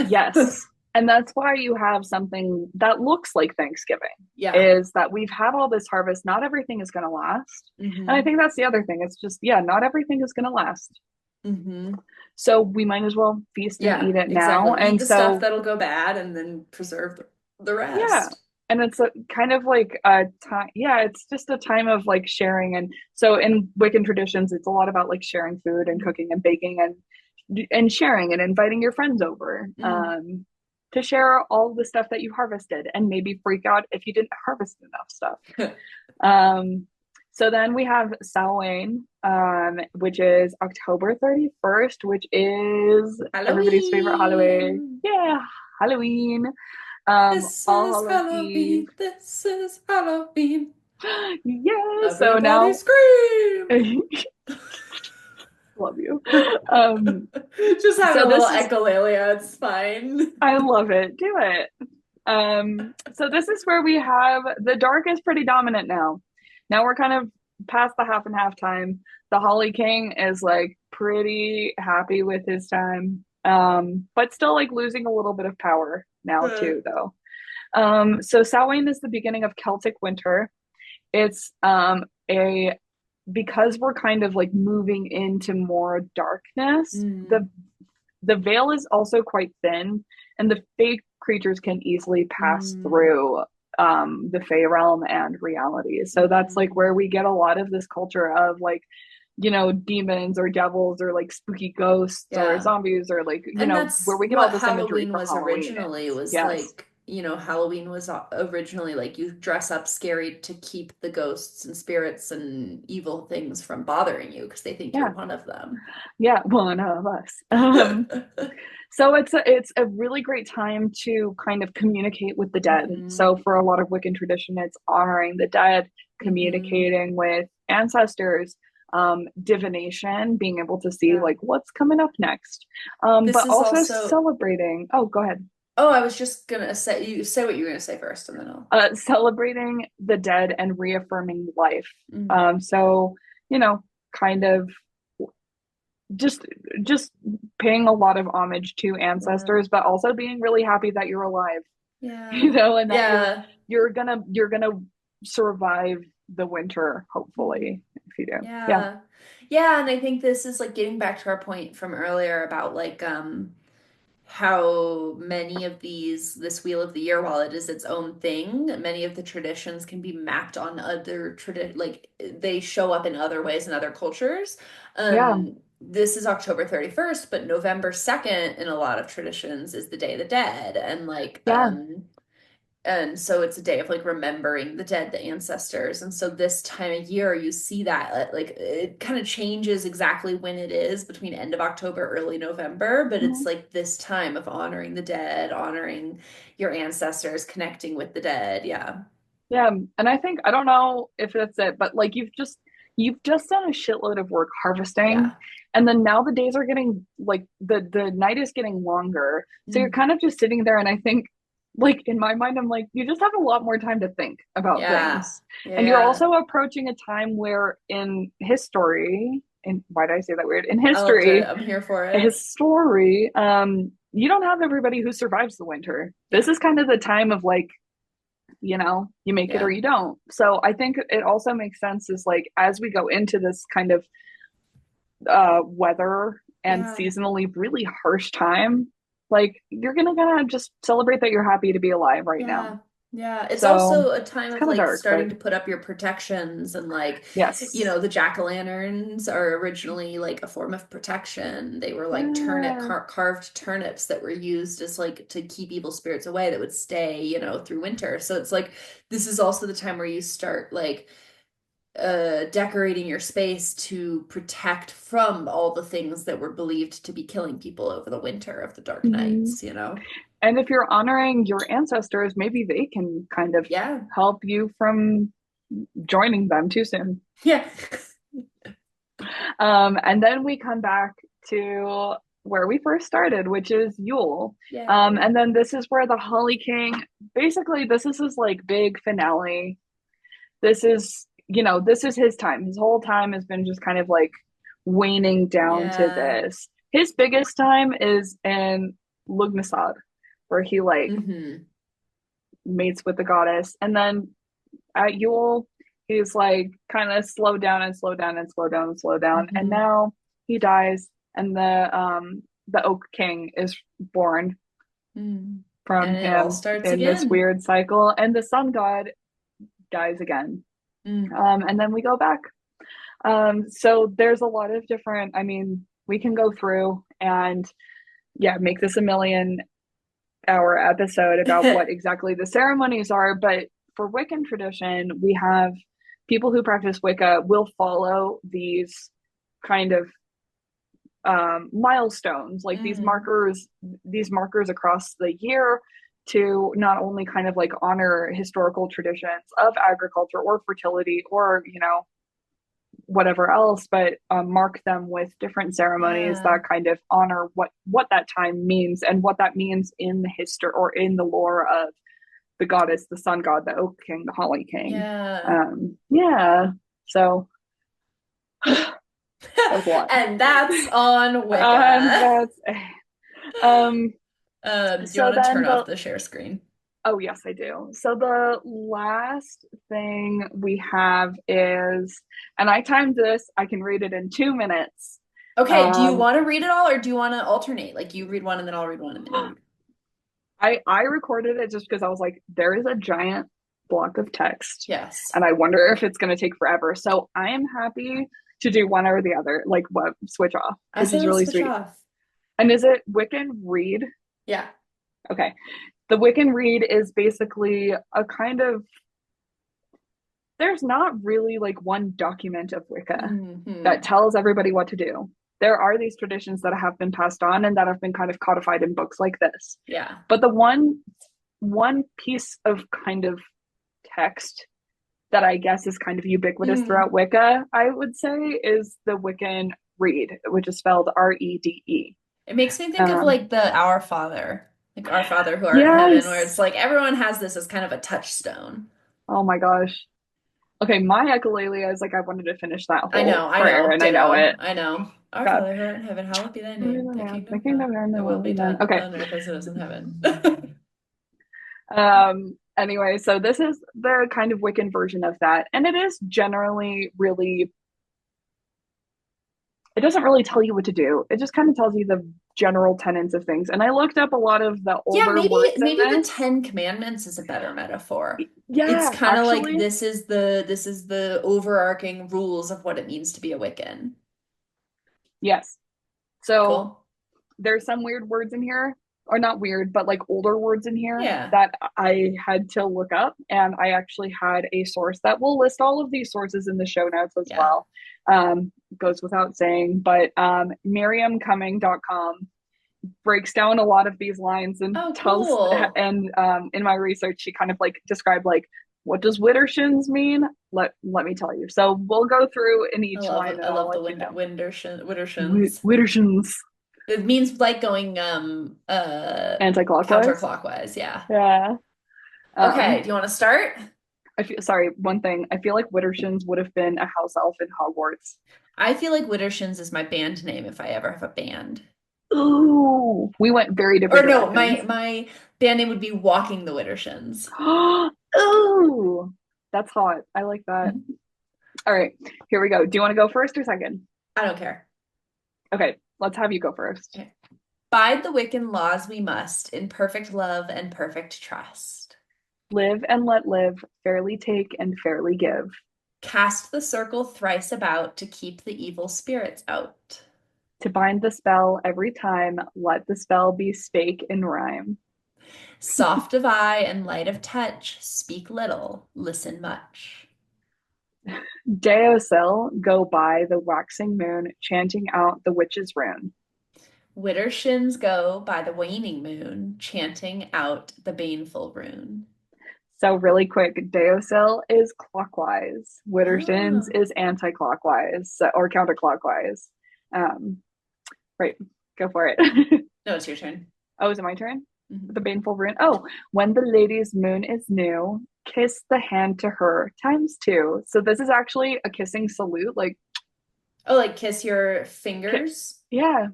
Yes. And that's why you have something that looks like Thanksgiving, Yeah. is that we've had all this harvest. Not everything is going to last. And I Hmm. think that's the other thing. It's just, yeah, not everything is going to last. Hmm. So we might as well feast and Yeah, eat it now. exactly. Eat And the stuff so, that'll go bad and then preserve the yeah. rest. And it's a kind of like a time, yeah, it's just a time of like sharing. And so in Wiccan traditions, it's a lot about like sharing food and cooking and baking and sharing and inviting your friends over Mm. to share all the stuff that you harvested and maybe freak out if you didn't harvest enough stuff. Um, so then we have Samhain, which is October 31st, which is everybody's favorite Halloween. Halloween. Yeah, Halloween. This All is Hallows Eve. Halloween. This is Halloween. Yeah, so Everybody now scream. love you. Um, Just having so a little this is echolalia. It's fine. I love it. Do it. So this is where we have the dark is pretty dominant now. Now we're kind of past the half and half time. The Holly King is like pretty happy with his time. But still like losing a little bit of power now too, though. So Samhain is the beginning of Celtic winter. It's a because we're kind of like moving into more darkness, Mm, the veil is also quite thin, and the fake creatures can easily pass mm, through the Fey realm and reality. So that's like mm. where we get a lot of this culture of like, demons or devils or like spooky ghosts or Yeah. zombies or like, And where that's we get all what this imagery Halloween for was Halloween originally is. was Yes. like, Halloween was originally like you dress up scary to keep the ghosts and spirits and evil things from bothering you because they think you're Yeah. one of them. Yeah. One of us. So it's a really great time to kind of communicate with the dead. Hmm. So for a lot of Wiccan tradition, it's honoring the dead, Hmm. communicating with ancestors, divination, being able to see Yeah. like what's coming up next, This but is also also, celebrating. Oh, go ahead. oh, I was just gonna say, you say what you were gonna say first, and then I'll. Celebrating the dead and reaffirming life. Hmm. So kind of just just paying a lot of homage to Yeah. ancestors, but also being really happy that you're alive, Yeah. and that Yeah. you're gonna survive the winter, Mhm. hopefully, if you do. Yeah. Yeah. Yeah, and I think this is like getting back to our point from earlier about like how many of this Wheel of the Year, while it is its own thing, many of the traditions can be mapped on other like they show up in other ways in other cultures. Yeah. This is October 31st, but November 2nd in a lot of traditions is the Day of the Dead. Yeah. And so it's a day of like remembering the dead, the ancestors. And so this time of year, you see that like it kind of changes exactly when it is between end of October, early November, but it's Mhm. like this time of honoring the dead, honoring your ancestors, connecting with the dead. Yeah. Yeah. And I think, I don't know if that's it, but like you've just done a shitload of work harvesting, Yeah. and then now the days are getting like the night is getting longer. So you're Mm. kind of just sitting there, and I think, like, in my mind, I'm like, you just have a lot more time to think about Yeah. things. And you're Yeah. also approaching a time where in history, and why did I say that weird? In I loved it. history, I'm here for a it. history, you don't have everybody who survives the winter. This Yeah. is kind of the time of like, you make it or Yeah. you don't. So I think it also makes sense is like as we go into this kind of weather and Yeah. seasonally really harsh time, like you're gonna just celebrate that you're happy to be alive right now. Yeah. Yeah. It's So also a time it's of kind of like dark, but starting to put up your protections and like, yes. the jack-o'-lanterns are originally like a form of protection. They were like Yeah. carved turnips that were used as like to keep evil spirits away that would stay, through winter. So it's like this is also the time where you start like decorating your space to protect from all the things that were believed to be killing people over the winter of the dark Mhm. nights. And if you're honoring your ancestors, maybe they can kind of Yeah. help you from joining them too soon. Yeah. And then we come back to where we first started, which is Yule. Yay. And then this is where the Holly King, basically, this is his like big finale. This is his time. His whole time has been just kind of like waning down to Yeah. this. His biggest time is in Lugnasad, where he like Hmm. mates with the goddess. And then at Yule, he's like kind of slow down and slow down and slow down and slow down. And Hmm. now he dies, and the Oak King is born Mm. from And it all him starts in this again. weird cycle, and the sun god dies again. Mm. And then we go back. So there's a lot of different, I mean, we can go through and yeah, make this a million hour episode about what exactly the ceremonies are. But for Wiccan tradition, we have people who practice Wicca will follow these kind of milestones, like Mm. these markers across the year to not only kind of like honor historical traditions of agriculture or fertility or whatever else, but mark them with different ceremonies Yeah. that kind of honor what that time means and what that means in the history or in the lore of the goddess, the sun god, the Oak King, the Holly King. Yeah. Yeah. So that was a lot. And that's on And Wicca. that's um. Do you So want to then turn off the the share screen? oh yes, I do. So the last thing we have is, and I timed this. I can read it in 2 minutes. Okay, do you Um, want to read it all or do you want to alternate? Like you read one and then I'll read one and then you read. I recorded it just because I was like, there is a giant block of text, Yes. and I wonder if it's going to take forever. So I am happy to do one or the other, like what switch off, I which say is let's really switch sweet. off. And is it Wiccan Read? Yeah. Okay. The Wiccan Read is basically a kind of, there's not really like one document of Wicca that Hmm. tells everybody what to do. There are these traditions that have been passed on and that have been kind of codified in books like this. Yeah. But the one piece of kind of text that I guess is kind of ubiquitous Mm. throughout Wicca, I would say, is the Wiccan Read, which is spelled Rede. It makes me think of Um, like the Our Father, like Our Father who art in heaven, where it's yes. like everyone has this as kind of a touchstone. Oh my gosh. Okay, my echolale is like I wanted to finish that I whole know, I prayer know. and I know Ditto. it. I know. Our God. Father who art in heaven, hallowed be thy name. Thy The kingdom kingdom come, and the thy will will be be done. done Okay. on earth as it is in heaven. Anyway, so this is the kind of Wiccan version of that. And it is generally really, it doesn't really tell you what to do. It just kind of tells you the general tenets of things. And I looked up a lot of the Yeah, older maybe words in maybe the this. Ten Commandments is a better metaphor. It's Yeah, kind of like actually, this is the overarching rules of what it means to be a Wiccan. yes. So Cool. there's some weird words in here, or not weird, but like older words in here Yeah. that I had to look up. And I actually had a source that will list all of these sources in the show notes as Yeah. well. Goes without saying, but miriamcumming.com breaks down a lot of these lines and Oh, tells, cool. and in my research, she kind of like described like, what does Widdershins mean? Let me tell you. So we'll go through in each line and I I'll love the let you know. Widdershins. Widdershins. It means like going Anti-clockwise. counterclockwise, yeah. Yeah. Okay, Um, do you want to start? I feel sorry, one thing. I feel like Widdershins would have been a house elf in Hogwarts. I feel like Widdershins is my band name if I ever have a band. Ooh, we went very Or different no, directions. my band name would be Walking the Widdershins. Ooh, that's hot. I like that. All right, here we go. Do you want to go first or second? I don't care. Okay, let's have you go first. Okay. Bide the Wiccan laws we must, in perfect love and perfect trust. Live and let live, fairly take and fairly give. Cast the circle thrice about to keep the evil spirits out. To bind the spell every time, let the spell be spake in rhyme. Soft of eye and light of touch, speak little, listen much. Deosil go by the waxing moon, chanting out the witch's rune. Widdershins go by the waning moon, chanting out the baneful rune. So really quick, Deosil is clockwise. Widdershins Oh. is anti-clockwise or counterclockwise. Um, right, go for it. No, it's your turn. Oh, is it my turn? The Mhm. baneful rune. Oh, when the lady's moon is new, kiss the hand to her times two. So this is actually a kissing salute. Like, Oh, like kiss your ki- fingers, yeah,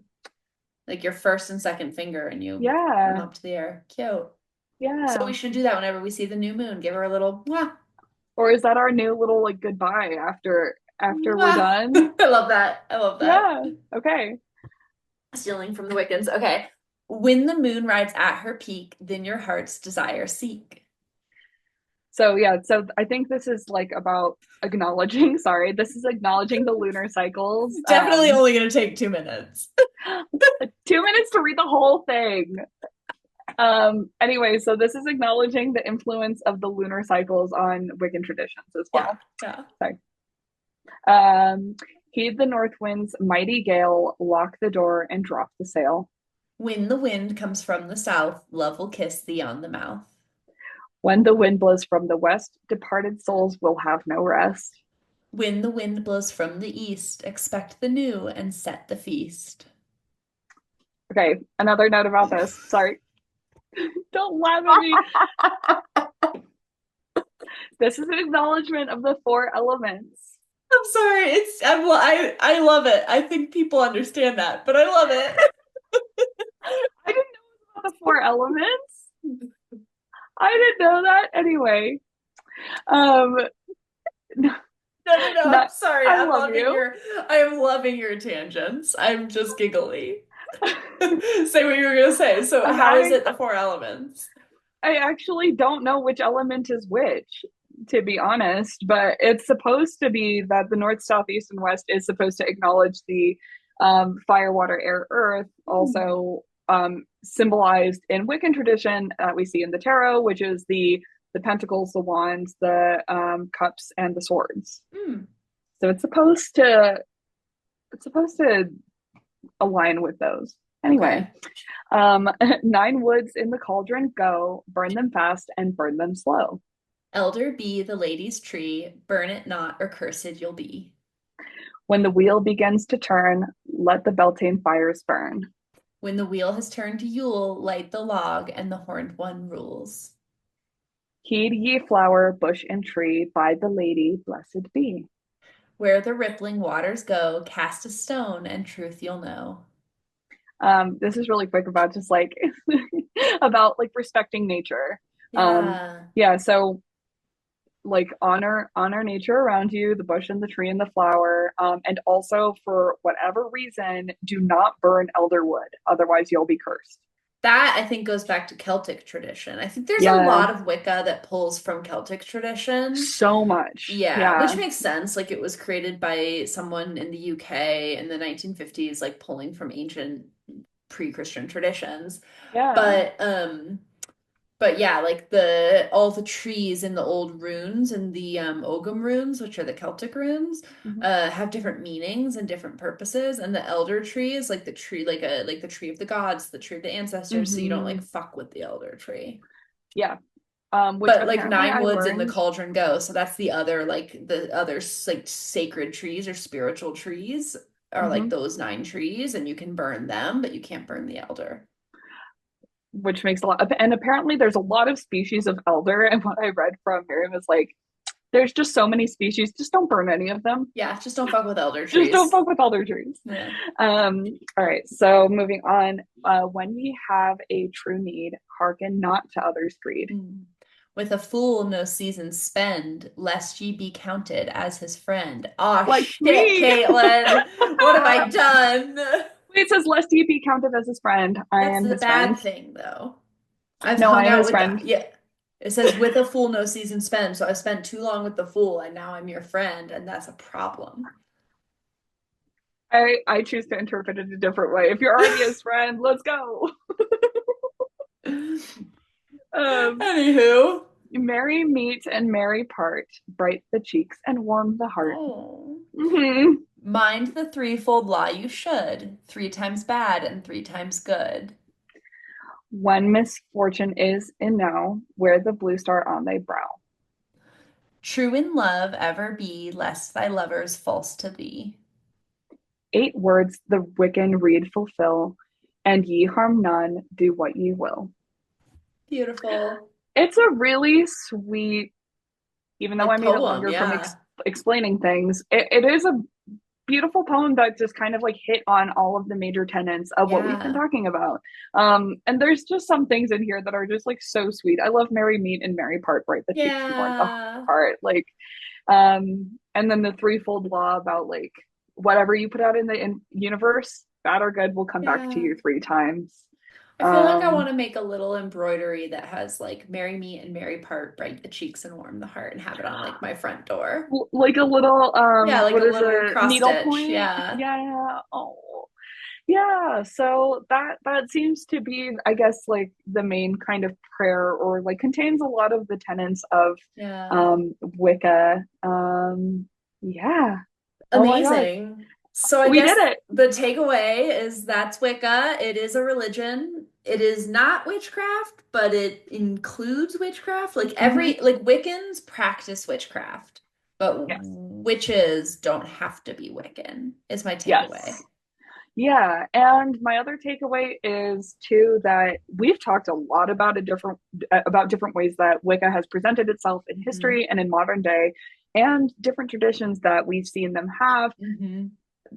like your first and second finger, and you put them yeah, up to the air. Cute. So yeah. we should do that whenever we see the new moon. Give her a little mwah, Or is that our new little like goodbye after we're mwah. done? I love that. I love that. Yeah. Okay. Stealing from the Wiccans. Okay. When the moon rides at her peak, then your heart's desire seek. So yeah, so I think this is like about acknowledging, sorry, this is acknowledging the lunar cycles. Definitely only going to take 2 minutes. 2 minutes to read the whole thing. Anyway, so this is acknowledging the influence of the lunar cycles on Wiccan traditions as Yeah. well. Yeah. Sorry. Um, heed the north wind's mighty gale, lock the door and drop the sail. When the wind comes from the south, love will kiss thee on the mouth. When the wind blows from the west, departed souls will have no rest. When the wind blows from the east, expect the new and set the feast. Okay, another note about this. Sorry. Don't laugh at me. This is an acknowledgement of the four elements. I'm sorry. I love it. I think people understand that, but I love it. I didn't know about the four elements. I didn't know that. Anyway, um, No. I'm not, sorry. I love you. I am loving your tangents. I'm just giggly. Say what you were gonna say. So I'm how is adding. it the four elements? I actually don't know which element is which, to be honest, but it's supposed to be that the north, south, east, and west is supposed to acknowledge the fire, water, air, earth, also symbolized in Wiccan tradition that we see in the tarot, which is the pentacles, the wands, the cups, and the swords. Hmm. So it's supposed to align with those. Anyway, Okay. 9 woods in the cauldron go, burn them fast and burn them slow. Elder be the lady's tree, burn it not, or cursed you'll be. When the wheel begins to turn, let the Beltane fires burn. When the wheel has turned to Yule, light the log, and the horned one rules. Heed ye flower, bush, and tree, by the lady blessed be. Where the rippling waters go, cast a stone and truth you'll know. This is really quick about just like about like respecting nature. Um, Yeah. yeah, so like honor nature around you, the bush and the tree and the flower, and also for whatever reason, do not burn elder wood, otherwise you'll be cursed. That I think goes back to Celtic tradition. I think there's a Yeah, lot of Wicca that pulls from Celtic tradition. so much. Yeah, Yeah. which makes sense. Like it was created by someone in the UK in the 1950s, like pulling from ancient pre-Christian traditions. Yeah. But but yeah, like the all the trees in the old runes and the Ogham runes, which are the Celtic runes, Hmm. have different meanings and different purposes. And the elder tree is like the tree, like the tree of the gods, the tree of the ancestors. So you don't like Hmm. fuck with the elder tree. Yeah. Which But like apparently nine I woods in the learned. cauldron go. So that's the other the other like sacred trees or spiritual trees are like Mhm. those nine trees, and you can burn them, but you can't burn the elder. Which makes a lot of, and apparently there's a lot of species of elder. And what I read from Miriam is like, there's just so many species, just don't burn any of them. Yeah, just don't fuck with elder Just don't trees. fuck with elder trees. Yeah. All right, so moving on. When ye have a true need, hearken not to others' greed. Mm. With a fool no season spend, lest ye be counted as his friend. Aw, Like shit, me. Caitlin. What have I done? It says, lest ye be counted as his friend. I That's am the his friend. bad thing, though. I've No, I hung am out his with that. friend. Yeah. It says, with a fool no season spend. So I've spent too long with the fool, and now I'm your friend, and that's a problem. I choose to interpret it a different way. If you're already his friend, let's go. Um, Anywho. merry meet and merry part, bright the cheeks and warm the heart. Oh. Hmm. Mind the threefold law you should. Three times bad and three times good. When misfortune is enow, wear the blue star on thy brow. True in love ever be, lest thy lovers false to thee. 8 words the Wiccan read fulfill, and ye harm none, do what ye will. Beautiful. It's a really sweet, even though I Like made it poem, longer from yeah. explaining things, it is a beautiful poem that just kind of like hit on all of the major tenets of what we've been Yeah. talking about. And there's just some things in here that are just like so sweet. I love Merry Meet and Merry Part, Bright the Cheeks and Warm the Yeah. Heart. Like, and then the threefold law about like whatever you put out in the universe, bad or good, will come back to Yeah. you 3 times. I feel like I want Um, to make a little embroidery that has like marry me and marry part, bright the cheeks and warm the heart, and have it on like my front door. like a little Yeah, like what a is little it, cross stitch. needlepoint? Yeah. Yeah. Oh, yeah, so that seems to be, I guess, like the main kind of prayer, or like contains a lot of the tenets of Yeah. Wicca. Yeah. Oh my God. Amazing. So I We did guess it. the takeaway is that's Wicca. It is a religion. It is not witchcraft, but it includes witchcraft. Like Hmm. like Wiccans practice witchcraft, but Yes. witches don't have to be Wiccan, is my takeaway. Yes. Yeah, and my other takeaway is too that we've talked a lot about different ways that Wicca has presented itself in Hmm. history and in modern day, and different traditions that we've seen them have. Hmm.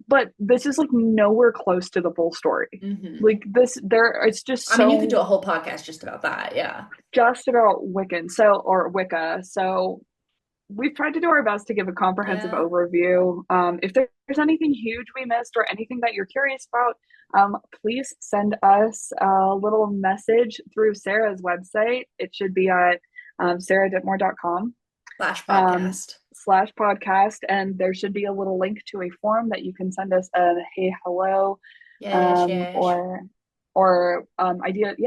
But this is like nowhere close to the full story. Hmm. Like this, there, it's just I mean, you could do so a whole podcast just about that. Yeah. just about Wiccan, so or Wicca. So we've tried to do our best to give a comprehensive Yeah. overview. If there's anything huge we missed or anything that you're curious about, please send us a little message through Sarah's website. It should be at sarahdittmore.com Flash um, podcast. /podcast. And there should be a little link to a form that you can send us a hey, hello, Yes, yes.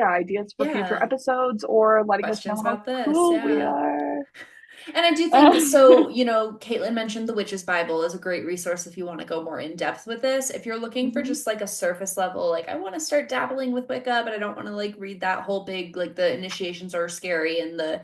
ideas for future Yeah. episodes, or letting us know Questions how about this. cool we Yeah. are. And I do think so, Caitlin mentioned the Witch's Bible is a great resource if you want to go more in depth with this. If you're looking for Mhm. just like a surface level, like I want to start dabbling with Wicca, but I don't want to like read that whole big, like the initiations are scary and the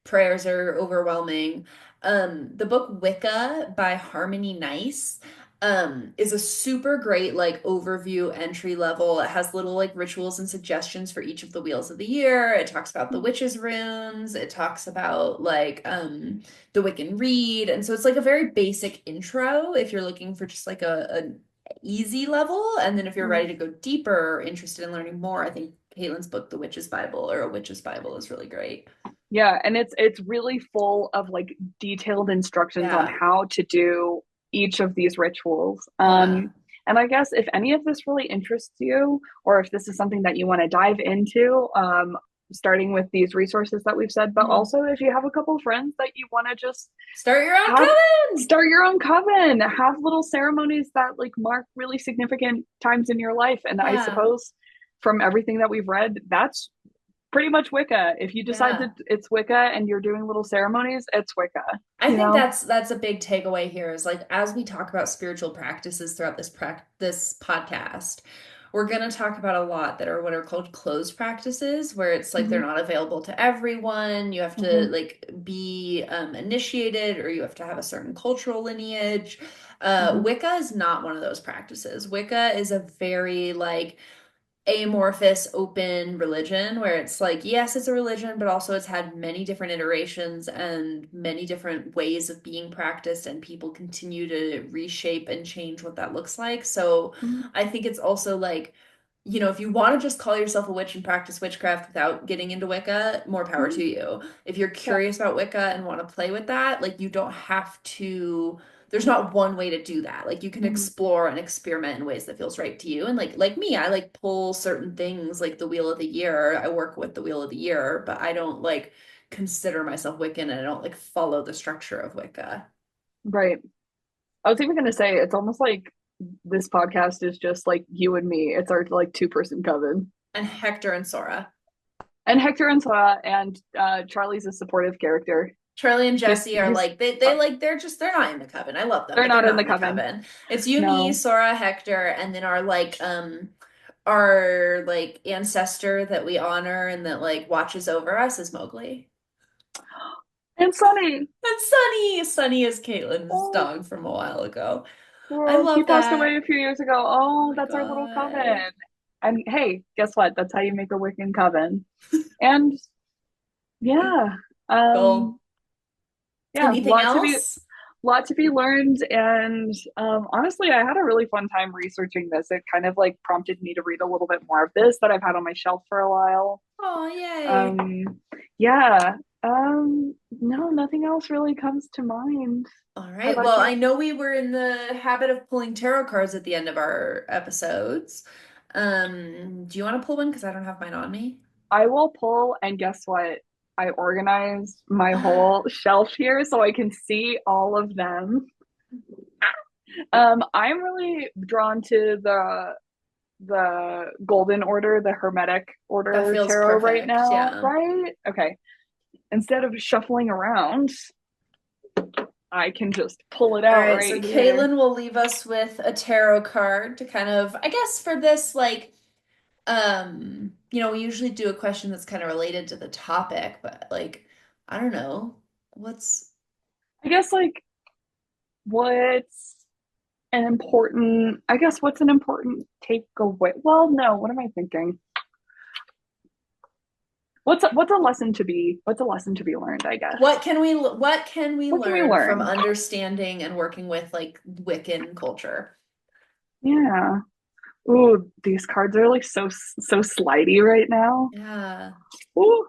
prayers are overwhelming. The book Wicca by Harmony Nice is a super great like overview entry level. It has little like rituals and suggestions for each of the wheels of the year. It talks about the witches' runes. It talks about like the Wiccan Read. And so it's like a very basic intro if you're looking for just like an easy level. And then if you're ready to go deeper or interested in learning more, I think Caitlin's book, The Witch's Bible or A Witch's Bible, is really great. Yeah, and it's really full of like detailed instructions on Yeah. how to do each of these rituals. Yeah. And I guess if any of this really interests you, or if this is something that you want to dive into, starting with these resources that we've said, but Mhm. also if you have a couple friends that you want to just Start your own have coven. start your own coven, have little ceremonies that like mark really significant times in your life. And I Yeah. suppose from everything that we've read, that's pretty much Wicca. If you decide that Yeah. it's Wicca and you're doing little ceremonies, it's Wicca, I you think know? that's a big takeaway here is like as we talk about spiritual practices throughout this podcast, we're going to talk about a lot that are what are called closed practices, where it's like they're Mm-hmm. not available to everyone. You have to Mm-hmm. like be initiated or you have to have a certain cultural lineage. Mm-hmm. Wicca is not one of those practices. Wicca is a very like amorphous open religion where it's like yes it's a religion but also it's had many different iterations and many different ways of being practiced and people continue to reshape and change what that looks like. So Mm-hmm. I think it's also like if you want to just call yourself a witch and practice witchcraft without getting into Wicca, more power Mm-hmm. to you. If you're Yeah. curious about Wicca and want to play with that, like you don't have to, there's not one way to do that. Like you can Mm-hmm. explore and experiment in ways that feels right to you. And like me, I like pull certain things like the Wheel of the Year. I work with the Wheel of the Year, but I don't like consider myself Wiccan and I don't like follow the structure of Wicca. Right. I was even going to say, it's almost like this podcast is just like you and me. It's our like two-person coven. And Hector and Sora. And Hector and Sora and Charlie's a supportive character. Charlie and Jesse are He's like they like they're not in the coven. I love them, they're but they're not in not the in the coven. coven. It's you, me, No. Sora, Hector, and then our like ancestor that we honor and that like watches over us is Mowgli. And Sunny. And Sunny. Sunny is Caitlin's Oh, dog from a while ago. I well, he love passed away that. a few years ago. Oh Oh, my that's our little God. coven. And hey, guess what? That's how you make a Wiccan coven. And yeah, um, Cool. yeah, Anything else? lot to be learned. And honestly, I had a really fun time researching this. It kind of like prompted me to read a little bit more of this that I've had on my shelf for a while. Oh, yay. Um, yeah. No, nothing else really comes to mind. All How right. about Well, you? I know we were in the habit of pulling tarot cards at the end of our episodes. Do you want to pull one? Because I don't have mine on me. I will pull, and guess what? I organized my whole shelf here so I can see all of them. I'm really drawn to the Golden Order, the Hermetic That Order feels tarot right perfect. now, Yeah. right? Okay. Instead of shuffling around, I can just pull it All out right. So right here. Caitlin will leave us with a tarot card to kind of, I guess, for this, like, we usually do a question that's kind of related to the topic, but like, I don't know. What's I guess like what's what's an important takeaway? Well, no, what am I thinking? What's a lesson to be learned, I guess. what can we What can we learn from learn? understanding and working with like Wiccan culture? Yeah. Ooh, these cards are like so slidey right now. Yeah. Ooh,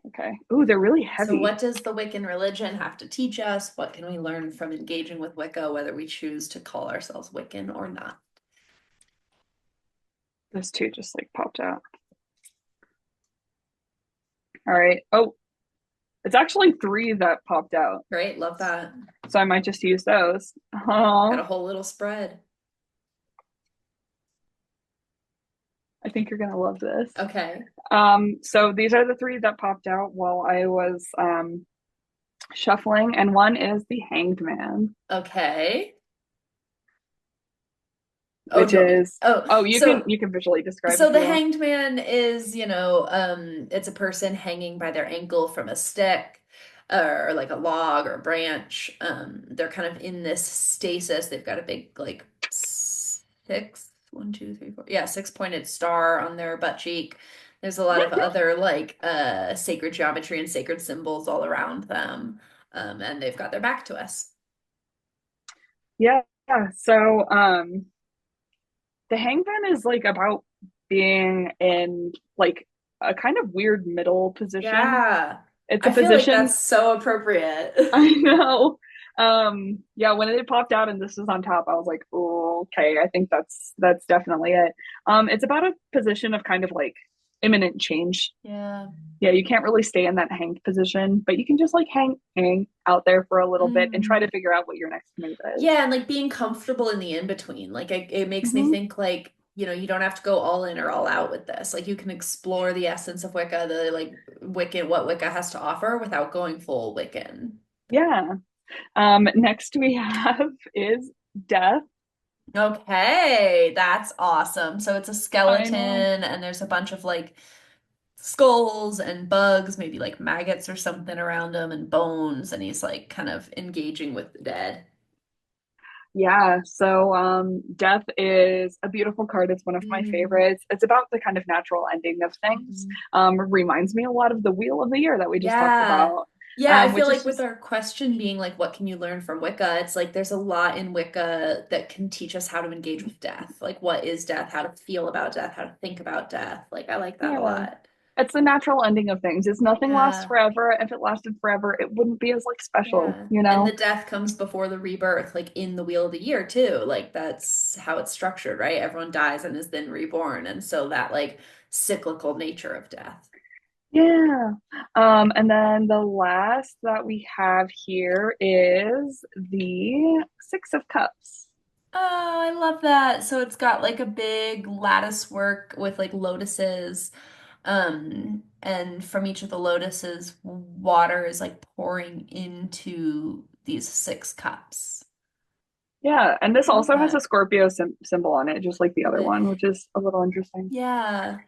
okay. Ooh, they're really So heavy. what does the Wiccan religion have to teach us? What can we learn from engaging with Wicca, whether we choose to call ourselves Wiccan or not? Those two just like popped out. All right. Oh, it's actually three that popped out. Great, love that. So I might just use those. Got a Oh, whole little spread. I think you're gonna love this. Okay. So these are the three that popped out while I was shuffling, and one is the Hanged Man, Okay. Oh, do which you want me to? is Oh, oh so you can visually describe so if the you want. hanged man is, it's a person hanging by their ankle from a stick. or like a log or a branch. They're kind of in this stasis. They've got a big like six, one, two, three, four, yeah, six-pointed star on their butt cheek. There's a lot of other like sacred geometry and sacred symbols all around them. And they've got their back to us. Yeah. So the hangman is like about being in like a kind of weird middle position. Yeah. It's a I feel like position. that's so appropriate. I know. Yeah, when it popped out and this was on top, I was like, oh, okay, I think that's definitely it. It's about a position of kind of like imminent change. Yeah. Yeah, you can't really stay in that hanged position, but you can just like hang out there for a little bit and try to Mm. figure out what your next move is. Yeah, and like being comfortable in the in between. Like it makes me Hmm. think like, you don't have to go all in or all out with this. Like you can explore the essence of Wicca, the like Wiccan, what Wicca has to offer without going full Wiccan. Yeah. Next we have is death. Okay, that's awesome. So it's a I know. skeleton and there's a bunch of like skulls and bugs, maybe like maggots or something around him and bones, and he's like kind of engaging with the dead. Yeah, so Death is a beautiful card. It's one of my Mm. favorites. It's about the kind of natural ending of things. Mhm. Reminds me a lot of the Wheel of the Year that we just talked Yeah. about, Yeah, I feel which is like with just, our question being like, what can you learn from Wicca? It's like there's a lot in Wicca that can teach us how to engage with death. Like, what is death? How to feel about death? How to think about death? Like, I like that a yeah, lot. it's the natural ending of things. It's nothing lasts Yeah. forever. If it lasted forever, it wouldn't be as like special, Yeah. you And the know? death comes before the rebirth, like in the Wheel of the Year, too. Like, that's how it's structured, right? Everyone dies and is then reborn. And so that, like, cyclical nature of death. Yeah. And then the last that we have here is the Six of Cups. Oh, I love that. So it's got like a big lattice work with like lotuses. And from each of the lotuses, water is like pouring into these six cups. Yeah, and this I love also has a that. Scorpio symbol on it, just like the Love other it. one, which is a little interesting. Yeah.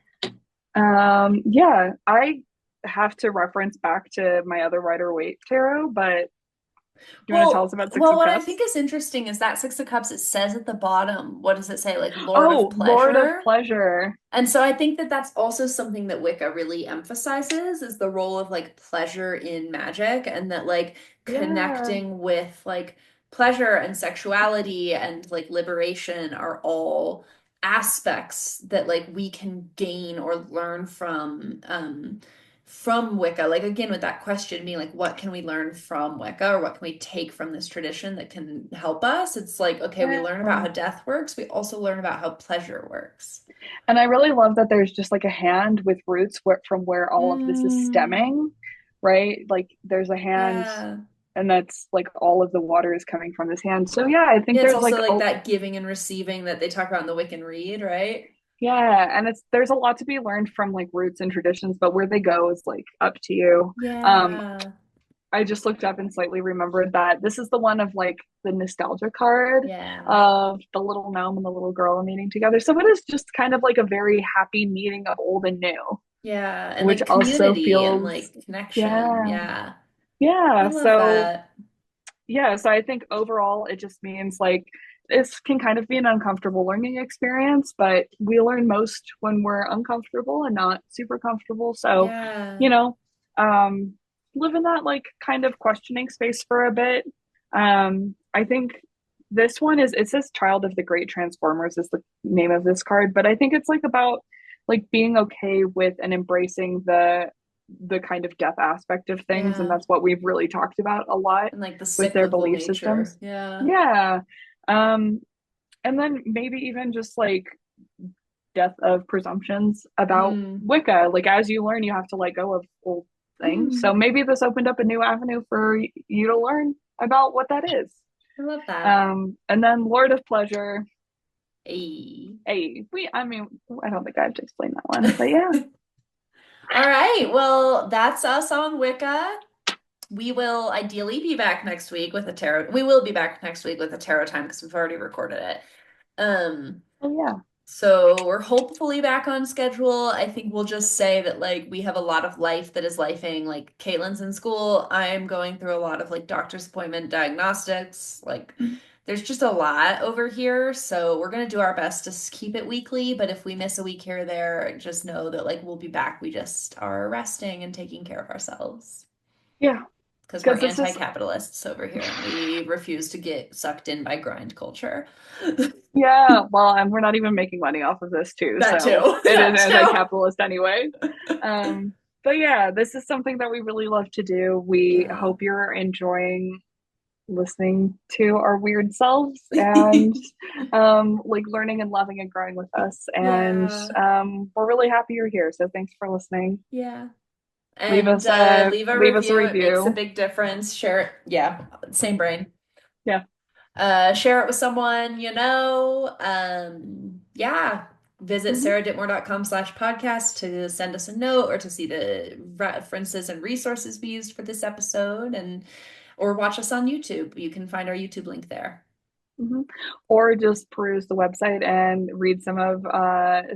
Yeah, I have to reference back to my other Rider Waite tarot, but do you want to tell us Well, about Six well, of what I think Cups? is interesting is that Six of Cups, it says at the bottom, what does it say? Like Lord of Oh, Lord of Pleasure. Pleasure. And so I think that that's also something that Wicca really emphasizes is the role of like pleasure in magic and that like Yeah. connecting with like pleasure and sexuality and like liberation are all aspects that like we can gain or learn from Wicca. Like again with that question being like what can we learn from Wicca or what can we take from this tradition that can help us? It's like okay, we learn about Yeah. how death works, we also learn about how pleasure works. And I really love that there's just like a hand with roots from where all of this is Mm, stemming, right? Like there's a hand yeah. and that's like all of the water is coming from this hand. So yeah, I think Yeah, it's there's also like like that giving and receiving that they talk about in the Wiccan Read, right? yeah, and it's there's a lot to be learned from like roots and traditions, but where they go is like up to you. Um, Yeah. I just looked up and slightly remembered that this is the one of like the nostalgia card Yeah. of the little gnome and the little girl meeting together. So it is just kind of like a very happy meeting of old and new, Yeah. And which like also community and feels like connection. yeah, Yeah. I yeah. love So that. yeah, so I think overall it just means like this can kind of be an uncomfortable learning experience, but we learn most when we're uncomfortable and not super comfortable. So, Yeah. you know, um, live in that like kind of questioning space for a bit. I think this one is it says Child of the Great Transformers is the name of this card, but I think it's like about like being okay with and embracing the kind of death aspect of things, and Yeah. that's what we've really talked about a lot And like the with their cyclical belief nature. systems. Yeah. Yeah. Um, and then maybe even just like death of presumptions about Mm. Wicca. Like as you learn, you have to let go of old things. So Mm. maybe this opened up a new avenue for you to learn about what that is. I love that. And then Lord of Pleasure. Hey. I mean, I don't think I have to explain that one, but yeah. All right. Well, that's us on Wicca. We will ideally be back next week with a tarot. We will be back next week with a tarot time because we've already recorded it. Um, Oh yeah. So we're hopefully back on schedule. I think we'll just say that like we have a lot of life that is lifing. Like Caitlin's in school. I'm going through a lot of like doctor's appointment diagnostics. Like there's just a lot over here. So we're gonna do our best to keep it weekly. But if we miss a week here or there, just know that like we'll be back. We just are resting and taking care of ourselves Yeah, because we're because this is anti-capitalists over here and we refuse to get sucked in by grind culture. yeah. Well, and we're not even making money off of this too, That so too. it is That too. anti-capitalist anyway. But yeah, this is something that we really love to do. We Yeah. hope you're enjoying listening to our weird selves and like learning and loving and growing with us. And Yeah. we're really happy you're here. So thanks for listening. Yeah. Leave And us a leave a leave us a review. It makes a review. big difference. Share it. Yeah. Same brain. Yeah. Share it with someone you know. Yeah. Visit Hmm. sarahdittmore.com/podcast to send us a note or to see the references and resources we used for this episode and or watch us on YouTube. You can find our YouTube link there. Hmm. Or just peruse the website and read some of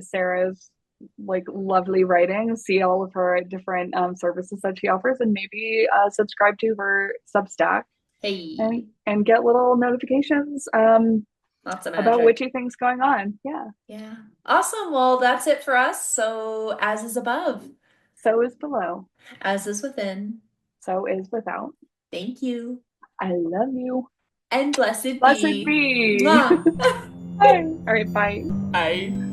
Sarah's like lovely writing, see all of her different services that she offers, and maybe subscribe to her Substack Hey, and get little notifications lots of about magic. witchy things going on. Yeah. Yeah. Awesome. Well, that's it for us. So, as is above, So is below. as is within. So is without. Thank you. I love you. And blessed Blessed be. be. Mwah. Bye. All right, bye. Bye.